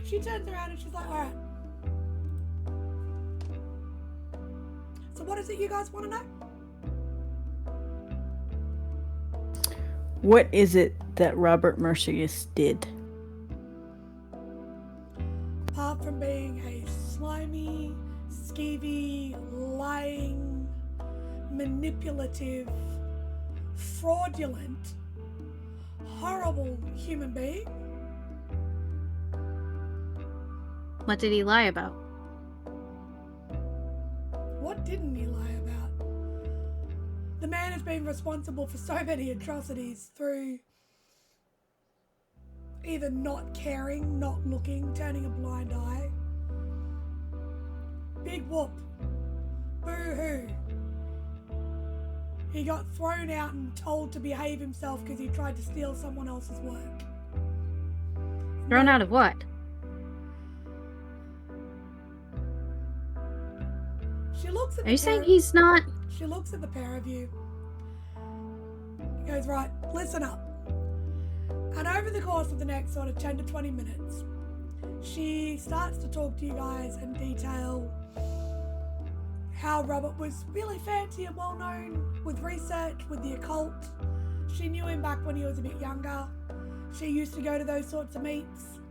She turns around and she's like, all right. So what is it you guys want to know? What is it that Robert Mercius did? Apart from being a slimy, skeevy, lying, manipulative, fraudulent, horrible human being. What did he lie about? What didn't he lie about? The man has been responsible for so many atrocities through either not caring, not looking, turning a blind eye. Big whoop. Boo-hoo. He got thrown out and told to behave himself because he tried to steal someone else's work. Thrown out of what? She looks at Are you saying he's not? She looks at the pair of you. He goes, right, listen up. And over the course of the next sort of 10 to 20 minutes, she starts to talk to you guys in detail how Robert was really fancy and well known with research, with the occult. She knew him back when he was a bit younger. She used to go to those sorts of meets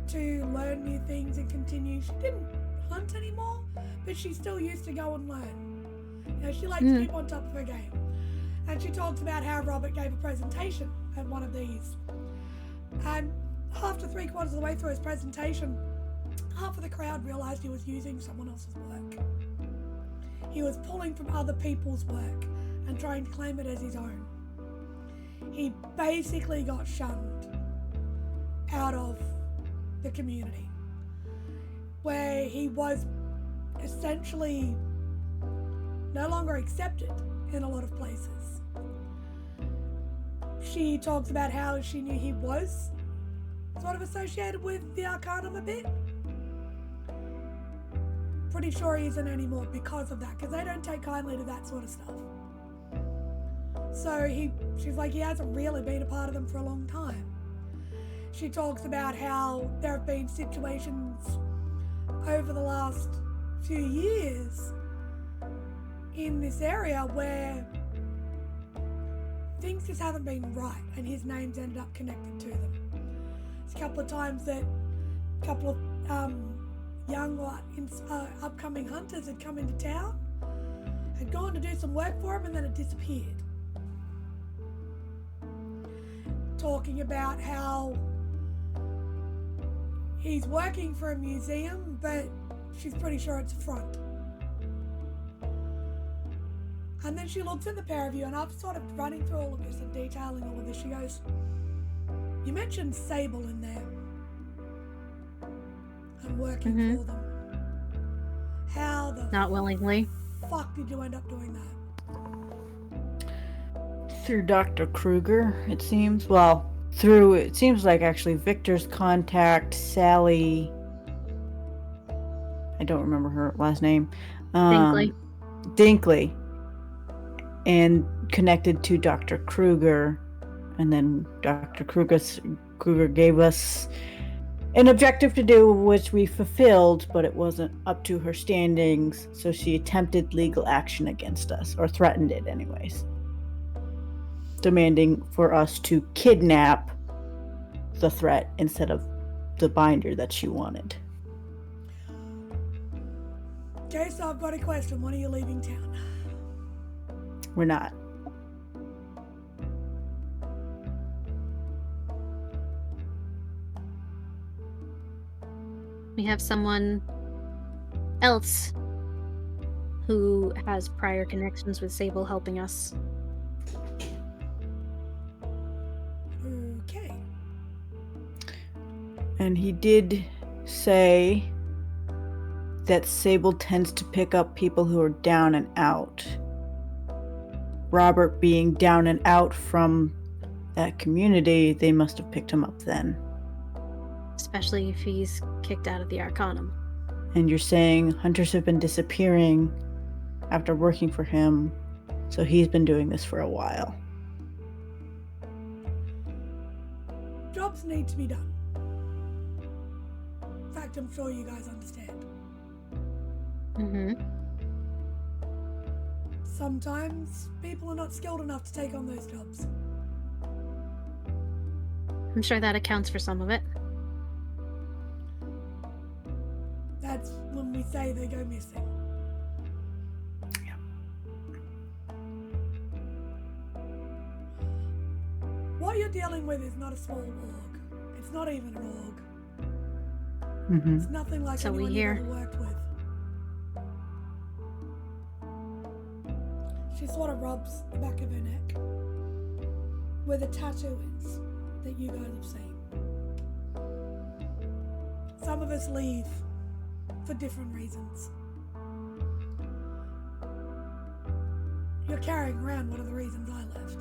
to learn new things and continue. She didn't hunt anymore, but she still used to go and learn. You know, she liked to keep on top of her game. And she talks about how Robert gave a presentation at one of these. And after 3/4 of the way through his presentation, half of the crowd realised he was using someone else's work. He was pulling from other people's work and trying to claim it as his own. He basically got shunned out of the community, where he was essentially no longer accepted in a lot of places. She talks about how she knew he was sort of associated with the Arcanum a bit. Pretty sure he isn't anymore because of that, because they don't take kindly to that sort of stuff. So she's like, he hasn't really been a part of them for a long time. She talks about how there have been situations over the last few years in this area where things just haven't been right and his name's ended up connected to them. There's a couple of times that a couple of young or upcoming hunters had come into town, had gone to do some work for him, and then it disappeared. Talking about how he's working for a museum, but she's pretty sure it's a front. And then she looks at the pair of you, and after sort of running through all of this and detailing all of this, she goes, you mentioned Sable in there. And working for them. How the Not willingly. fuck did you end up doing that? Through Dr. Kruger, it seems. Well, it seems like actually Victor's contact, Sally. I don't remember her last name. Dinkley. And connected to Dr. Kruger. And then Dr. Kruger gave us an objective to do, which we fulfilled, but it wasn't up to her standings, so she attempted legal action against us, or threatened it anyways, demanding for us to kidnap the threat instead of the binder that she wanted. Okay, so I've got a question. When are you leaving town? We're not. We have someone else who has prior connections with Sable helping us. Okay. And he did say that Sable tends to pick up people who are down and out. Robert being down and out from that community, they must have picked him up then. especially if he's kicked out of the Arcanum. And you're saying hunters have been disappearing after working for him, so he's been doing this for a while. Jobs need to be done. In fact, I'm sure you guys understand. Mm-hmm. Sometimes people are not skilled enough to take on those jobs. I'm sure that accounts for some of it. That's when we say they go missing. Yeah. What you're dealing with is not a small org. It's not even an org. Mm-hmm. It's nothing like So we anyone hear. you've ever worked with. She sort of rubs the back of her neck where the tattoo is that you guys have seen. Some of us leave for different reasons. You're carrying around one of the reasons I left.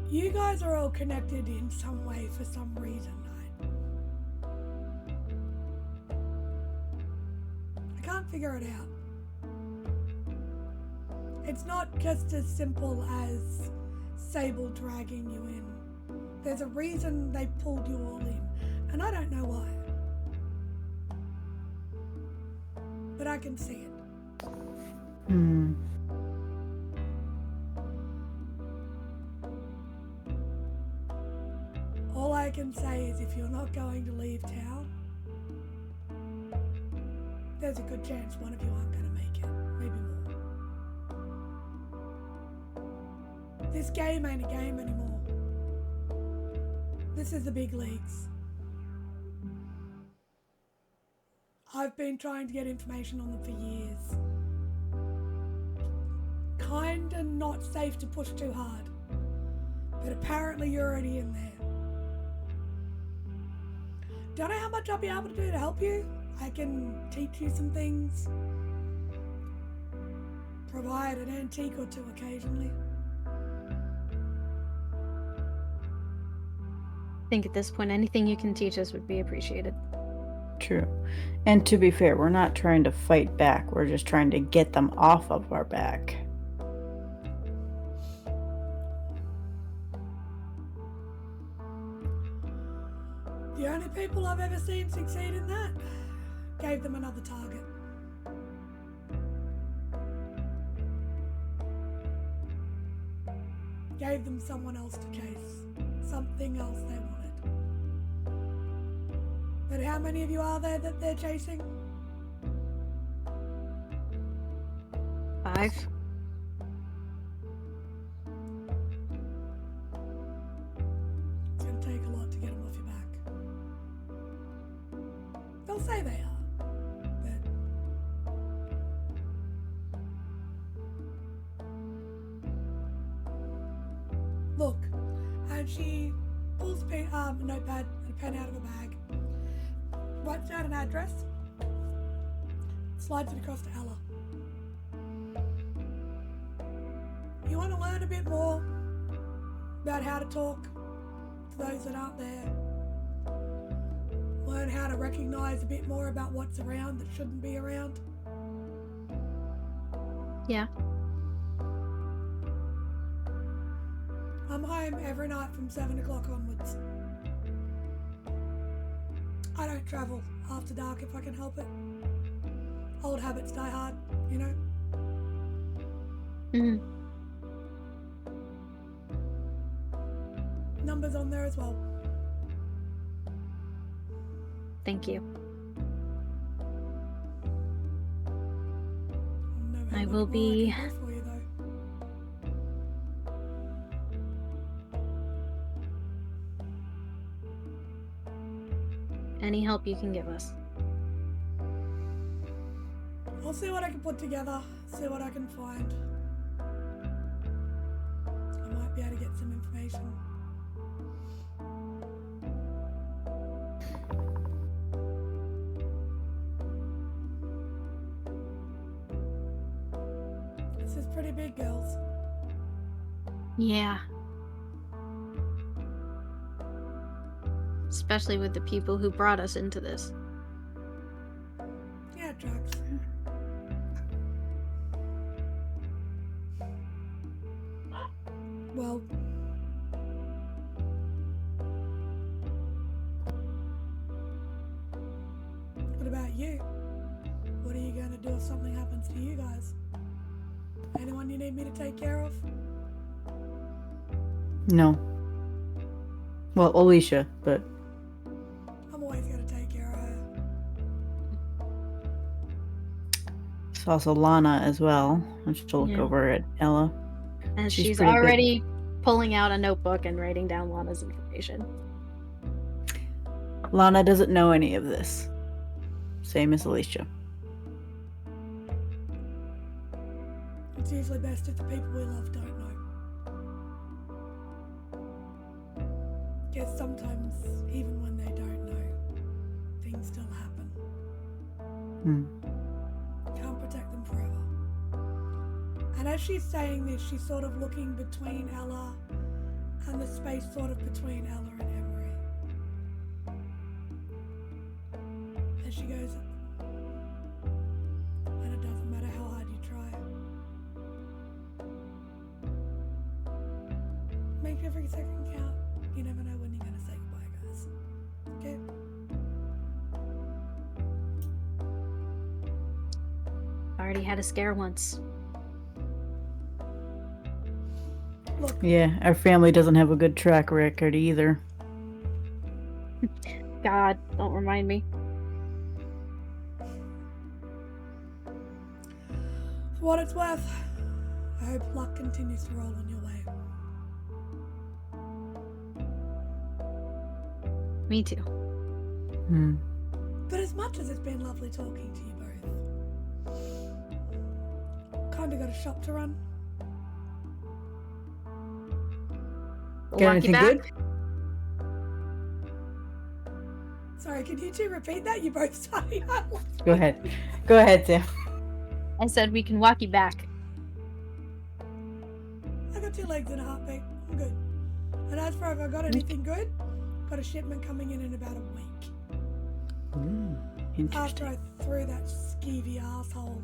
You guys are all connected in some way for some reason. I can't figure it out. It's not just as simple as Sable dragging you in. There's a reason they pulled you all in, and I don't know why. But I can see it. Hmm. All I can say is if you're not going to leave town, there's a good chance one of you aren't going to make it. Maybe more. This game ain't a game anymore. This is the big leagues. I've been trying to get information on them for years. Kinda not safe to push too hard. But apparently you're already in there. Don't know how much I'll be able to do to help you. I can teach you some things. Provide an antique or two occasionally. I think at this point, anything you can teach us would be appreciated. True. And to be fair, we're not trying to fight back. We're just trying to get them off of our back. The only people I've ever seen succeed in that gave them another target. Gave them someone else to chase. Something else they wanted. But how many of you are there that they're chasing? 5. It's going to take a lot to get them off your back. They'll say they are, but look, and she pulls a notepad and a pen out of her bag, writes down an address, slides it across to Ella. You want to learn a bit more about how to talk to those that aren't there? Learn how to recognize a bit more about what's around that shouldn't be around? Yeah. I'm home every night from 7 o'clock onwards. I don't travel after dark if I can help it. Old habits die hard, you know? Mm-hmm. Numbers on there as well. Thank you. Know how I much will more be- I can do for you, though. Any help you can give us. I'll see what I can put together, see what I can find. I might be able to get some information. pretty big, girls. Yeah. Especially with the people who brought us into this. Yeah, drugs. Well, what about you? What are you going to do if something happens to you guys? Anyone you need me to take care of? No. Well, Alicia, but I'm always going to take care of her. it's also Lana as well. I should look Yeah. over at Ella. And She's she's pretty good. already pulling out a notebook and writing down Lana's information. Lana doesn't know any of this. Same as Alicia. It's usually best if the people we love don't know. Guess sometimes, even when they don't know, things still happen. Can't protect them forever. And as she's saying this, she's sort of looking between Ella and the space sort of between Ella and Emery. As she goes, and it doesn't matter how hard you try. Make every second count. You never know when you're going to say goodbye, guys. Okay? Already had a scare once. Look, Yeah, our family doesn't have a good track record either. God, don't remind me. for what it's worth, I hope luck continues to roll on your way. Me too. Hmm. But as much as it's been lovely talking to you both, kinda got a shop to run. We'll Got walk you anything back. good? Sorry, can you two repeat that? You both started. Go ahead. Go ahead, Sam. I said we can walk you back. I got 2 legs and a heartbeat. I'm good. And as for if I got anything good, got a shipment coming in about a week. After Interesting. I threw that skeevy asshole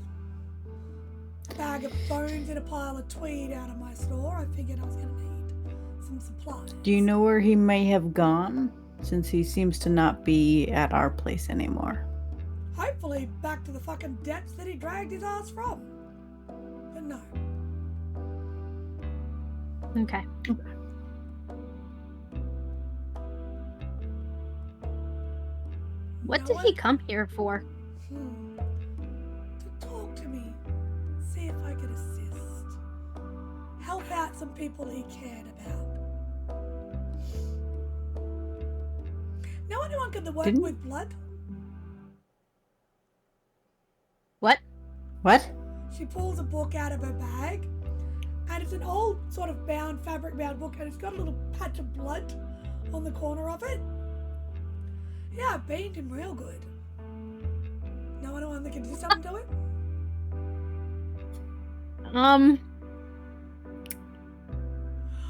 bag of bones in a pile of tweed out of my store, I figured I was going to need some supplies. Do you know where he may have gone? Since he seems to not be at our place anymore. Hopefully back to the fucking depths that he dragged his ass from. But no. Okay. What No did he one- come here for? To talk to me. See if I could assist. Help out some people he cared about. Know anyone could work Didn't- with blood? What? What? She pulls a book out of her bag, and it's an old sort of fabric bound book, and it's got a little patch of blood on the corner of it. Yeah, I beamed him real good. Know anyone that can do something to it?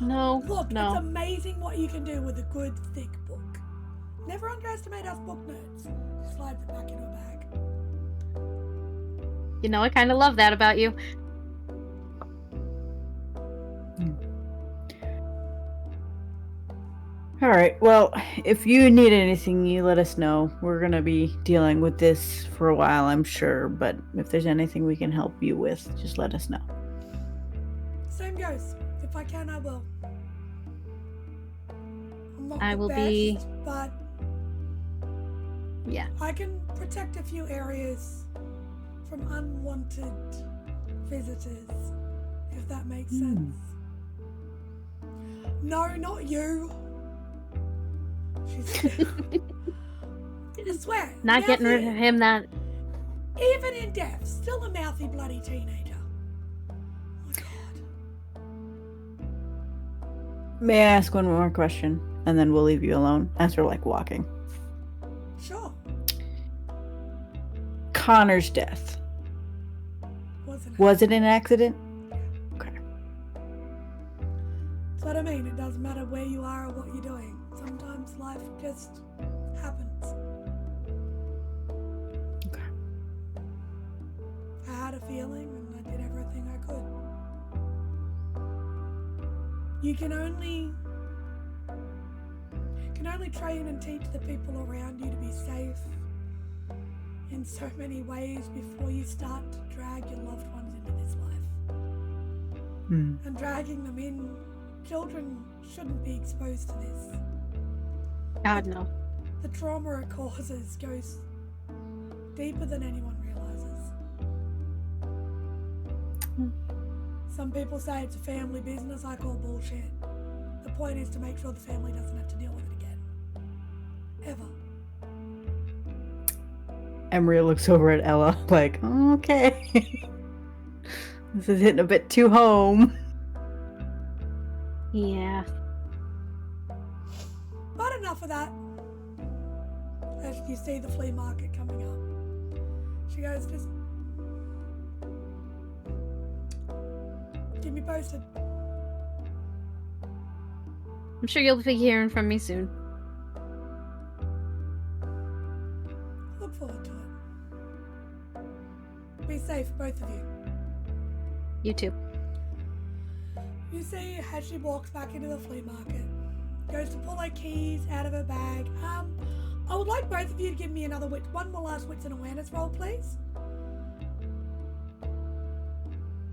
No. Look, it's no. amazing what you can do with a good, thick book. Never underestimate us book nerds. She slides it back into her bag. You know, I kind of love that about you. All right. Well, if you need anything, you let us know. We're going to be dealing with this for a while, I'm sure. But if there's anything we can help you with, just let us know. Same goes. If I can, I will. I'm not I the will best, be- but Yeah. I can protect a few areas from unwanted visitors, if that makes sense. No, not you. She's. I swear. Not getting rid of him that. Even in death, still a mouthy bloody teenager. Oh my god. May I ask one more question? And then we'll leave you alone as we're like walking. Sure. Connor's death. Wasn't it? Was it an accident? That's what I mean. It doesn't matter where you are or what you're doing. Sometimes life just happens. Okay. I had a feeling and I did everything I could. You can only train and teach the people around you to be safe in so many ways before you start to drag your loved ones into this life. And dragging them in, children shouldn't be exposed to this. God, no. The trauma it causes goes deeper than anyone realizes. Some people say it's a family business. I call bullshit. The point is to make sure the family doesn't have to deal with it again. Ever. Emery looks over at Ella like, okay. This is hitting a bit too home. Yeah. But enough of that. As you see the flea market coming up, she goes, just keep me posted. I'm sure you'll be hearing from me soon. Look forward to it. Be safe, both of you. You too. You see as she walks back into the flea market, goes to pull her keys out of her bag. I would like both of you to give me one more last wits and awareness roll, please.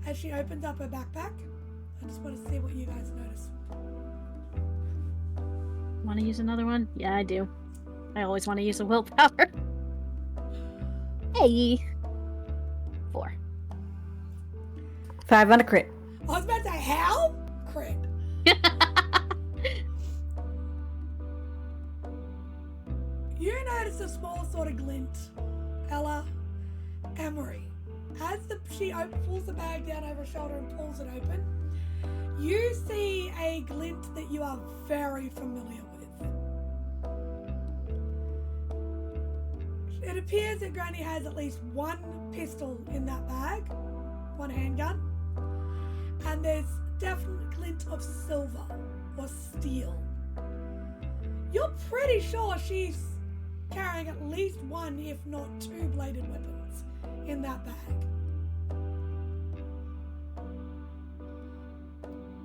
As she opens up her backpack, I just want to see what you guys notice. Want to use another one? Yeah, I do. I always want to use a willpower. Hey! 4. 5 on a crit. I was about to say, how? Crit. You notice a small sort of glint, Ella, Emery. As she pulls the bag down over her shoulder and pulls it open, you see a glint that you are very familiar with. It appears that Granny has at least one pistol in that bag, one handgun, and there's definitely glint of silver or steel. You're pretty sure she's carrying at least one, if not 2 bladed weapons in that bag.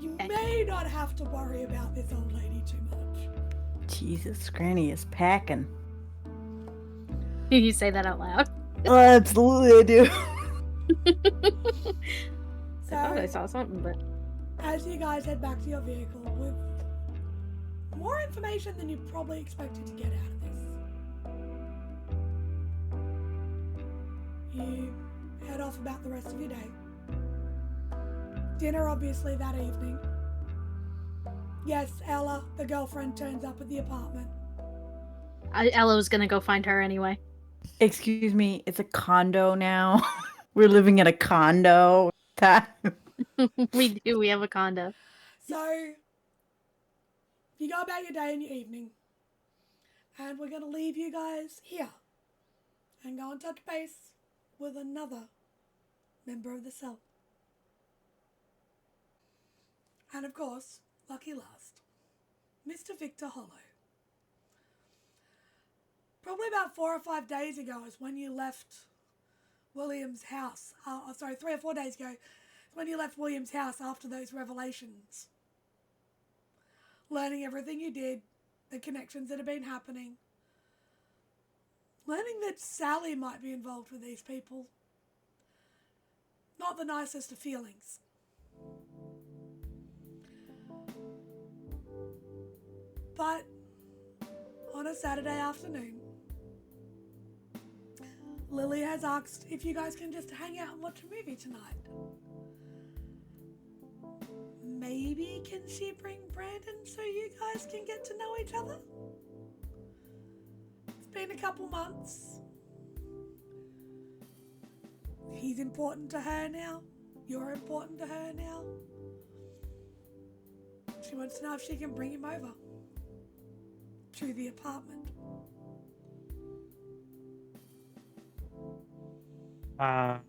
You may not have to worry about this old lady too much. Jesus, Granny is packing. You say that out loud. Oh, absolutely, I do. I thought I saw something, but... As you guys head back to your vehicle with more information than you probably expected to get out of this, you head off about the rest of your day. Dinner, obviously, that evening. Yes, Ella, the girlfriend, turns up at the apartment. Ella was gonna go find her anyway. Excuse me, it's a condo now. We're living in a condo. We do, we have a condo. So, you go about your day and your evening. And we're going to leave you guys here. And go and touch base with another member of the cell. And of course, lucky last, Mr. Victor Hollow. Probably about 4 or 5 days ago is when you left William's house. 3 or 4 days ago is when you left William's house after those revelations. Learning everything you did, the connections that have been happening. Learning that Sally might be involved with these people. Not the nicest of feelings. But on a Saturday afternoon, Lily has asked if you guys can just hang out and watch a movie tonight. Maybe can she bring Brandon so you guys can get to know each other? It's been a couple months. He's important to her now. You're important to her now. She wants to know if she can bring him over to the apartment. I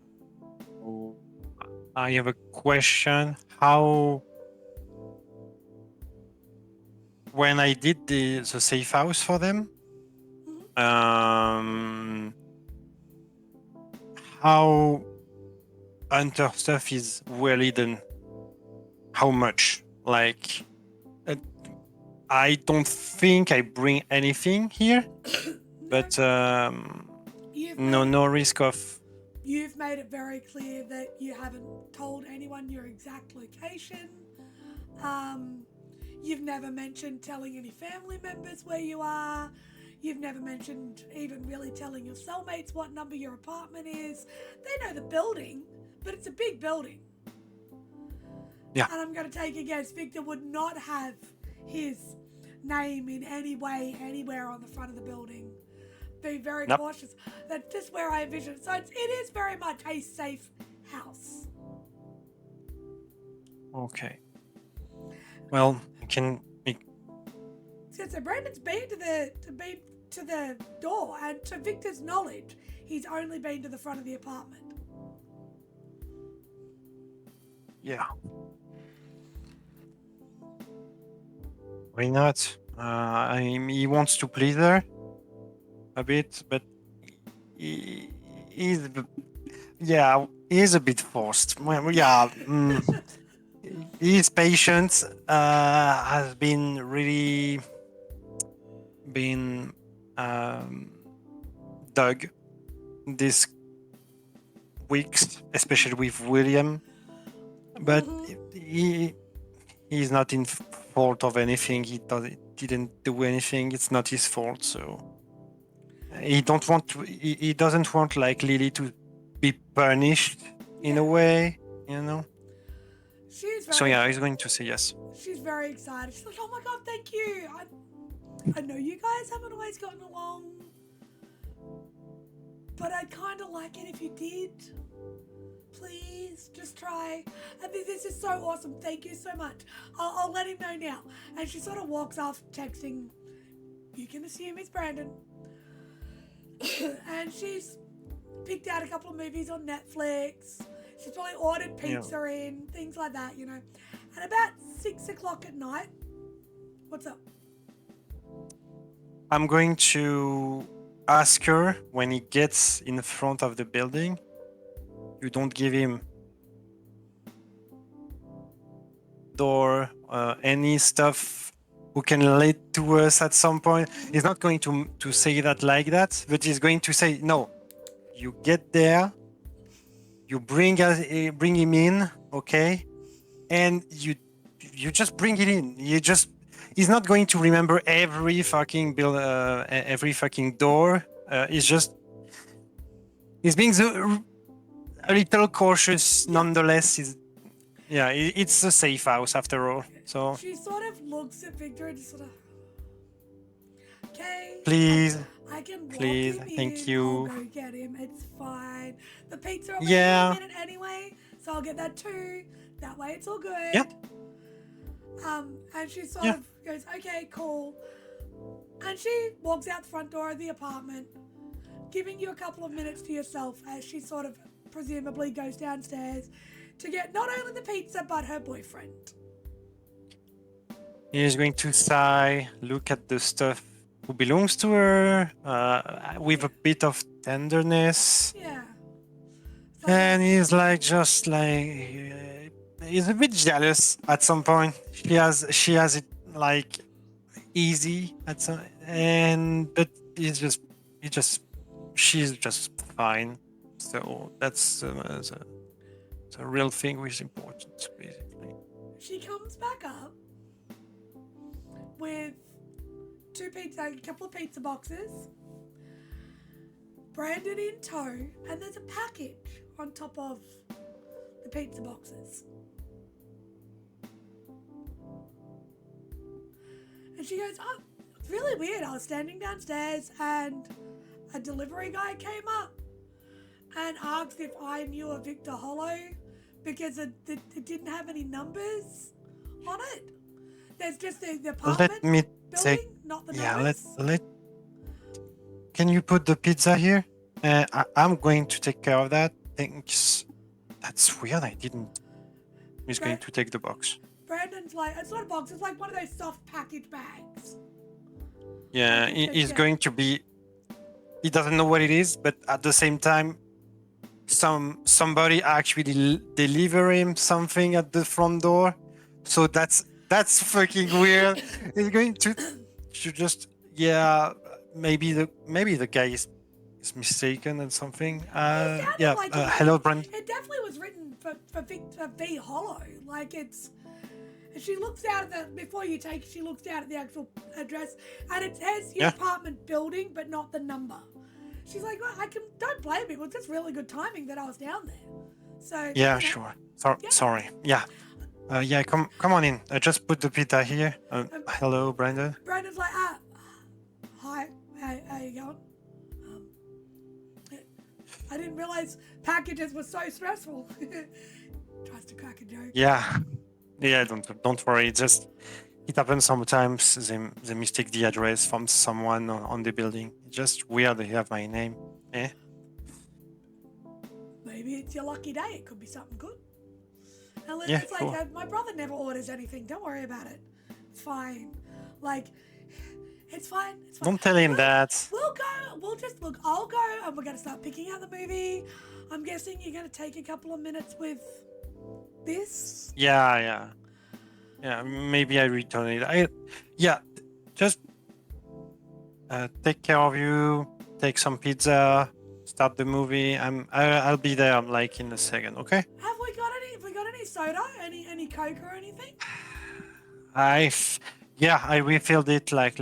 have a question. How when I did the safe house for them, how Hunter stuff is well hidden. How much? Like, I don't think I bring anything here, but You've no, made, no risk of. you've made it very clear that you haven't told anyone your exact location. You've never mentioned telling any family members where you are. You've never mentioned even really telling your cellmates what number your apartment is. They know the building, but it's a big building. Yeah. And I'm going to take a guess. Victor would not have his name in any way anywhere on the front of the building. Be very Nope. cautious. That's just where I envision it. So it is very much a safe house. Okay. Well, you can. So Brandon's been to the door, and to Victor's knowledge, he's only been to the front of the apartment. Yeah. Why not? He wants to please her a bit, but he's a bit forced. Well, yeah. His patience has been really dug this weeks, especially with William. But he's not in fault of anything. He didn't do anything. It's not his fault. So he doesn't want like Lily to be punished in a way, you know. So yeah, he's going to say yes. She's very excited. She's like, "Oh my god, thank you! I know you guys haven't always gotten along, but I'd kind of like it if you did. Please, just try. I think this is so awesome. Thank you so much. I'll let him know now." And she sort of walks off, texting. You can assume it's Brandon. And she's picked out a couple of movies on Netflix. She's probably ordered pizza in, things like that, you know. And about 6 o'clock at night, what's up? I'm going to ask her when he gets in front of the building. You don't give him door, any stuff who can lead to us at some point. He's not going to say that like that, but he's going to say, no, you get there, you bring him in, okay? And you just bring it in. He's not going to remember every fucking every fucking door. He's being a little cautious nonetheless. It's a safe house after all. So She sort of looks at Victor and just sort of, okay. please, I can walk please, him thank in. you. I'll go get him. It's fine. The pizza will be Yeah. in a minute anyway, so I'll get that too. That way it's all good. Yep. And she sort of goes, okay, cool. And she walks out the front door of the apartment, giving you a couple of minutes to yourself as she sort of presumably goes downstairs to get not only the pizza but her boyfriend. He's going to sigh, look at the stuff who belongs to her, with a bit of tenderness. Yeah. And he's like, just like, he's a bit jealous at some point. She has it like easy at some, but she's just fine. So that's the real thing which is important, basically. She comes back up with a couple of pizza boxes, Brandon in tow, and there's a package on top of the pizza boxes. And she goes, oh, it's really weird. I was standing downstairs and a delivery guy came up and asked if I knew a Victor Hollow because it didn't have any numbers on it. There's just the apartment Let me building, take. not the Yeah, numbers. let. Can you put the pizza here? I'm going to take care of that. Thanks. That's weird. I didn't. He's going to take the box. Brandon's like, it's not a box, it's like one of those soft package bags. Yeah, he's going to be. He doesn't know what it is, but at the same time, somebody actually deliver him something at the front door. So that's fucking weird. He's going to just maybe the guy is mistaken and something. It sounded like hello, Brent. it definitely was written for V Hollow. Like it's. She looks out at before you take it, she looks down at the actual address and it says your apartment building, but not the number. She's like, well, don't blame me. It was just really good timing that I was down there. So yeah, sure. Sorry. Yeah. Come on in. I just put the pizza here. Hello, Brandon. Brandon's like, hi. How you going? I didn't realize packages were so stressful. Tries to crack a joke. Yeah. Yeah, don't worry. It happens sometimes. They mistake the address from someone on the building. It's just weird they have my name. Maybe it's your lucky day. It could be something good. And Yeah, it's like, cool. my brother never orders anything. Don't worry about it. It's fine. Like, it's fine. It's fine. Don't tell him that. We'll go. We'll just look. I'll go and we're going to start picking out the movie. I'm guessing you're going to take a couple of minutes with this. Yeah. Maybe I return it. Just take care of you. Take some pizza. Start the movie. I'll be there like in a second. Okay. Have we got any soda? Any Coke or anything? I refilled it like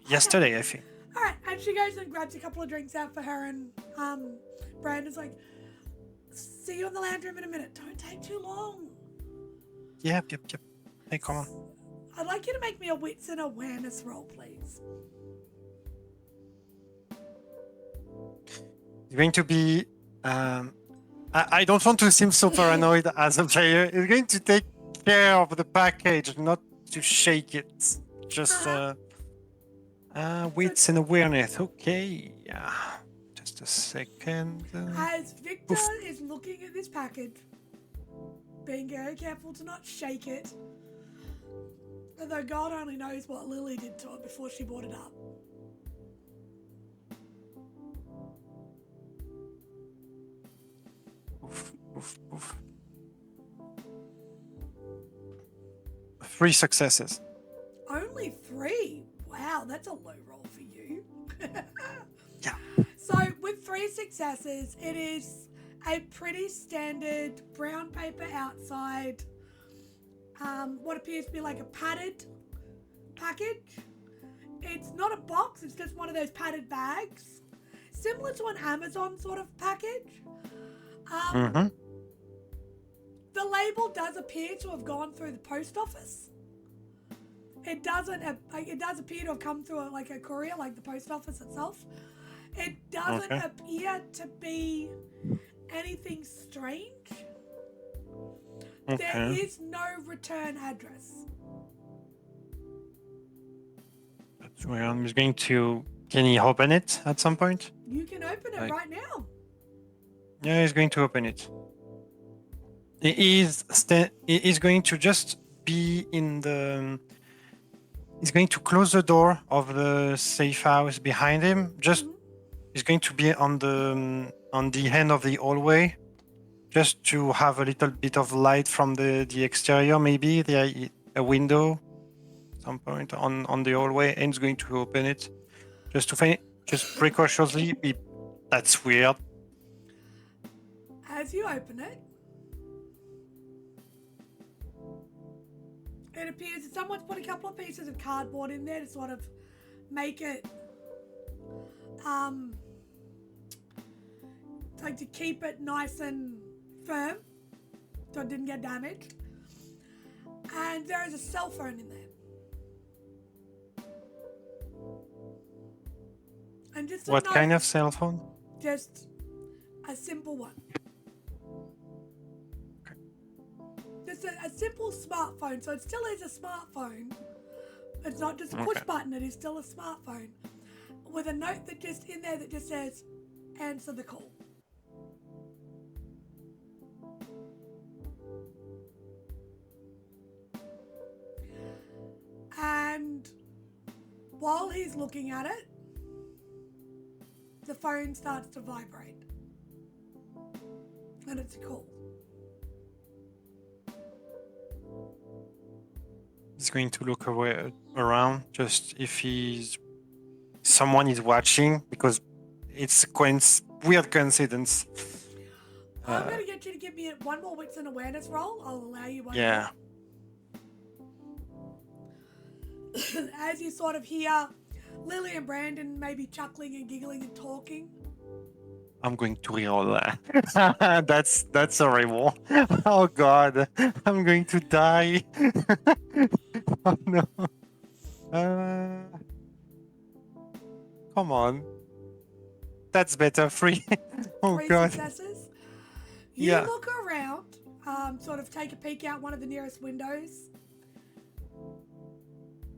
yesterday, I think. All right, and she goes and grabs a couple of drinks out for her, and Brandon's like, "See you in the lounge room in a minute. Don't take too long." Yep. Hey, come on. I'd like you to make me a wits and awareness roll, please. It's going to be. I don't want to seem so paranoid as a player. It's going to take care of the package, not to shake it. Just wits and awareness. Okay. Just a second. As Victor is looking at this package, being very careful to not shake it, although God only knows what Lily did to it before she brought it up. Oof. 3 successes. Only 3? Wow, that's a low roll for you. Yeah. So with 3 successes, it is a pretty standard brown paper outside, what appears to be like a padded package. It's not a box, it's just one of those padded bags, similar to an Amazon sort of package. The label does appear to have gone through the post office. It does appear to have come through a courier, like the post office itself. It doesn't appear to be anything strange. There is no return address. That's where I'm just going to. Can he open it at some point? You can open it right now. Yeah, he's going to open it. He is going to just be in the. He's going to close the door of the safe house behind him. He's going to be on the end of the hallway, just to have a little bit of light from the exterior. Maybe a window, some point on the hallway, and he's going to open it, just to find, just precautiously. That's weird. As you open it, it appears that someone's put a couple of pieces of cardboard in there to sort of make it, like to keep it nice and firm so it didn't get damaged. And there is a cell phone in there. And just What kind of cell phone? Just a simple one. Just a simple smartphone. So it still is a smartphone. It's not just a push button. It is still a smartphone with a note that just in there that just says, "Answer the call." And while he's looking at it, the phone starts to vibrate. And it's a call. He's going to look around, just if someone is watching, because it's a weird coincidence. I'm going to get you to give me one more wits and awareness roll. I'll allow you one Yeah. more. As you sort of hear Lily and Brandon maybe chuckling and giggling and talking. I'm going to reroll that. That's horrible. Oh God, I'm going to die. Oh no. Come on. That's better. 3. Oh 3 God. successes. You Yeah. look around, sort of take a peek out one of the nearest windows.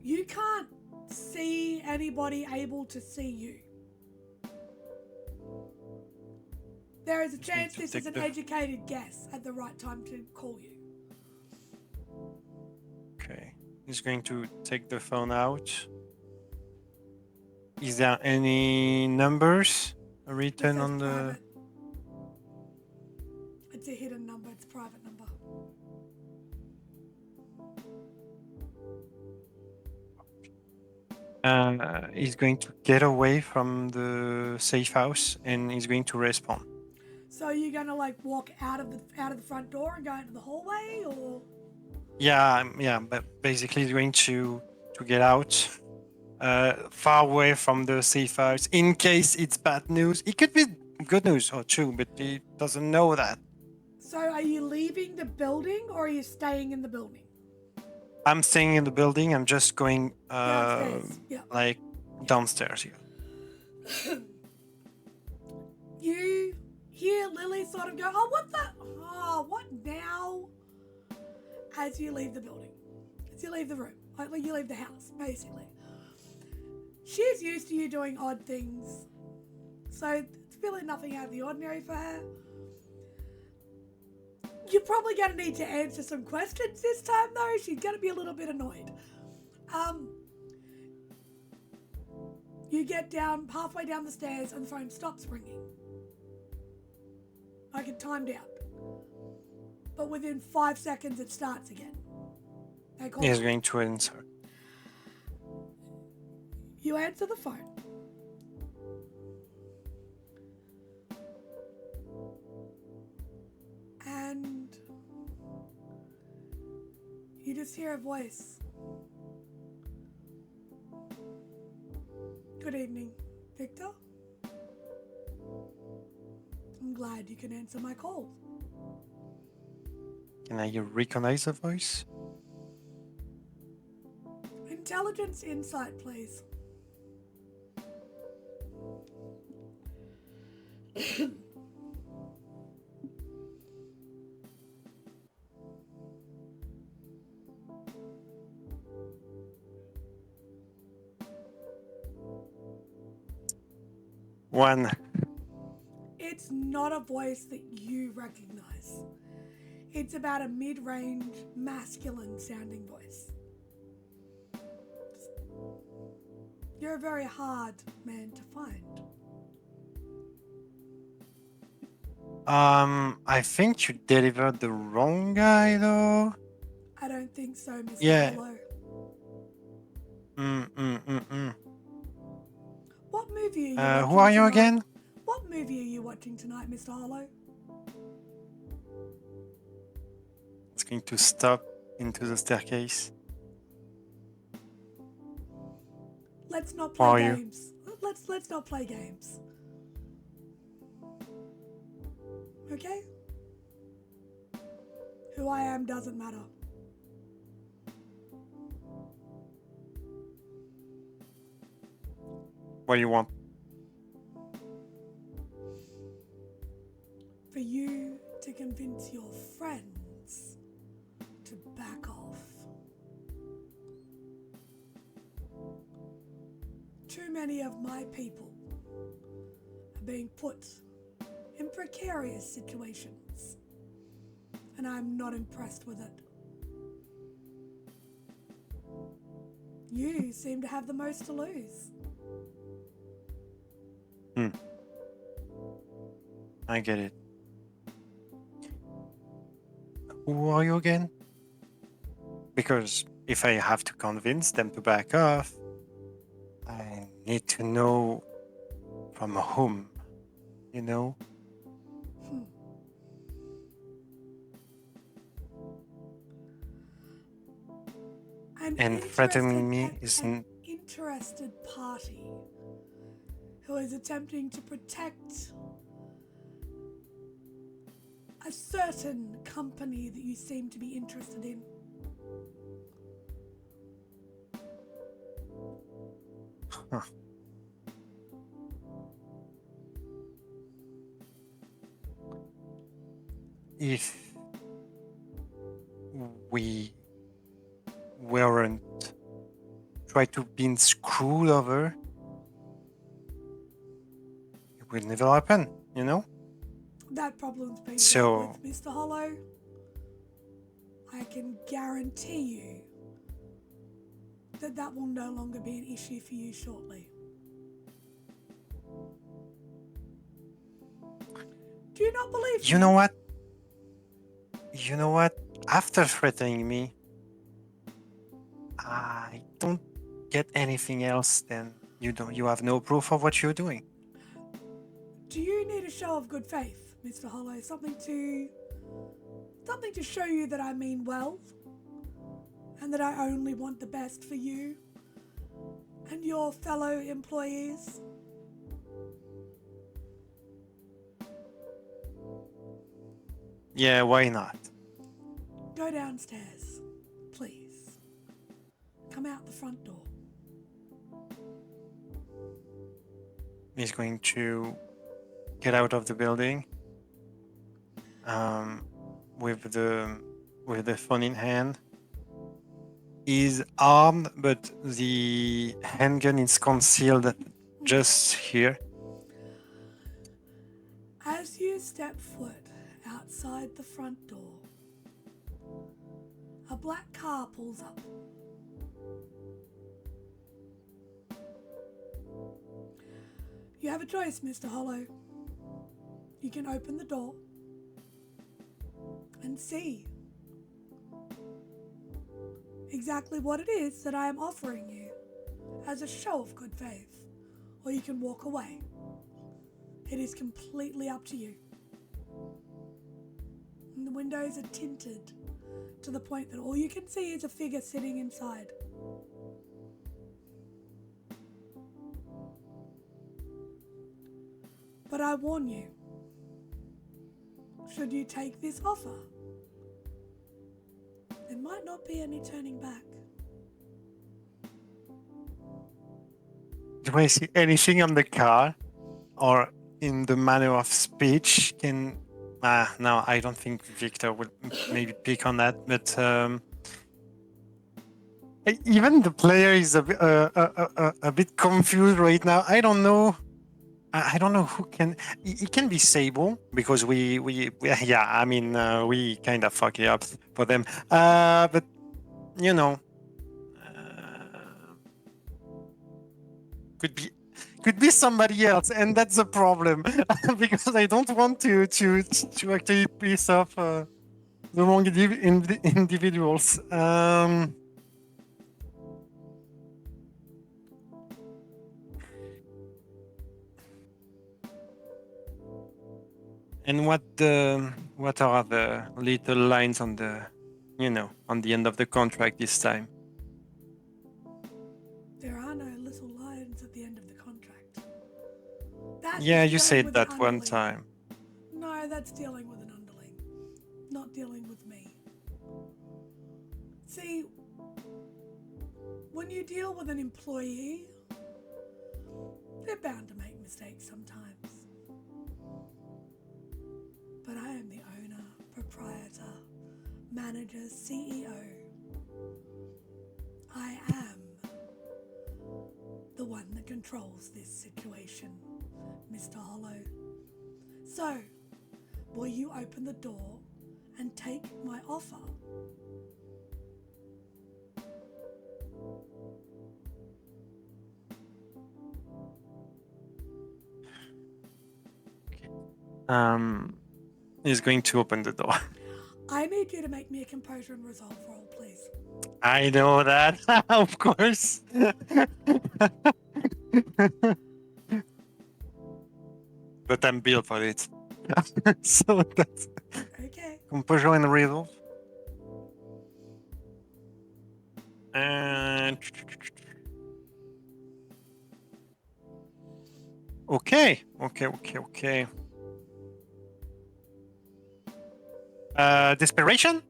You can't see anybody able to see you. There is a Just need chance to this is take an the- educated guess at the right time to call you. Okay. He's going to take the phone out. Is there any numbers It written says on the? private. It's a hidden number. It's a private number. He's going to get away from the safe house and he's going to respawn. So you're gonna like walk out of the front door and go into the hallway, or? Yeah, but basically he's going to get out, far away from the safe house in case it's bad news. It could be good news or true, but he doesn't know that. So are you leaving the building or are you staying in the building? I'm staying in the building. I'm just going Downstairs. Yeah. like downstairs. Yeah. You hear Lily sort of go, what now? As you leave the building. As you leave the room. Like you leave the house, basically. She's used to you doing odd things. So it's really nothing out of the ordinary for her. You're probably going to need to answer some questions this time, though. She's going to be a little bit annoyed. You get down halfway down the stairs and the phone stops ringing. Like it timed out. But within 5 seconds, it starts again. They call He's you. going to answer. You answer the phone. And you just hear a voice. Good evening, Victor. I'm glad you can answer my calls. Can I recognize the voice? Intelligence insight, please. One. It's not a voice that you recognize. It's about a mid-range, masculine sounding voice. You're a very hard man to find. I think you delivered the wrong guy though. I don't think so, Mr. Yeah. Hollow. Mm. What movie are you watching Who are you tonight? again? What movie are you watching tonight, Mr. Hollow? It's going to stop into the staircase. Let's not Who are play you? games. Let's not play games. Okay? Who I am doesn't matter. What do you want? For you to convince your friends to back off. Too many of my people are being put in precarious situations, and I'm not impressed with it. You seem to have the most to lose. I get it. Who are you again? Because if I have to convince them to back off, I need to know from whom, you know? And threatening me is an interested party who is attempting to protect a certain company that you seem to be interested in. Huh. If we weren't try to be screwed over, it will never happen, you know? That problem's been So- dealt with, Mr. Hollow. I can guarantee you that will no longer be an issue for you shortly. Do you not believe You me? know what? You know what? After threatening me, I don't get anything else. Then you have no proof of what you're doing. Do you need a show of good faith, Mr. Hollow? Something to show you that I mean well, and that I only want the best for you and your fellow employees? Yeah, why not? Go downstairs, please. Come out the front door. He's going to get out of the building with the phone in hand. He's armed, but the handgun is concealed just here. As you step foot outside the front door, a black car pulls up. You have a choice, Mr. Hollow. You can open the door and see exactly what it is that I am offering you as a show of good faith, or you can walk away. It is completely up to you. And the windows are tinted to the point that all you can see is a figure sitting inside. But I warn you, should you take this offer, there might not be any turning back. Do I see anything on the car or in the manner of speech? No, I don't think Victor would maybe pick on that. But even the player is a bit confused right now. I don't know. I don't know who can. It can be Sable because we yeah. I mean, we kind of fuck it up for them. But you know, could be somebody else, and that's the problem because I don't want to actually piss off the wrong individuals. And what are the little lines on the on the end of the contract this time? There are no little lines at the end of the contract. That Yeah, is you dealing said with that an one underling. time. No, that's dealing with an underling, not dealing with me. See, when you deal with an employee, they're bound to make mistakes sometimes. But I am the owner, proprietor, manager, CEO. I am the one that controls this situation, Mr. Hollow. So, will you open the door and take my offer? is going to open the door. I need you to make me a composure and resolve roll, please. I know that, of course. But I'm built for it. So that's Okay. composure and resolve. And okay. Desperation?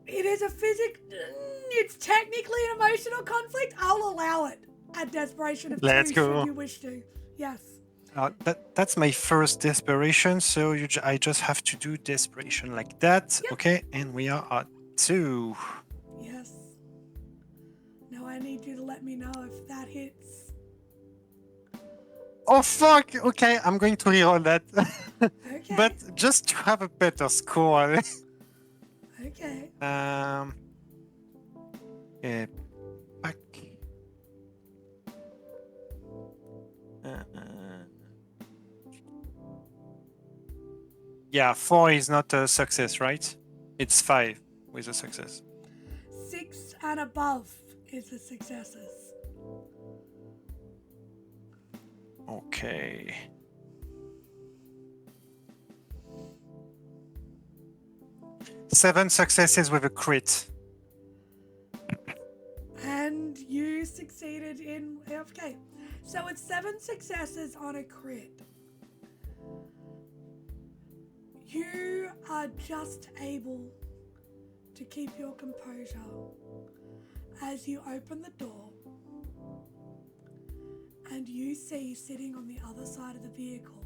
It is a it's technically an emotional conflict. I'll allow it at desperation of Let's 2 go. should you wish to. Yes. That's my first desperation, so I just have to do desperation like that. Yep. Okay, and we are at 2. Yes. Now I need you to let me know if that hits. Oh fuck! Okay, I'm going to reroll that. Okay. But just to have a better score. Okay. Yeah, back. Yeah, 4 is not a success, right? It's 5 with a success. 6 and above is the successes. Okay. Seven successes with a crit. And you succeeded in okay. So it's 7 successes on a crit. You are just able to keep your composure as you open the door and you see sitting on the other side of the vehicle,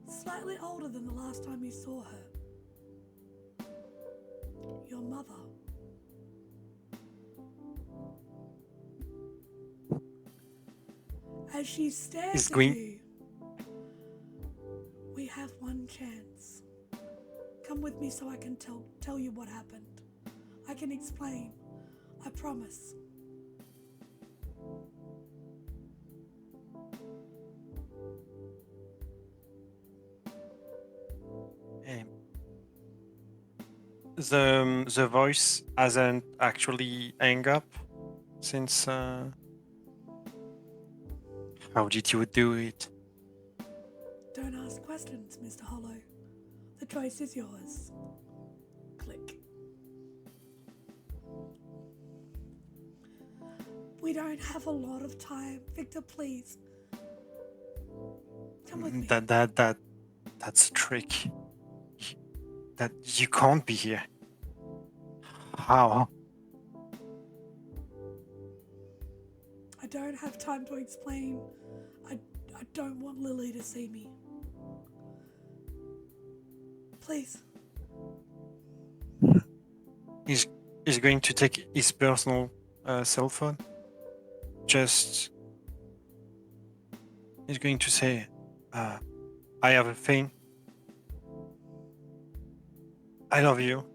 slightly older than the last time you saw her, your mother. As she stares at you, we have one chance. Come with me so I can tell you what happened. I can explain. I promise. The voice hasn't actually hung up since. How did you do it? Don't ask questions, Mr. Hollow. The choice is yours. Click. We don't have a lot of time. Victor, please. Come with me. That's a trick. That you can't be here. How? I don't have time to explain. I don't want Lily to see me. Please. He's going to take his personal cell phone. He's going to say, I have a thing. I love you.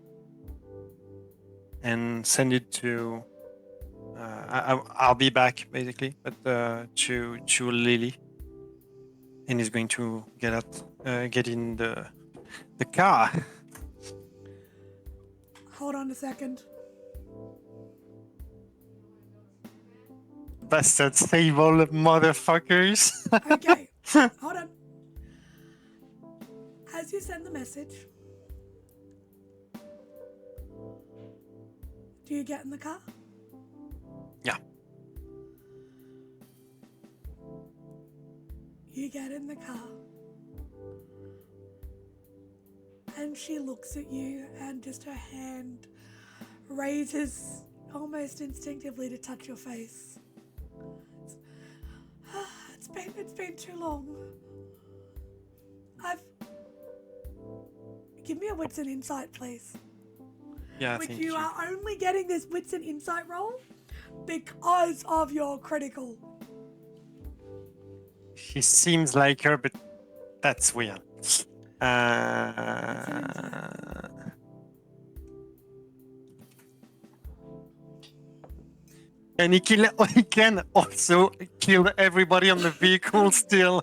And send it to I'll be back basically, but to Lily. And he's going to get in the car. Hold on a second. Bastard stable motherfuckers. Okay. Hold on. As you send the message, do you get in the car? Yeah. You get in the car. And she looks at you and just her hand raises almost instinctively to touch your face. It's been too long. Give me a wits and insight, please. Yeah, Which thank you are only getting this wits and insight roll because of your critical. She seems like her, but that's weird. And he can also kill everybody on the vehicle still.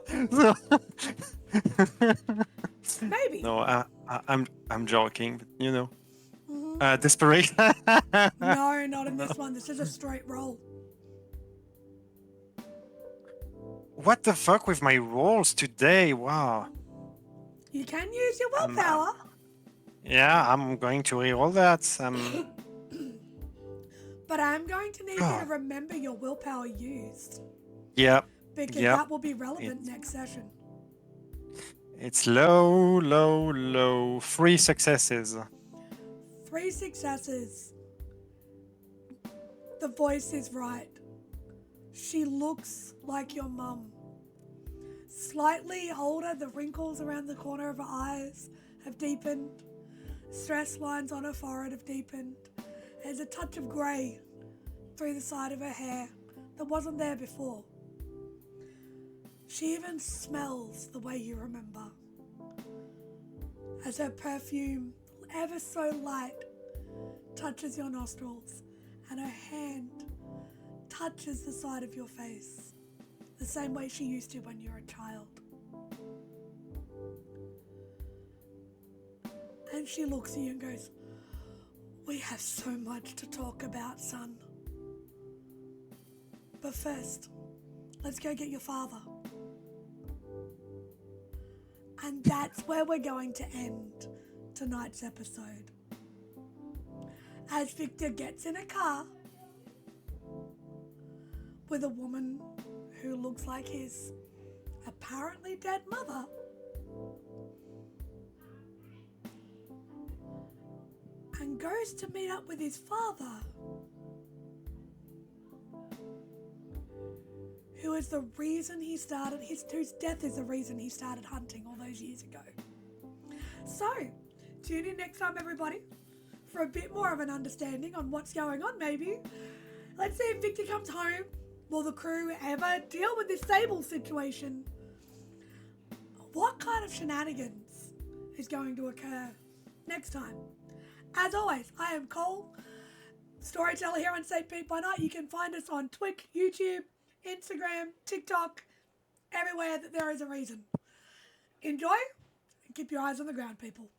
So Maybe. no, I'm joking, but you know, Mhm. desperation. No, not in this one. This is a straight roll. What the fuck with my rolls today? Wow. You can use your I'm, willpower. yeah, I'm going to reroll that. But I'm going to need you to God. remember your willpower used. Yep. Because Yep. that will be relevant next session. It's low, low, low. 3 successes. 3 successes. The voice is right. She looks like your mum. Slightly older, the wrinkles around the corner of her eyes have deepened. Stress lines on her forehead have deepened. There's a touch of grey through the side of her hair that wasn't there before. She even smells the way you remember. As her perfume, ever so light, touches your nostrils and her hand touches the side of your face, the same way she used to when you were a child. And she looks at you and goes, "We have so much to talk about, son. But first, let's go get your father." And that's where we're going to end tonight's episode. As Victor gets in a car with a woman who looks like his apparently dead mother, and goes to meet up with his father, who is the reason he started, whose death is the reason he started hunting all those years ago. So, tune in next time, everybody, for a bit more of an understanding on what's going on, maybe. Let's see if Victor comes home. Will the crew ever deal with this stable situation? What kind of shenanigans is going to occur next time? As always, I am Cole, storyteller here on SPbN By Night. You can find us on Twitch, YouTube, Instagram, TikTok, everywhere that there is a reason. Enjoy and keep your eyes on the ground, people.